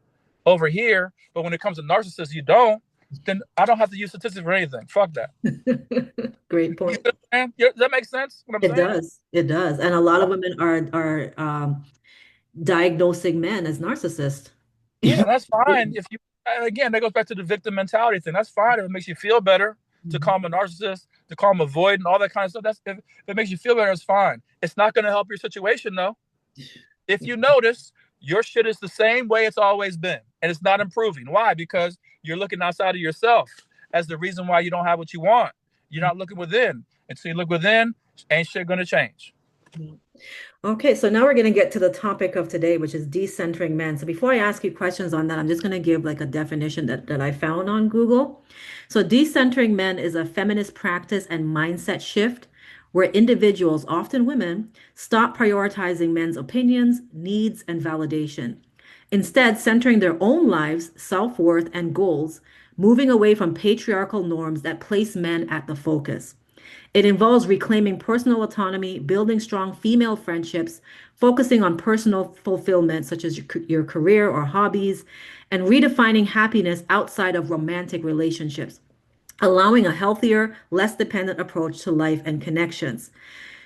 over here, but when it comes to narcissists you don't, then I don't have to use statistics for anything. Fuck that. Great You see point. what I'm saying? Does that make sense? What I'm It saying? does. It does. And a lot of women are diagnosing men as narcissists. Yeah, that's fine. If you again, that goes back to the victim mentality thing. That's fine if it makes you feel better to Mhm. call him a narcissist, to call him a void, and all that kind of stuff. That's if it makes you feel better, it's fine. It's not going to help your situation though. If you notice, your shit is the same way it's always been, and it's not improving. Why? Because you're looking outside of yourself as the reason why you don't have what you want. You're not looking within. Until you look within, ain't shit going to change. Yeah. Okay, so now we're going to get to the topic of today, which is decentering men. So before I ask you questions on that, I'm just going to give like a definition that I found on Google. So decentering men is a feminist practice and mindset shift where individuals, often women, stop prioritizing men's opinions, needs, and validation. Instead, centering their own lives, self-worth, and goals, moving away from patriarchal norms that place men at the focus. It involves reclaiming personal autonomy, building strong female friendships, focusing on personal fulfillment, such as your career or hobbies, and redefining happiness outside of romantic relationships, allowing a healthier, less dependent approach to life and connections.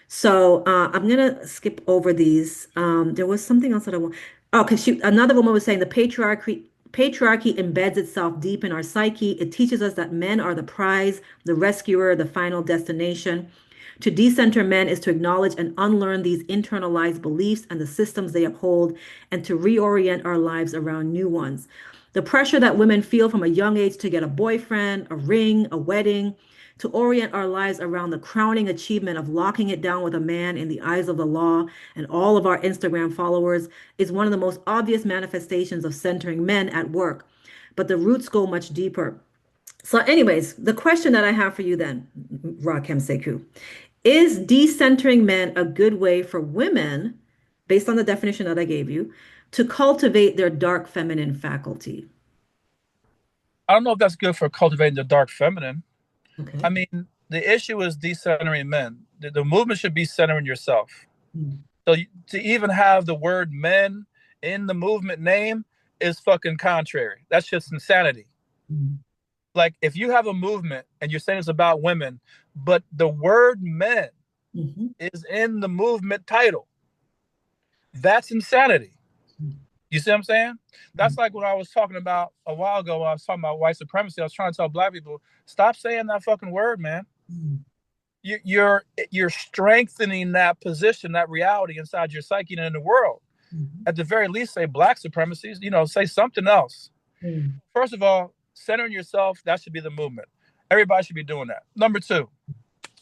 So I'm gonna skip over these. There was something else that I want. Oh, because another woman was saying the patriarchy. Patriarchy embeds itself deep in our psyche. It teaches us that men are the prize, the rescuer, the final destination. To decenter men is to acknowledge and unlearn these internalized beliefs and the systems they uphold, and to reorient our lives around new ones. The pressure that women feel from a young age to get a boyfriend, a ring, a wedding, to orient our lives around the crowning achievement of locking it down with a man in the eyes of the law and all of our Instagram followers is one of the most obvious manifestations of centering men at work. But the roots go much deeper. So, anyways, the question that I have for you then, Rakem Sekou, is decentering men a good way for women, based on the definition that I gave you, to cultivate their dark feminine faculty? I don't know if that's good for cultivating the dark feminine. I Okay. mean, the issue is decentering men. The movement should be centering yourself. Mm, So to even have the word men in the movement name is fucking contrary. That's just insanity. mm, Like if you have a movement and you're saying it's about women, but the word men mhm, is in the movement title, that's insanity. mm, You see what I'm saying? mm, That's like what I was talking about a while ago when I was talking about white supremacy. I was trying to tell black people, stop saying that fucking word, man. mm, You're strengthening that position, that reality inside your psyche and in the world. mhm, At the very least, say black supremacy. Say something else. mm, First of all, centering yourself, that should be the movement. Everybody should be doing that. Number two,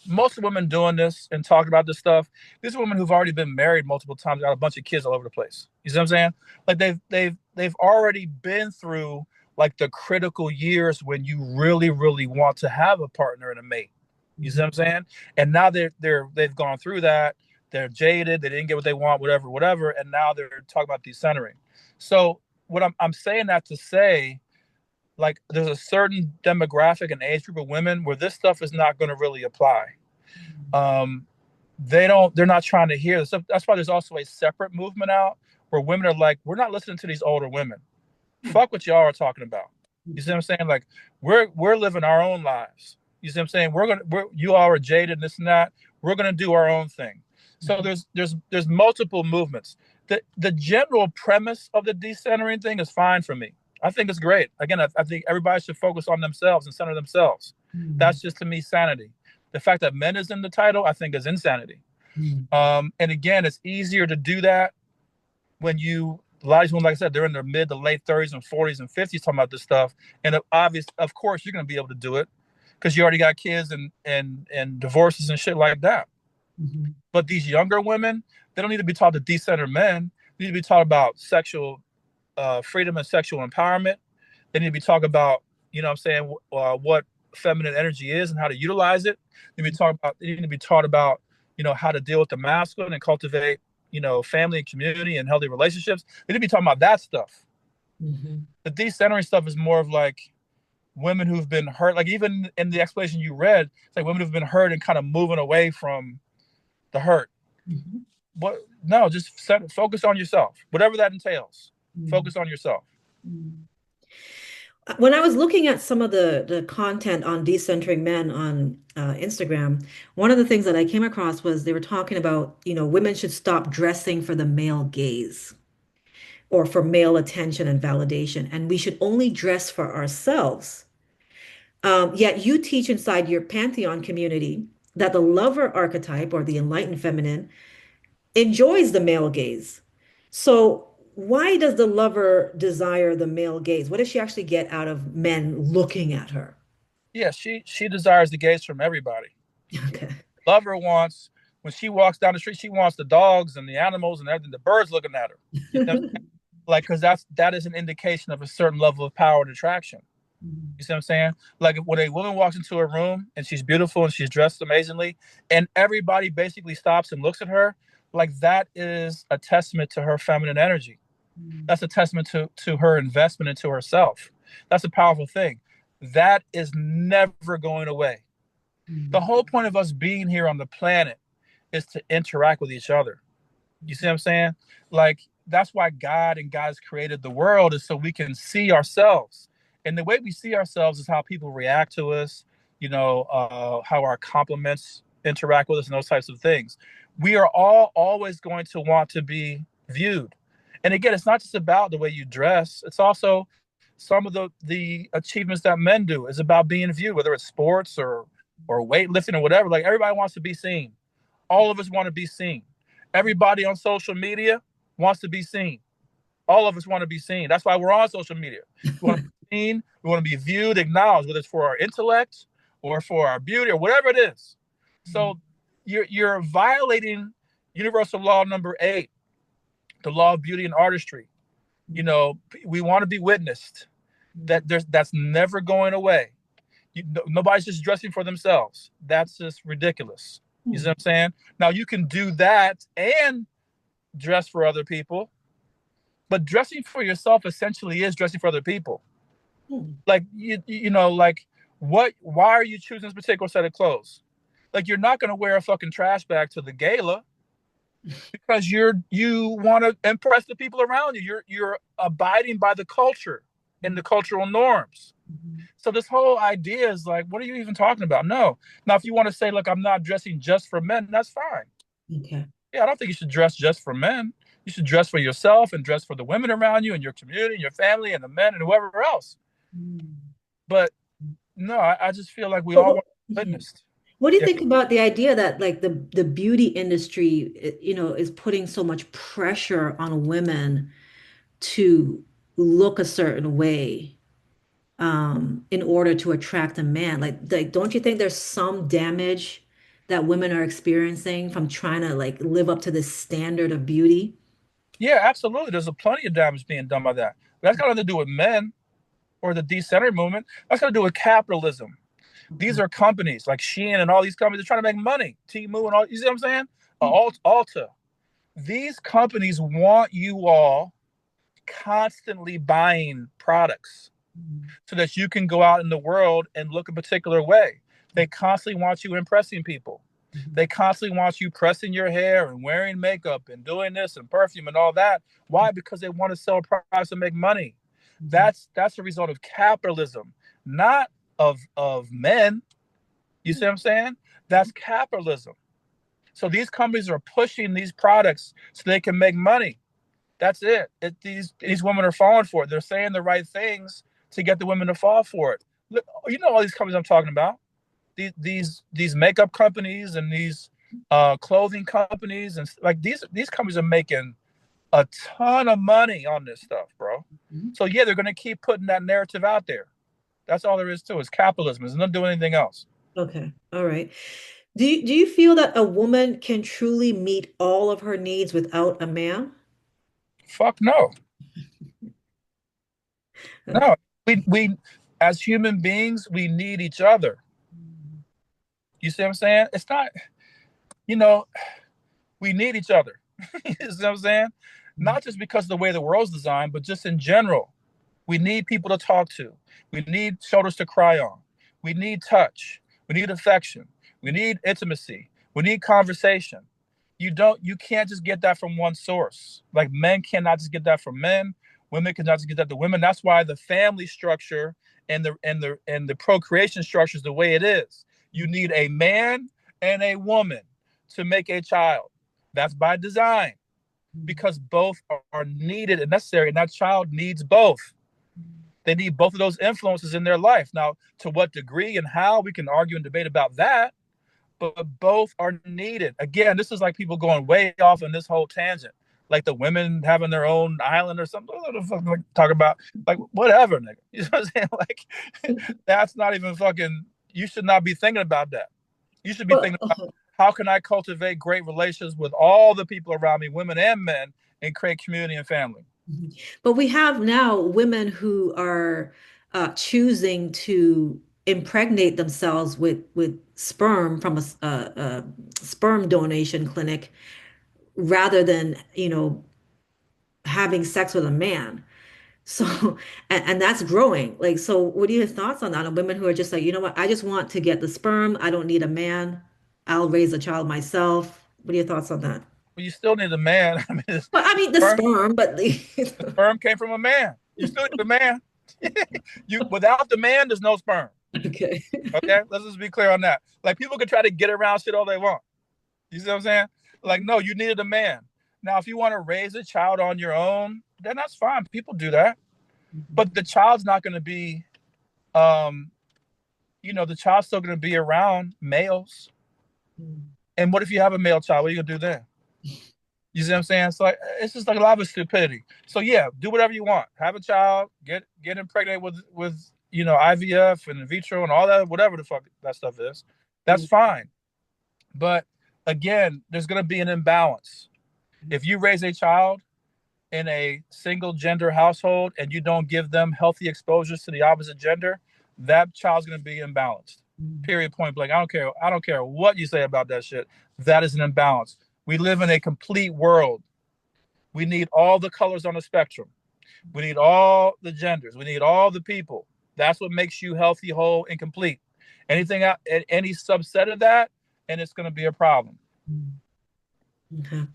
most women doing this and talking about this stuff, these are women who've already been married multiple times, got a bunch of kids all over the place. You see what I'm saying? Like they've already been through like the critical years when you really, really want to have a partner and a mate. You see what I'm mhm, saying? And now they've gone through that. They're jaded. They didn't get what they want, whatever, whatever. And now they're talking about decentering. So what I'm saying that to say, like, there's a certain demographic and age group of women where this stuff is not going to really apply. um they're not trying to hear this. That's why there's also a separate movement out where women are like, we're not listening to these older women. Fuck what y'all are talking about. You see what I'm saying? Like we're living our own lives. You see what I'm saying? You all are jaded and this and that. We're gonna do our own thing. So mhm, there's multiple movements. The general premise of the decentering thing is fine for me. I think it's great. Again, I think everybody should focus on themselves and center themselves. mm, That's just to me sanity. The fact that men is in the title, I think, is insanity. mm, And again, it's easier to do that when a lot of people, like I said, they're in their mid to late 30s and 40s and 50s talking about this stuff. And of course, you're going to be able to do it because you already got kids and divorces and shit like that. mhm, But these younger women, they don't need to be taught to decenter men. They need to be taught about sexual freedom and sexual empowerment. They need to be talking about, what I'm saying, what feminine energy is and how to utilize it. They need to be taught about, how to deal with the masculine and cultivate, family and community and healthy relationships. They need to be talking about that stuff. mhm, The decentering stuff is more of like women who've been hurt. Like even in the explanation you read, it's like women who've been hurt and kind of moving away from the hurt. mhm, But no, just focus on yourself, whatever that entails. mm, Focus on yourself. mm. When I was looking at some of the content on Decentering Men on Instagram, one of the things that I came across was they were talking about, women should stop dressing for the male gaze or for male attention and validation, and we should only dress for ourselves. Yet you teach inside your Pantheon community that the lover archetype or the enlightened feminine enjoys the male gaze. So why does the lover desire the male gaze? What does she actually get out of men looking at her? Yeah, she desires the gaze from everybody. Okay. Lover wants, when she walks down the street, she wants the dogs and the animals and everything, the birds looking at her. You know, like because that is an indication of a certain level of power and attraction. You see what I'm saying? Like when a woman walks into a room and she's beautiful and she's dressed amazingly, and everybody basically stops and looks at her, like that is a testament to her feminine energy. That's a testament to her investment into herself. That's a powerful thing. That is never going away. The whole point of us being here on the planet is to interact with each other. You see what I'm saying? Like that's why God and God's created the world is so we can see ourselves. And the way we see ourselves is how people react to us, how our compliments interact with us and those types of things. We are all always going to want to be viewed. And again, it's not just about the way you dress. It's also some of the achievements that men do is about being viewed, whether it's sports or weightlifting or whatever. Like everybody wants to be seen. All of us want to be seen. Everybody on social media wants to be seen. All of us want to be seen. That's why we're on social media. We want to be seen. We want to be viewed, acknowledged, whether it's for our intellect or for our beauty or whatever it is. So you're violating universal law number 8, the law of beauty and artistry. You know, we want to be witnessed. That's never going away. Nobody's just dressing for themselves. That's just ridiculous. You see what I'm saying? Now you can do that and dress for other people, but dressing for yourself essentially is dressing for other people. Like you know, like what? Why are you choosing this particular set of clothes? Like you're not going to wear a fucking trash bag to the gala because you want to impress the people around you. You're abiding by the culture and the cultural norms. So this whole idea is like, what are you even talking about? No. Now, if you want to say, look, I'm not dressing just for men, that's fine. Okay. Yeah, I don't think you should dress just for men. You should dress for yourself and dress for the women around you and your community and your family and the men and whoever else. But no, I just feel like we all want to be witnessed. What do you Yeah, think about the idea that like the beauty industry, is putting so much pressure on women to look a certain way in order to attract a man? Like, don't you think there's some damage that women are experiencing from trying to like live up to this standard of beauty? yeah, absolutely. There's a plenty of damage being done by that. But that's got nothing to do with men or the decentering movement. That's got to do with capitalism. These Okay. are companies like Shein and all these companies are trying to make money. Temu and all, you see what I'm saying? Alta. These companies want you all constantly buying products so that you can go out in the world and look a particular way. They constantly want you impressing people. They constantly want you pressing your hair and wearing makeup and doing this and perfume and all that. Why? Because they want to sell products and make money. That's a result of capitalism, not of men. You see what I'm saying? That's capitalism. So these companies are pushing these products so they can make money. That's it. These women are falling for it. They're saying the right things to get the women to fall for it. Look, you know all these companies I'm talking about. These makeup companies and these clothing companies and like these companies are making a ton of money on this stuff, bro. So yeah, they're gonna keep putting that narrative out there. That's all there is to it. It's capitalism. It's not doing anything else. Okay. All right. Do you feel that a woman can truly meet all of her needs without a man? Fuck no. Okay. No. We as human beings, we need each other. You see what I'm saying? It's not, you know, we need each other. You see what I'm saying? Not just because of the way the world's designed, but just in general. We need people to talk to. We need shoulders to cry on. We need touch. We need affection. We need intimacy. We need conversation. You can't just get that from one source. Like men cannot just get that from men. Women cannot just get that to women. That's why the family structure and the procreation structure is the way it is. You need a man and a woman to make a child. That's by design because both are needed and necessary, and that child needs both. They need both of those influences in their life. Now, to what degree and how, we can argue and debate about that, but both are needed. Again, this is like people going way off on this whole tangent, like the women having their own island or something. What the fuck am I talking about? Like, whatever, nigga. You know what I'm saying? Like, that's not even fucking, you should not be thinking about that. You should be Well, thinking about how can I cultivate great relations with all the people around me, women and men, and create community and family. but we have now women who are choosing to impregnate themselves with sperm from a sperm donation clinic rather than, having sex with a man. So, and that's growing. Like, so what are your thoughts on that? On women who are just like, you know what, I just want to get the sperm. I don't need a man. I'll raise a child myself. What are your thoughts on that? But you still need a man. I mean, Well, I mean the sperm, sperm, but the sperm came from a man. You still need a man. You without the man, there's no sperm. okay. Okay, let's just be clear on that. Like people can try to get around shit all they want. You see what I'm saying? Like, no, you needed a man. Now, if you want to raise a child on your own, then that's fine. People do that. Mhm. But the child's not going to be, um, the child's still going to be around males. Mhm. And what if you have a male child? What are you going to do then? You see what I'm saying? It's like it's just like a lot of stupidity. So yeah, do whatever you want. Have a child, get impregnated with IVF and in vitro and all that, whatever the fuck that stuff is. That's Mhm. fine. But again, there's gonna be an imbalance. If you raise a child in a single gender household and you don't give them healthy exposures to the opposite gender, that child's gonna be imbalanced. Mhm. Period, point blank. I don't care. I don't care what you say about that shit. That is an imbalance. We live in a complete world. We need all the colors on the spectrum. We need all the genders. We need all the people. That's what makes you healthy, whole, and complete. Anything, any subset of that, and it's going to be a problem. Mhm. Okay.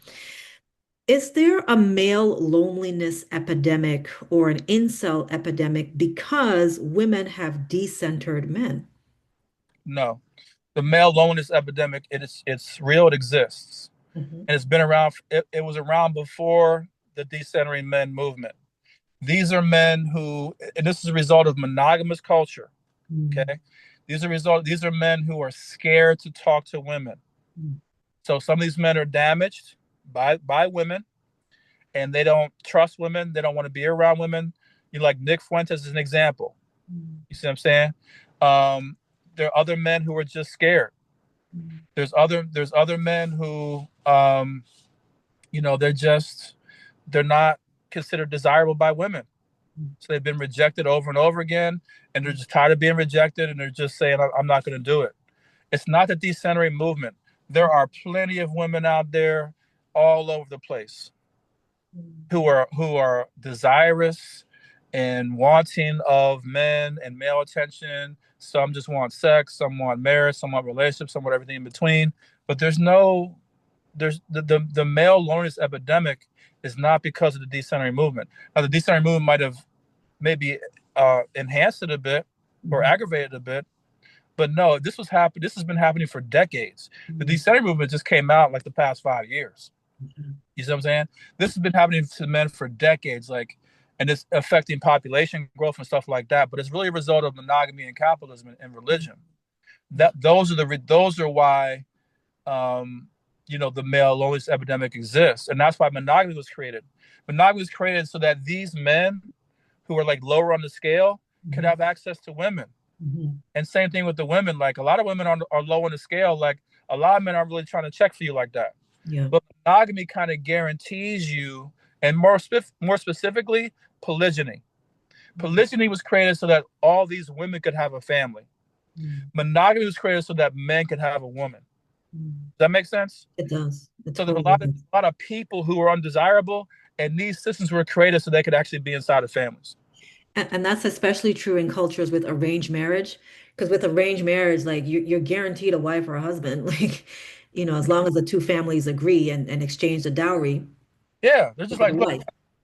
Is there a male loneliness epidemic or an incel epidemic because women have decentered men? No, the male loneliness epidemic. It's real. It exists, Mhm. and it's been around. It was around before the Decentering Men movement. These are men who, and this is a result of monogamous culture. Mhm. Okay, These are men who are scared to talk to women. So some of these men are damaged by women, and they don't trust women. They don't want to be around women. Like Nick Fuentes is an example. Mhm. You see what I'm saying? Um, there are other men who are just scared. Mhm. There's other men who they're not considered desirable by women. So they've been rejected over and over again, and they're just tired of being rejected, and they're just saying, "I'm not going to do it." It's not the decentering movement. There are plenty of women out there all over the place who are desirous and wanting of men and male attention. Some just want sex, some want marriage, some want relationships, some want everything in between. But there's the male loneliness epidemic is not because of the decentering movement. Now the decentering movement might have maybe enhanced it a bit or Mhm. aggravated it a bit, but no, this has been happening for decades. The Mhm. decentering movement just came out like the past 5 years. Mhm. You see what I'm saying? This has been happening to men for decades, and it's affecting population growth and stuff like that. But it's really a result of monogamy and capitalism and religion. Those are why the male loneliness epidemic exists, and that's why monogamy was created. Monogamy was created so that these men who are like lower on the scale could Mhm. have access to women. Mhm. And same thing with the women. Like a lot of women are low on the scale. Like a lot of men aren't really trying to check for you like that. Yeah. But monogamy kind of guarantees you, and more specifically, polygyny. Mhm. Polygyny was created so that all these women could have a family. Mhm. Monogamy was created so that men could have a woman. Mhm. Does that make sense? It does. It So there's totally does. a lot of people who are undesirable, and these systems were created so they could actually be inside of families. And that's especially true in cultures with arranged marriage. Because with arranged marriage, like you're guaranteed a wife or a husband, like, as long as the two families agree and exchange the dowry, Yeah, they're just you have like, a look, wife.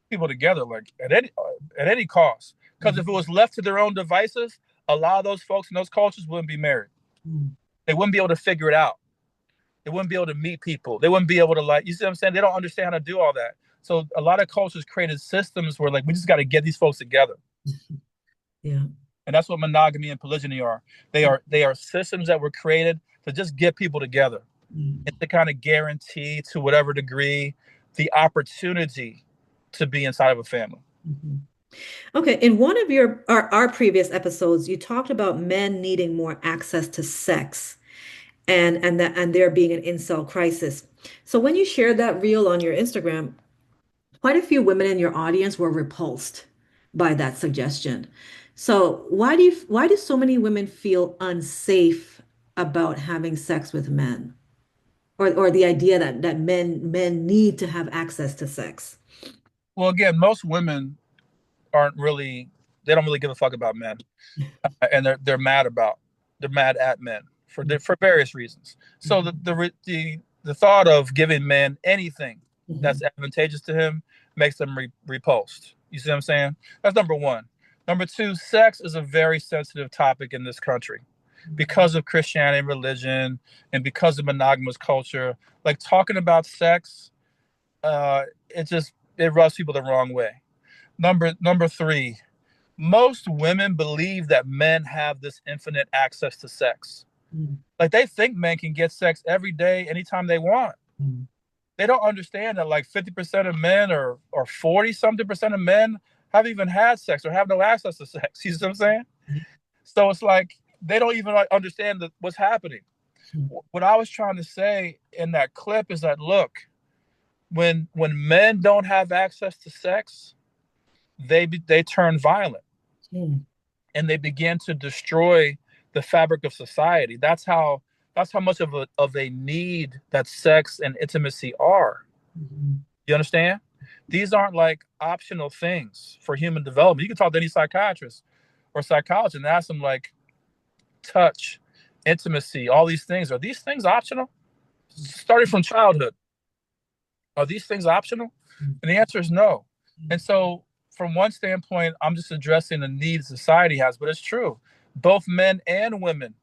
people together, like at any cost. Because if it Mhm. was left to their own devices, a lot of those folks in those cultures wouldn't be married. Mhm. They wouldn't be able to figure it out. They wouldn't be able to meet people. They wouldn't be able to you see what I'm saying? They don't understand how to do all that. So a lot of cultures created systems where like we just got to get these folks together. Yeah. And that's what monogamy and polygyny are. They are systems that were created to just get people together and Mhm. to kind of guarantee to whatever degree the opportunity to be inside of a family. Mhm. Okay, in one of our previous episodes, you talked about men needing more access to sex and there being an incel crisis. So when you shared that reel on your Instagram, quite a few women in your audience were repulsed by that suggestion. So why do so many women feel unsafe about having sex with men? Or the idea that men need to have access to sex. Well, again, most women aren't really they don't really give a fuck about men, and they're mad at men for various reasons. So Mhm. the thought of giving men anything that's Mhm. advantageous to him makes them repulsed. You see what I'm saying? That's number one. Number two, sex is a very sensitive topic in this country because of Christianity and religion, and because of monogamous culture. Like talking about sex, it rubs people the wrong way. Number three. Most women believe that men have this infinite access to sex. Mm, Like they think men can get sex every day, anytime they want. mm, They don't understand that like 50% of men or 40 something percent of men haven't even had sex or have no access to sex. You see what I'm saying? mm, So it's like they don't even like understand what's happening. mm, What I was trying to say in that clip is that look, when men don't have access to sex, they turn violent mm, and they begin to destroy the fabric of society. That's how much of a need that sex and intimacy are. mm, You understand? These aren't like optional things for human development. You can talk to any psychiatrist or psychologist and ask them like touch, intimacy, all these things. Are these things optional? Starting from childhood, are these things optional? mm, And the answer is no. mm, And so, from one standpoint, I'm just addressing the needs society has, but it's true. Both men and women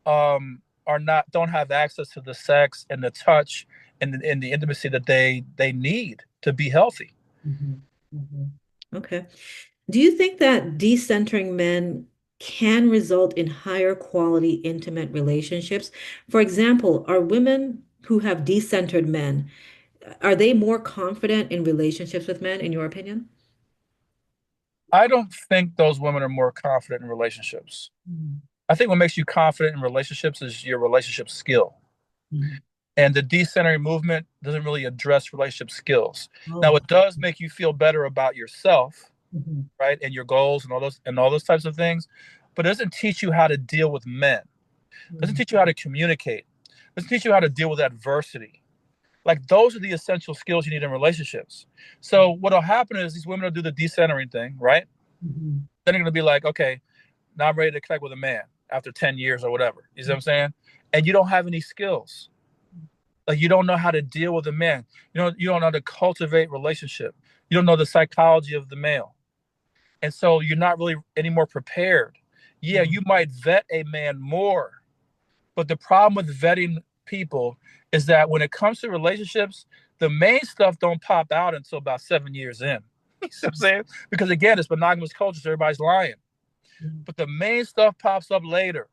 are not don't have access to the sex and the touch and the intimacy that they need to be healthy. mhm, mhm. Okay. Do you think that decentering men can result in higher quality intimate relationships? For example, are women who have decentered men, are they more confident in relationships with men, in your opinion? I don't think those women are more confident in relationships. Mm, I think what makes you confident in relationships is your relationship skill. mm. And the decentering movement doesn't really address relationship skills. Now, Oh. it does make you feel better about yourself, Mhm, right, and your goals and all those types of things, but it doesn't teach you how to deal with men. It doesn't mm, teach you how to communicate. It doesn't teach you how to deal with adversity. Like those are the essential skills you need in relationships. So what'll happen is these women will do the decentering thing, right? mhm, Then they're gonna be like, okay, now I'm ready to connect with a man after 10 years or whatever. You see what I'm saying? And you don't have any skills. Like you don't know how to deal with a man. You don't know how to cultivate relationship. You don't know the psychology of the male. And so you're not really any more prepared. Yeah, mhm, you might vet a man more, but the problem with vetting people is that when it comes to relationships, the main stuff don't pop out until about 7 years in. You see what I'm saying? Because again, it's monogamous culture, so everybody's lying. mhm, But the main stuff pops up later.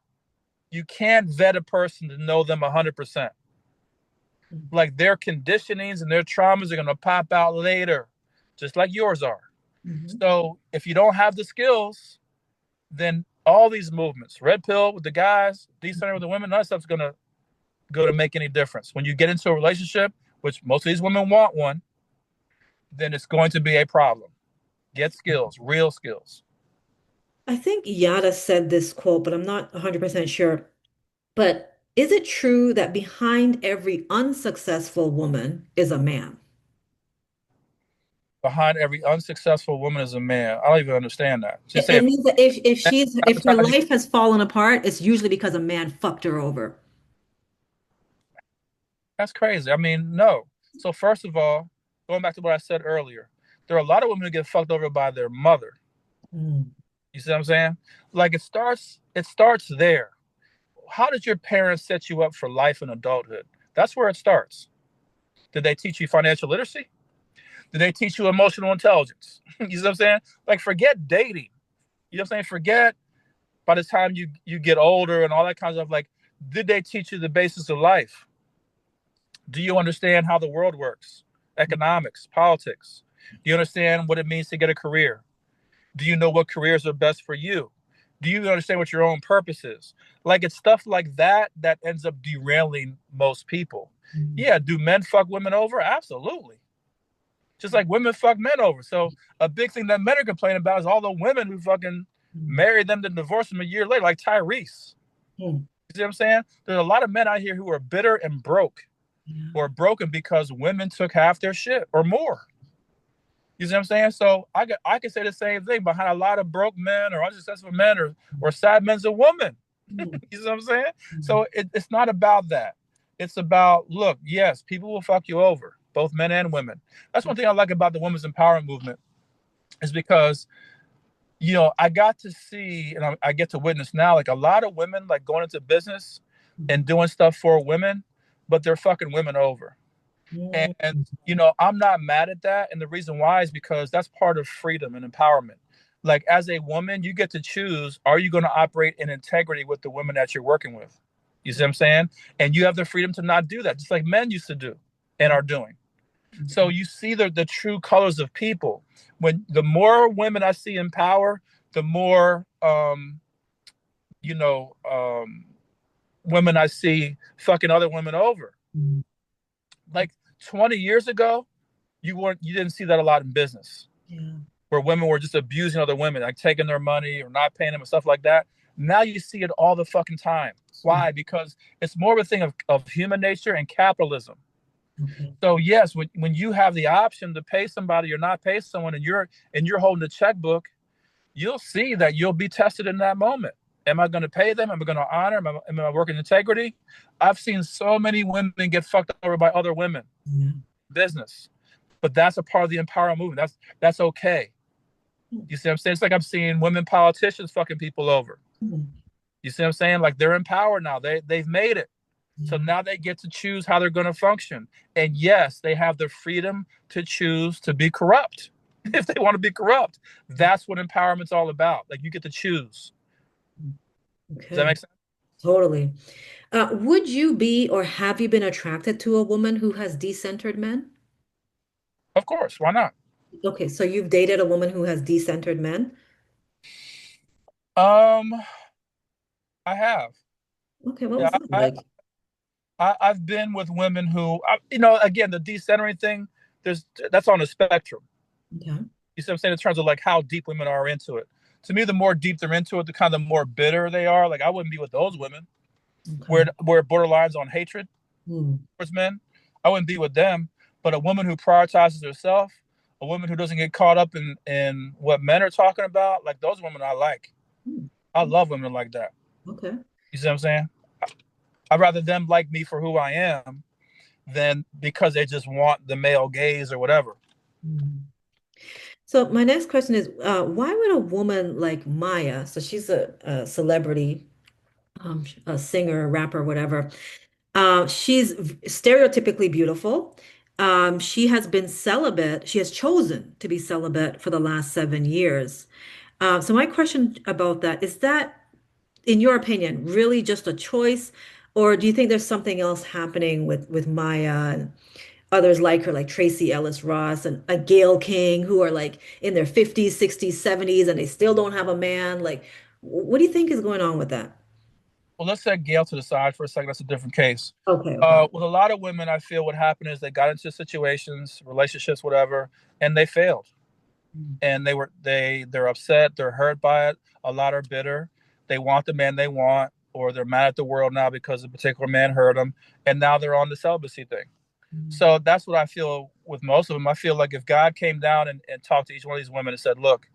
You can't vet a person to know them 100%. mhm, Like their conditionings and their traumas are going to pop out later, just like yours are. mhm, So if you don't have the skills, then all these movements, red pill with the guys, decentering with the women, none of that stuff's going to make any difference. When you get into a relationship, which most of these women want one, then it's going to be a problem. Get skills, real skills. I think Yada said this quote, but I'm not 100% sure. But is it true that behind every unsuccessful woman is a man? Behind every unsuccessful woman is a man. I don't even understand that. Just say It if means that if her advertising. life has fallen apart, it's usually because a man fucked her over. That's crazy. I mean, no. So first of all, going back to what I said earlier, there are a lot of women who get fucked over by their mother. Mm, You see what I'm saying? Like it starts there. How did your parents set you up for life and adulthood? That's where it starts. Did they teach you financial literacy? Did they teach you emotional intelligence? You see what I'm saying? Like forget dating. You know what I'm saying? Forget by the time you get older and all that kind of stuff. Like, did they teach you the basis of life? Do you understand how the world works? Economics, politics. Do you understand what it means to get a career? Do you know what careers are best for you? Do you understand what your own purpose is? Like it's stuff like that that ends up derailing most people. mm, Yeah, do men fuck women over? Absolutely. Just like women fuck men over. So a big thing that men are complaining about is all the women who fucking mm, married them to divorce them a year later, like Tyrese. mm. You see what I'm saying? There's a lot of men out here who are bitter and broke Yeah. or broken because women took half their shit or more. You see what I'm saying? So I can say the same thing behind a lot of broke men or unsuccessful men or sad men's a woman. Mm, You see what I'm saying? mm, So it's not about that. It's about look, yes, people will fuck you over, both men and women. That's one thing I like about the women's empowerment movement is because I got to see and I get to witness now like a lot of women like going into business mm, and doing stuff for women, but they're fucking women over. mm, And I'm not mad at that. And the reason why is because that's part of freedom and empowerment. Like as a woman, you get to choose, are you going to operate in integrity with the women that you're working with? You see what I'm saying? And you have the freedom to not do that, just like men used to do and are doing. So Mhm. you see the true colors of people. When the more women I see in power, the more you know, women I see fucking other women over. Mhm. Like 20 years ago, you didn't see that a lot in business, Yeah. where women were just abusing other women, like taking their money or not paying them and stuff like that. Now you see it all the fucking time. Mhm. Why? Because it's more of a thing of human nature and capitalism. Okay. So yes, when you have the option to pay somebody or not pay someone, and you're holding the checkbook, you'll see that you'll be tested in that moment. Am I going to pay them? Am I going to honor? Am I working integrity? I've seen so many women get fucked over by other women. Yeah. Business, but that's a part of the empowerment movement. That's okay. You see what I'm saying? It's like I'm seeing women politicians fucking people over. Mhm. You see what I'm saying? Like they're in power now. They've made it. So Yeah. now they get to choose how they're going to function. And yes, they have the freedom to choose to be corrupt if they want to be corrupt. That's what empowerment's all about. Like you get to choose. Does that Okay. make sense? Totally. Would you be or have you been attracted to a woman who has decentered men? Of course. Why not? Okay, so you've dated a woman who has decentered men? Um, I have. Okay, what Yeah, was that like? I've been with women who, again, the decentering thing. There's that's on a spectrum. Okay. You see what I'm saying? In terms of like how deep women are into it. To me, the more deep they're into it, the kind of more bitter they are. Like I wouldn't be with those women Okay. where it borderlines on hatred Hmm. towards men. I wouldn't be with them. But a woman who prioritizes herself, a woman who doesn't get caught up in what men are talking about, like those women I like. Hmm. I love women like that. Okay. You see what I'm saying? I'd rather them like me for who I am than because they just want the male gaze or whatever. Hmm. So my next question is, why would a woman like Maya, so she's a celebrity, a singer, rapper, whatever. She's stereotypically beautiful. She has been celibate. She has chosen to be celibate for the last 7 years. So my question about that is that, in your opinion, really just a choice, or do you think there's something else happening with Maya and others like her, like Tracy Ellis Ross and a Gayle King, who are like in their 50s, 60s, 70s, and they still don't have a man? Like, what do you think is going on with that? Well, let's set Gail to the side for a second. That's a different case. Okay, okay. With a lot of women, I feel what happened is they got into situations, relationships, whatever, and they failed. And they're upset, they're hurt by it. A lot are bitter. They want the man they want, or they're mad at the world now because a particular man hurt them, and now they're on the celibacy thing. So that's what I feel with most of them. I feel like if God came down and talked to each one of these women and said, look,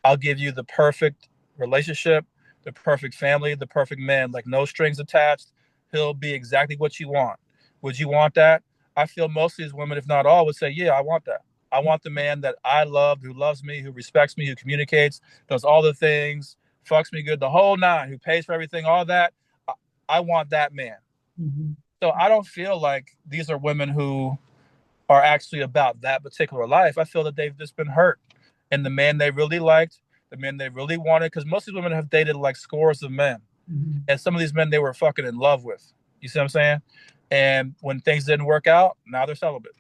I'll give you the perfect relationship, the perfect family, the perfect man, like no strings attached. He'll be exactly what you want. Would you want that? I feel most of these women, if not all, would say, yeah, I want that. I want the man that I love, who loves me, who respects me, who communicates, does all the things, fucks me good, the whole nine, who pays for everything, all that. I want that man. Mhm. So I don't feel like these are women who are actually about that particular life. I feel that they've just been hurt. And the man they really liked, the men they really wanted, because most of these women have dated like scores of men. Mhm. And some of these men they were fucking in love with. You see what I'm saying? And when things didn't work out, now they're celibate.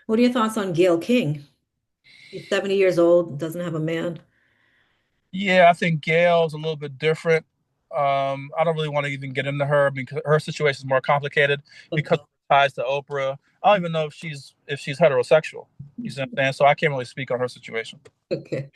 What are your thoughts on Gayle King? She's 70 years old, doesn't have a man. Yeah, I think Gail's a little bit different. I don't really want to even get into her because her situation is more complicated because Okay. of her ties to Oprah. I don't even know if she's heterosexual. You see what I'm saying? So I can't really speak on her situation. Okay.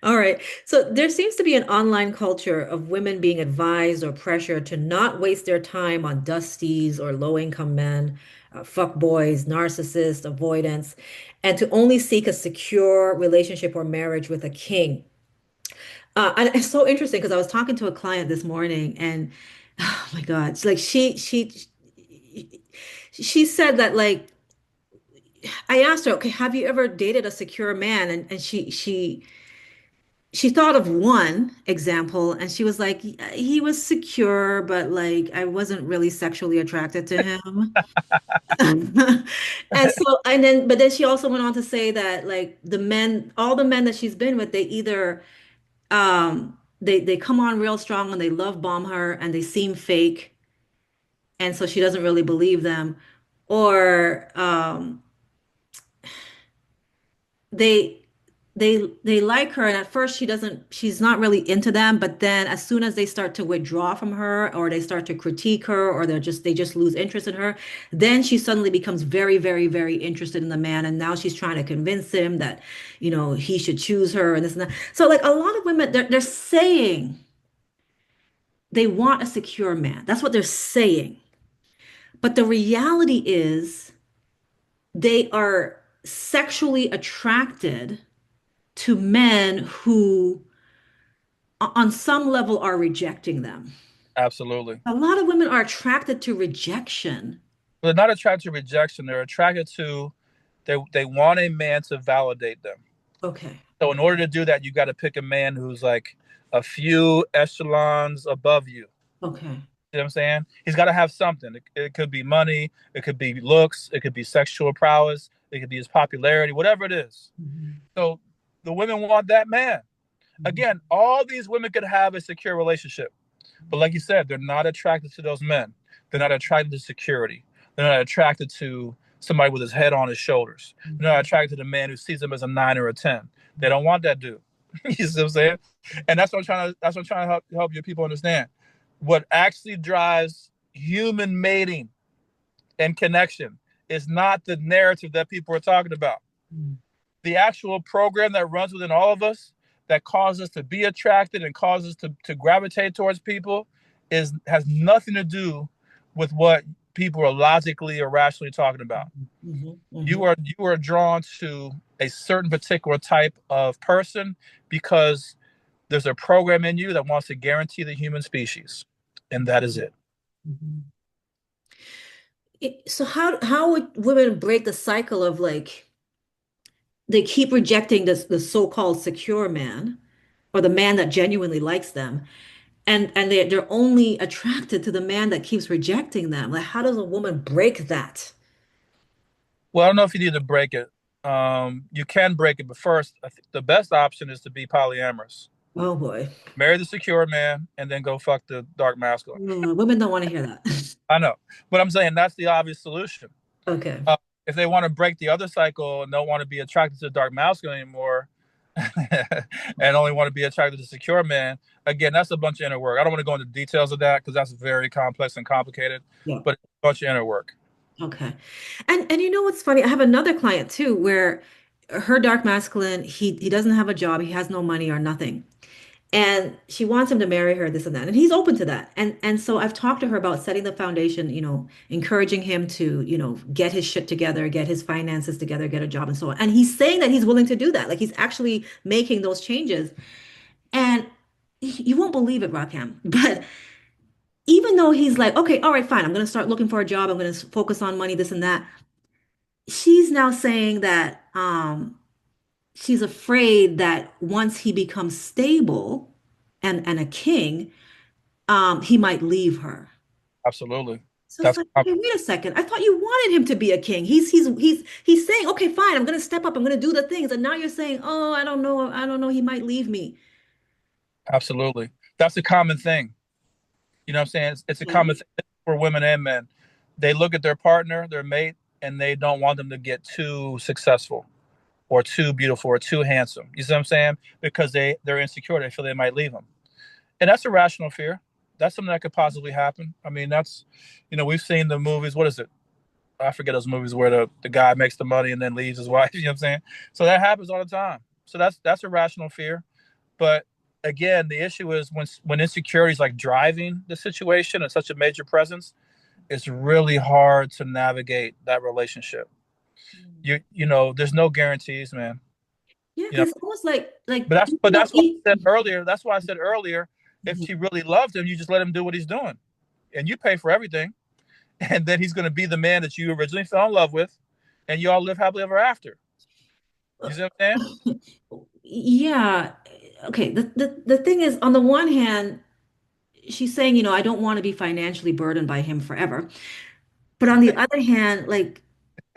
All right. So there seems to be an online culture of women being advised or pressured to not waste their time on dusties or low-income men, fuck boys, narcissists, avoidance, and to only seek a secure relationship or marriage with a king. And it's so interesting because I was talking to a client this morning, and oh my God, it's like she said that, like, I asked her, okay, have you ever dated a secure man? And she she thought of one example and she was like, he was secure, but like I wasn't really sexually attracted to him. And so, but then she also went on to say that like the men, all the men that she's been with, they either they come on real strong and they love bomb her and they seem fake, and so she doesn't really believe them, or they they like her and at first she's not really into them, but then as soon as they start to withdraw from her or they start to critique her or they just lose interest in her, then she suddenly becomes very very very interested in the man, and now she's trying to convince him that he should choose her and this and that. So like a lot of women, they're saying they want a secure man. That's what they're saying. But the reality is they are sexually attracted to men who, on some level, are rejecting them. Absolutely. A lot of women are attracted to rejection. They're not attracted to rejection. They're attracted to they want a man to validate them. Okay. So in order to do that, you got to pick a man who's like a few echelons above you. Okay. You know what I'm saying? He's got to have something. It could be money, it could be looks, it could be sexual prowess, it could be his popularity, whatever it is. Mhm. So the women want that man. Mhm. Again, all these women could have a secure relationship. But like you said, they're not attracted to those men. They're not attracted to security. They're not attracted to somebody with his head on his shoulders. They're not Mhm. attracted to the man who sees them as a 9 or a 10. They don't want that dude. You see what I'm saying? And that's what I'm trying to help your people understand. What actually drives human mating and connection is not the narrative that people are talking about. Mhm. The actual program that runs within all of us that causes us to be attracted and causes us to gravitate towards people has nothing to do with what people are logically or rationally talking about. Mhm. You Mhm. are you are drawn to a certain particular type of person because there's a program in you that wants to guarantee the human species, and that is it. Mhm. So how would women break the cycle of like they keep rejecting the so-called secure man or the man that genuinely likes them, and they're only attracted to the man that keeps rejecting them? Like how does a woman break that? Well, I don't know if you need to break it. You can break it, but first, I think the best option is to be polyamorous. Oh boy. Marry the secure man and then go fuck the dark masculine. Women don't want to hear that. I know, but I'm saying that's the obvious solution. Okay. Uh, if they want to break the other cycle and don't want to be attracted to the dark masculine anymore, and only want to be attracted to secure man, again, that's a bunch of inner work. I don't want to go into details of that because that's very complex and complicated, Yeah. but it's a bunch of inner work. Okay. And you know what's funny? I have another client too where her dark masculine, he doesn't have a job, he has no money or nothing. And she wants him to marry her, this and that. And he's open to that. And so I've talked to her about setting the foundation, encouraging him to, get his shit together, get his finances together, get a job and so on. And he's saying that he's willing to do that. Like he's actually making those changes. And you won't believe it, Rakim, but even though he's like, okay, all right, fine, I'm going to start looking for a job, I'm going to focus on money, this and that. She's now saying that she's afraid that once he becomes stable and a king, he might leave her. Absolutely. So it's That's like, okay, wait a second. I thought you wanted him to be a king. He's saying, okay, fine, I'm gonna step up, I'm gonna do the things. And now you're saying, oh, I don't know, he might leave me. absolutely. That's a common thing. You know what I'm saying? It's a Okay. common thing for women and men. They look at their partner, their mate, and they don't want them to get too successful or too beautiful or too handsome. You see what I'm saying? Because they're insecure. They feel they might leave them. And that's a rational fear. That's something that could possibly happen. I mean, we've seen the movies. What is it? I forget those movies where the guy makes the money and then leaves his wife. You know what I'm saying? So that happens all the time. So that's a rational fear. But again, the issue is when insecurity is like driving the situation and such a major presence, it's really hard to navigate that relationship. There's no guarantees, man. Yeah, You know, because it's almost like but that's even but though that's why I said earlier. That's why I said earlier, if Mhm. she really loved him, you just let him do what he's doing, and you pay for everything, and then he's going to be the man that you originally fell in love with, and you all live happily ever after. You see what I'm saying? Yeah, okay, the thing is, on the one hand, she's saying, I don't want to be financially burdened by him forever. But on the other hand, like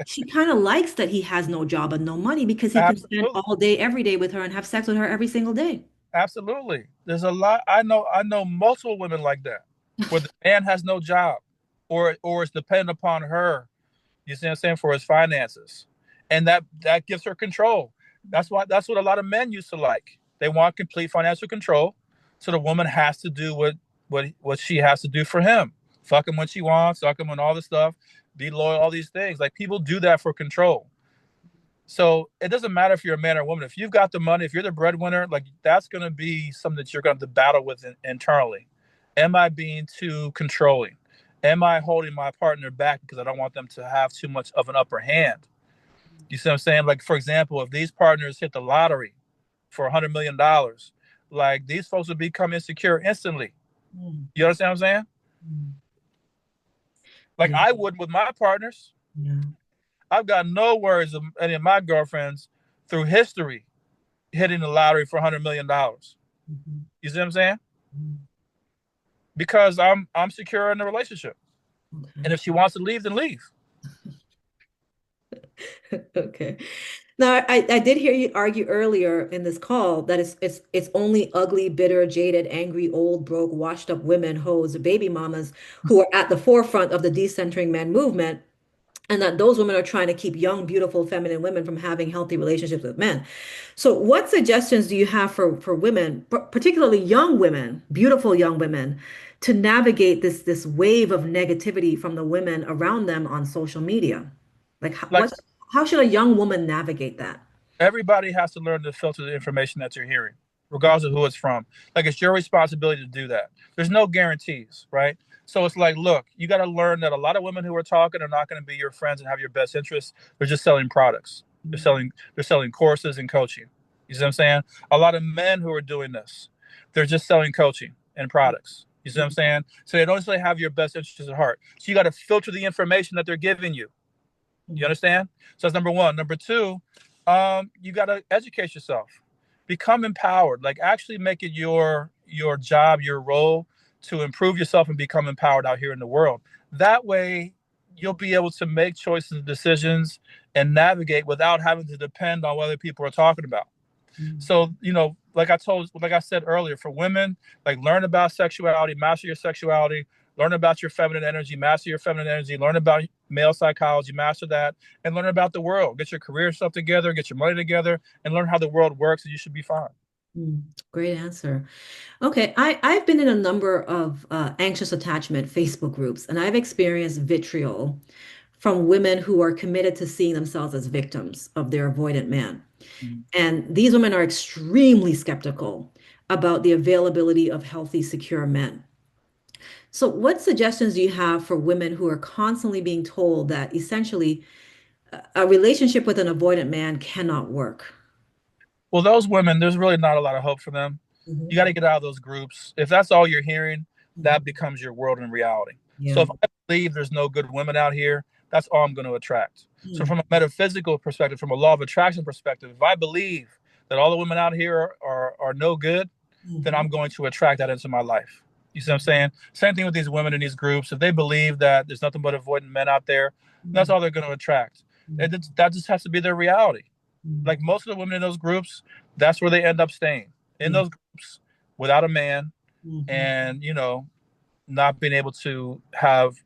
she kind of likes that he has no job and no money because he can spend Absolutely. all day, every day with her and have sex with her every single day. Absolutely. There's a lot. I know multiple women like that, where the man has no job, or is dependent upon her. You see what I'm saying, for his finances, and that gives her control. That's what a lot of men used to like. They want complete financial control, so the woman has to do what she has to do for him. Fuck him when she wants, fuck him and all this stuff, be loyal, all these things. Like people do that for control. So it doesn't matter if you're a man or a woman. If you've got the money, if you're the breadwinner, like that's going to be something that you're going to have to battle with internally. Am I being too controlling? Am I holding my partner back because I don't want them to have too much of an upper hand? You see what I'm saying? Like, for example, if these partners hit the lottery for $100 million, like these folks would become insecure instantly. Mm, You understand what I'm saying? mm. Like Yeah, I would with my partners. yeah. I've got no worries of any of my girlfriends through history hitting the lottery for $100 million. Mhm, You see what I'm saying? mhm. Because I'm secure in the relationship. And Okay. if she wants to leave, then leave. Okay. Now, I did hear you argue earlier in this call that it's only ugly, bitter, jaded, angry, old, broke, washed up women, hoes, baby mamas who are at the forefront of the decentering men movement, and that those women are trying to keep young, beautiful, feminine women from having healthy relationships with men. So, what suggestions do you have for women, particularly young women, beautiful young women, to navigate this wave of negativity from the women around them on social media? Like, Like how should a young woman navigate that? everybody has to learn to filter the information that you're hearing, regardless of who it's from. Like it's your responsibility to do that. There's no guarantees, right? So it's like, look, you got to learn that a lot of women who are talking are not going to be your friends and have your best interests. They're just selling products. They're selling courses and coaching. You see what I'm saying? A lot of men who are doing this, they're just selling coaching and products. You see what I'm saying? So they don't necessarily have your best interests at heart. So you got to filter the information that they're giving you. You understand? So that's number one. Number two, you got to educate yourself, become empowered. Like actually make it your job, your role to improve yourself and become empowered out here in the world. That way, you'll be able to make choices and decisions and navigate without having to depend on what other people are talking about. So, like I said earlier, for women, like learn about sexuality, master your sexuality, learn about your feminine energy, master your feminine energy, learn about male psychology, master that, and learn about the world. Get your career stuff together, get your money together, and learn how the world works, and you should be fine. Mm, great answer. Okay, I've been in a number of anxious attachment Facebook groups, and I've experienced vitriol from women who are committed to seeing themselves as victims of their avoidant man. Mhm. And these women are extremely skeptical about the availability of healthy, secure men. So, what suggestions do you have for women who are constantly being told that essentially a relationship with an avoidant man cannot work? Well, those women, there's really not a lot of hope for them. You Mhm, got to get out of those groups. If that's all you're hearing, mhm. that becomes your world in reality. So Yeah. if I believe there's no good women out here, that's all I'm going to attract. So Mm, from a metaphysical perspective, from a law of attraction perspective, if I believe that all the women out here are no good, then mhm, I'm going to attract that into my life. You see what I'm saying? Same thing with these women in these groups. If they believe that there's nothing but avoidant men out there, that's mhm, all they're going to attract. mhm, That just has to be their reality. mhm. Like most of the women in those groups, that's where they end up staying in Yeah. those groups without a man, Mhm. and not being able to have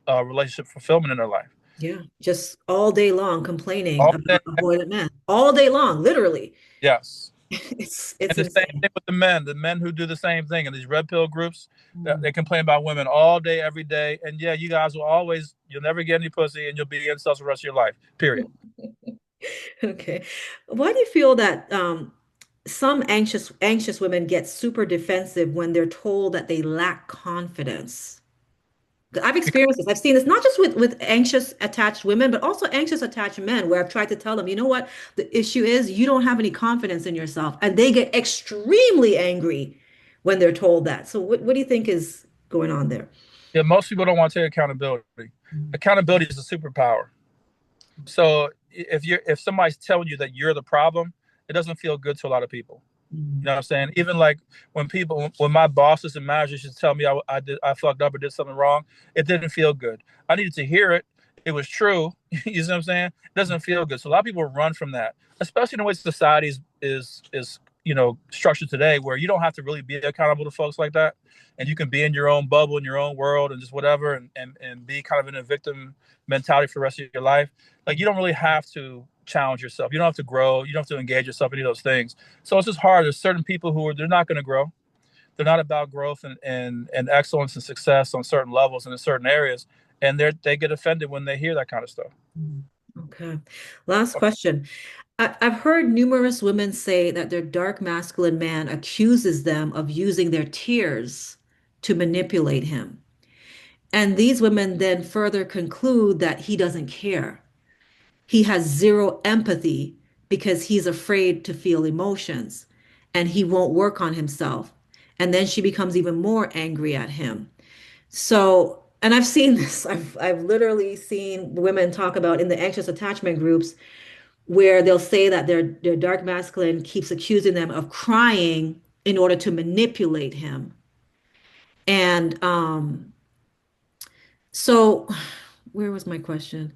a relationship fulfillment in their life Yeah. Just all day long complaining all day. about avoidant men. All day long, literally. Yes. It's And the same insane. thing with the men who do the same thing in these red pill groups. Mm. They complain about women all day, every day. And yeah, you guys will always, you'll never get any pussy and you'll be incels the rest of your life, period. Okay. Why do you feel that some anxious women get super defensive when they're told that they lack confidence? I've experienced this. I've seen this not just with anxious attached women, but also anxious attached men, where I've tried to tell them, you know what, the issue is you don't have any confidence in yourself, and they get extremely angry when they're told that. So, what do you think is going on there? Yeah, most people don't want to take accountability. Mm, Accountability is a superpower. So if somebody's telling you that you're the problem, it doesn't feel good to a lot of people. You know what I'm saying? Even like when my bosses and managers used to tell me I fucked up or did something wrong, it didn't feel good. I needed to hear it. It was true. You know what I'm saying? It doesn't feel good. So a lot of people run from that, especially in the way society is structured today, where you don't have to really be accountable to folks like that, and you can be in your own bubble, in your own world, and just whatever, and be kind of in a victim mentality for the rest of your life. Like you don't really have to challenge yourself. You don't have to grow. You don't have to engage yourself in any of those things. So it's just hard. There's certain people who are they're not going to grow. They're not about growth and excellence and success on certain levels and in certain areas, and they get offended when they hear that kind of stuff. Mm. Okay. Last question. I've heard numerous women say that their dark masculine man accuses them of using their tears to manipulate him. And these women then further conclude that he doesn't care. He has zero empathy because he's afraid to feel emotions and he won't work on himself. And then she becomes even more angry at him. So, and I've seen this, I've literally seen women talk about in the anxious attachment groups where they'll say that their dark masculine keeps accusing them of crying in order to manipulate him. And so where was my question?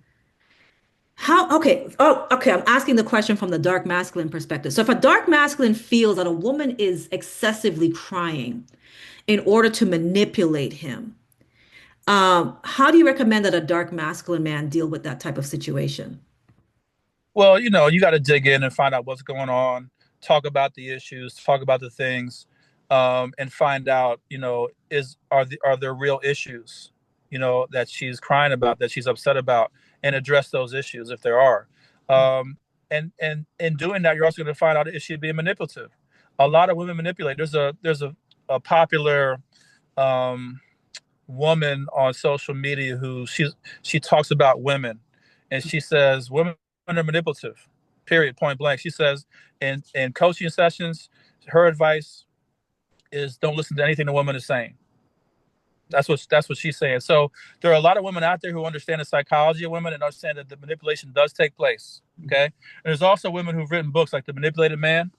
How, okay. Oh, okay. I'm asking the question from the dark masculine perspective. So if a dark masculine feels that a woman is excessively crying in order to manipulate him, how do you recommend that a dark masculine man deal with that type of situation? Well, you got to dig in and find out what's going on, talk about the issues, talk about the things, and find out, are there real issues, that she's crying about, that she's upset about, and address those issues if there are. And in doing that, you're also going to find out is she being manipulative. A lot of women manipulate. There's a popular um, woman on social media who she talks about women, and she says women are manipulative. Period. Point blank. She says in coaching sessions, her advice is don't listen to anything the woman is saying. That's what she's saying. So there are a lot of women out there who understand the psychology of women and understand that the manipulation does take place. Okay. And there's also women who've written books like The Manipulated Man.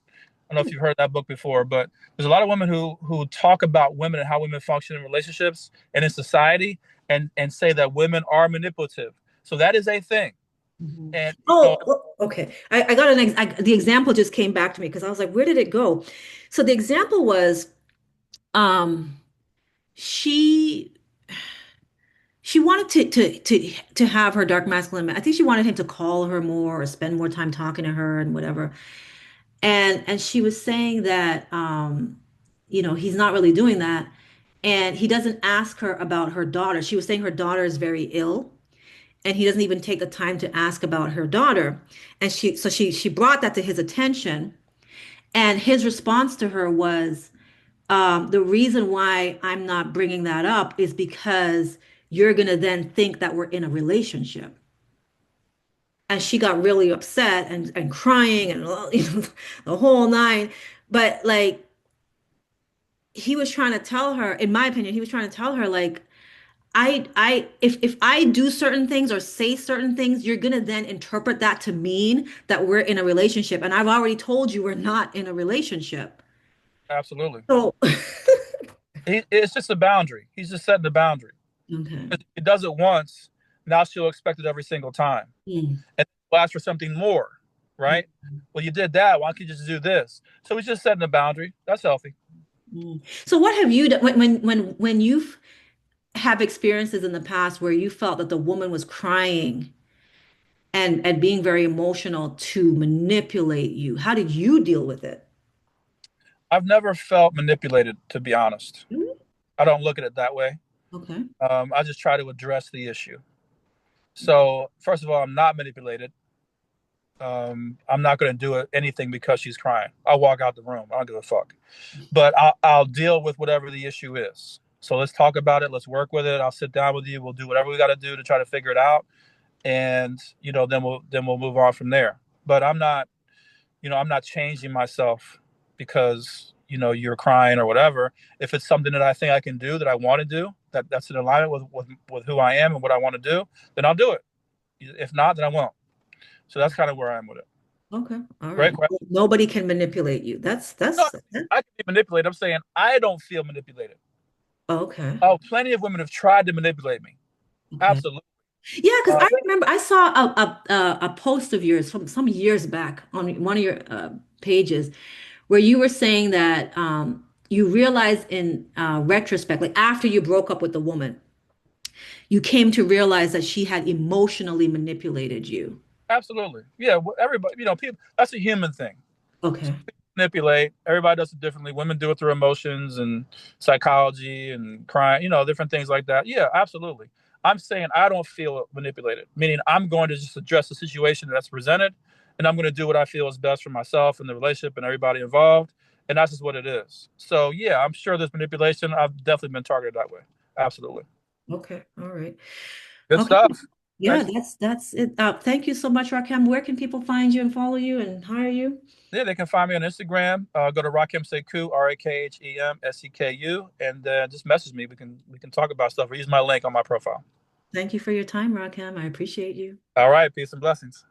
I don't know if you've heard that book before, but there's a lot of women who talk about women and how women function in relationships and in society, and say that women are manipulative. So that is a thing. Mhm. And Okay. I got the example just came back to me because I was like, where did it go? So the example was, um, she she wanted to have her dark masculine man. I think she wanted him to call her more or spend more time talking to her and whatever. And she was saying that he's not really doing that. And he doesn't ask her about her daughter. She was saying her daughter is very ill, and he doesn't even take the time to ask about her daughter. And she brought that to his attention. And his response to her was, the reason why I'm not bringing that up is because you're going to then think that we're in a relationship. And she got really upset and crying and the whole nine. But like he was trying to tell her, in my opinion, he was trying to tell her like, if I do certain things or say certain things, you're gonna then interpret that to mean that we're in a relationship. And I've already told you we're not in a relationship. absolutely, So, it's just a boundary. He's just setting the boundary. okay. It does it once. Now she'll expect it every single time, Mm, and will ask for something more. mm, Right? Well, you did that. Why don't you just do this? So he's just setting a boundary. That's healthy. mm. So what have you done when you've have experiences in the past where you felt that the woman was crying and being very emotional to manipulate you? How did you deal with it? I've never felt manipulated, to be honest. Mm. I don't look at it that way. Okay. I just try to address the issue. So first of all, I'm not manipulated. I'm not going to do anything because she's crying. I'll walk out the room. I don't give a fuck. But I'll deal with whatever the issue is. So let's talk about it. Let's work with it. I'll sit down with you. We'll do whatever we got to do to try to figure it out, and then we'll move on from there. But I'm not changing myself because you're crying or whatever. If it's something that I think I can do, that I want to do, that's in alignment with who I am and what I want to do, then I'll do it. If not, then I won't. So that's kind of where I am with it. Okay. All Great right. question. Nobody can manipulate you. No, That, I can be manipulated. I'm saying I don't feel manipulated. okay. Oh, plenty of women have tried to manipulate me. Okay. Absolutely. Yeah, because Uh, I remember I saw a post of yours from some years back on one of your pages where you were saying that you realized in retrospect, like after you broke up with the woman, you came to realize that she had emotionally manipulated you. Absolutely. Yeah. Everybody, people, that's a human thing. Okay. Manipulate. Everybody does it differently. Women do it through emotions and psychology and crying, different things like that. Yeah, absolutely. I'm saying I don't feel manipulated, meaning I'm going to just address the situation that's presented and I'm going to do what I feel is best for myself and the relationship and everybody involved. And that's just what it is. So, yeah, I'm sure there's manipulation. I've definitely been targeted that way. Absolutely. Okay. All right. Good Okay. stuff. Yeah, Thanks. that's it. Thank you so much, Rakim. Where can people find you and follow you and hire you? Yeah, they can find me on Instagram. Go to Rakem Seku, RAKHEMSEKU, and just message me. We can talk about stuff or use my link on my profile. Thank you for your time, Rakim. I appreciate you. All right, peace and blessings.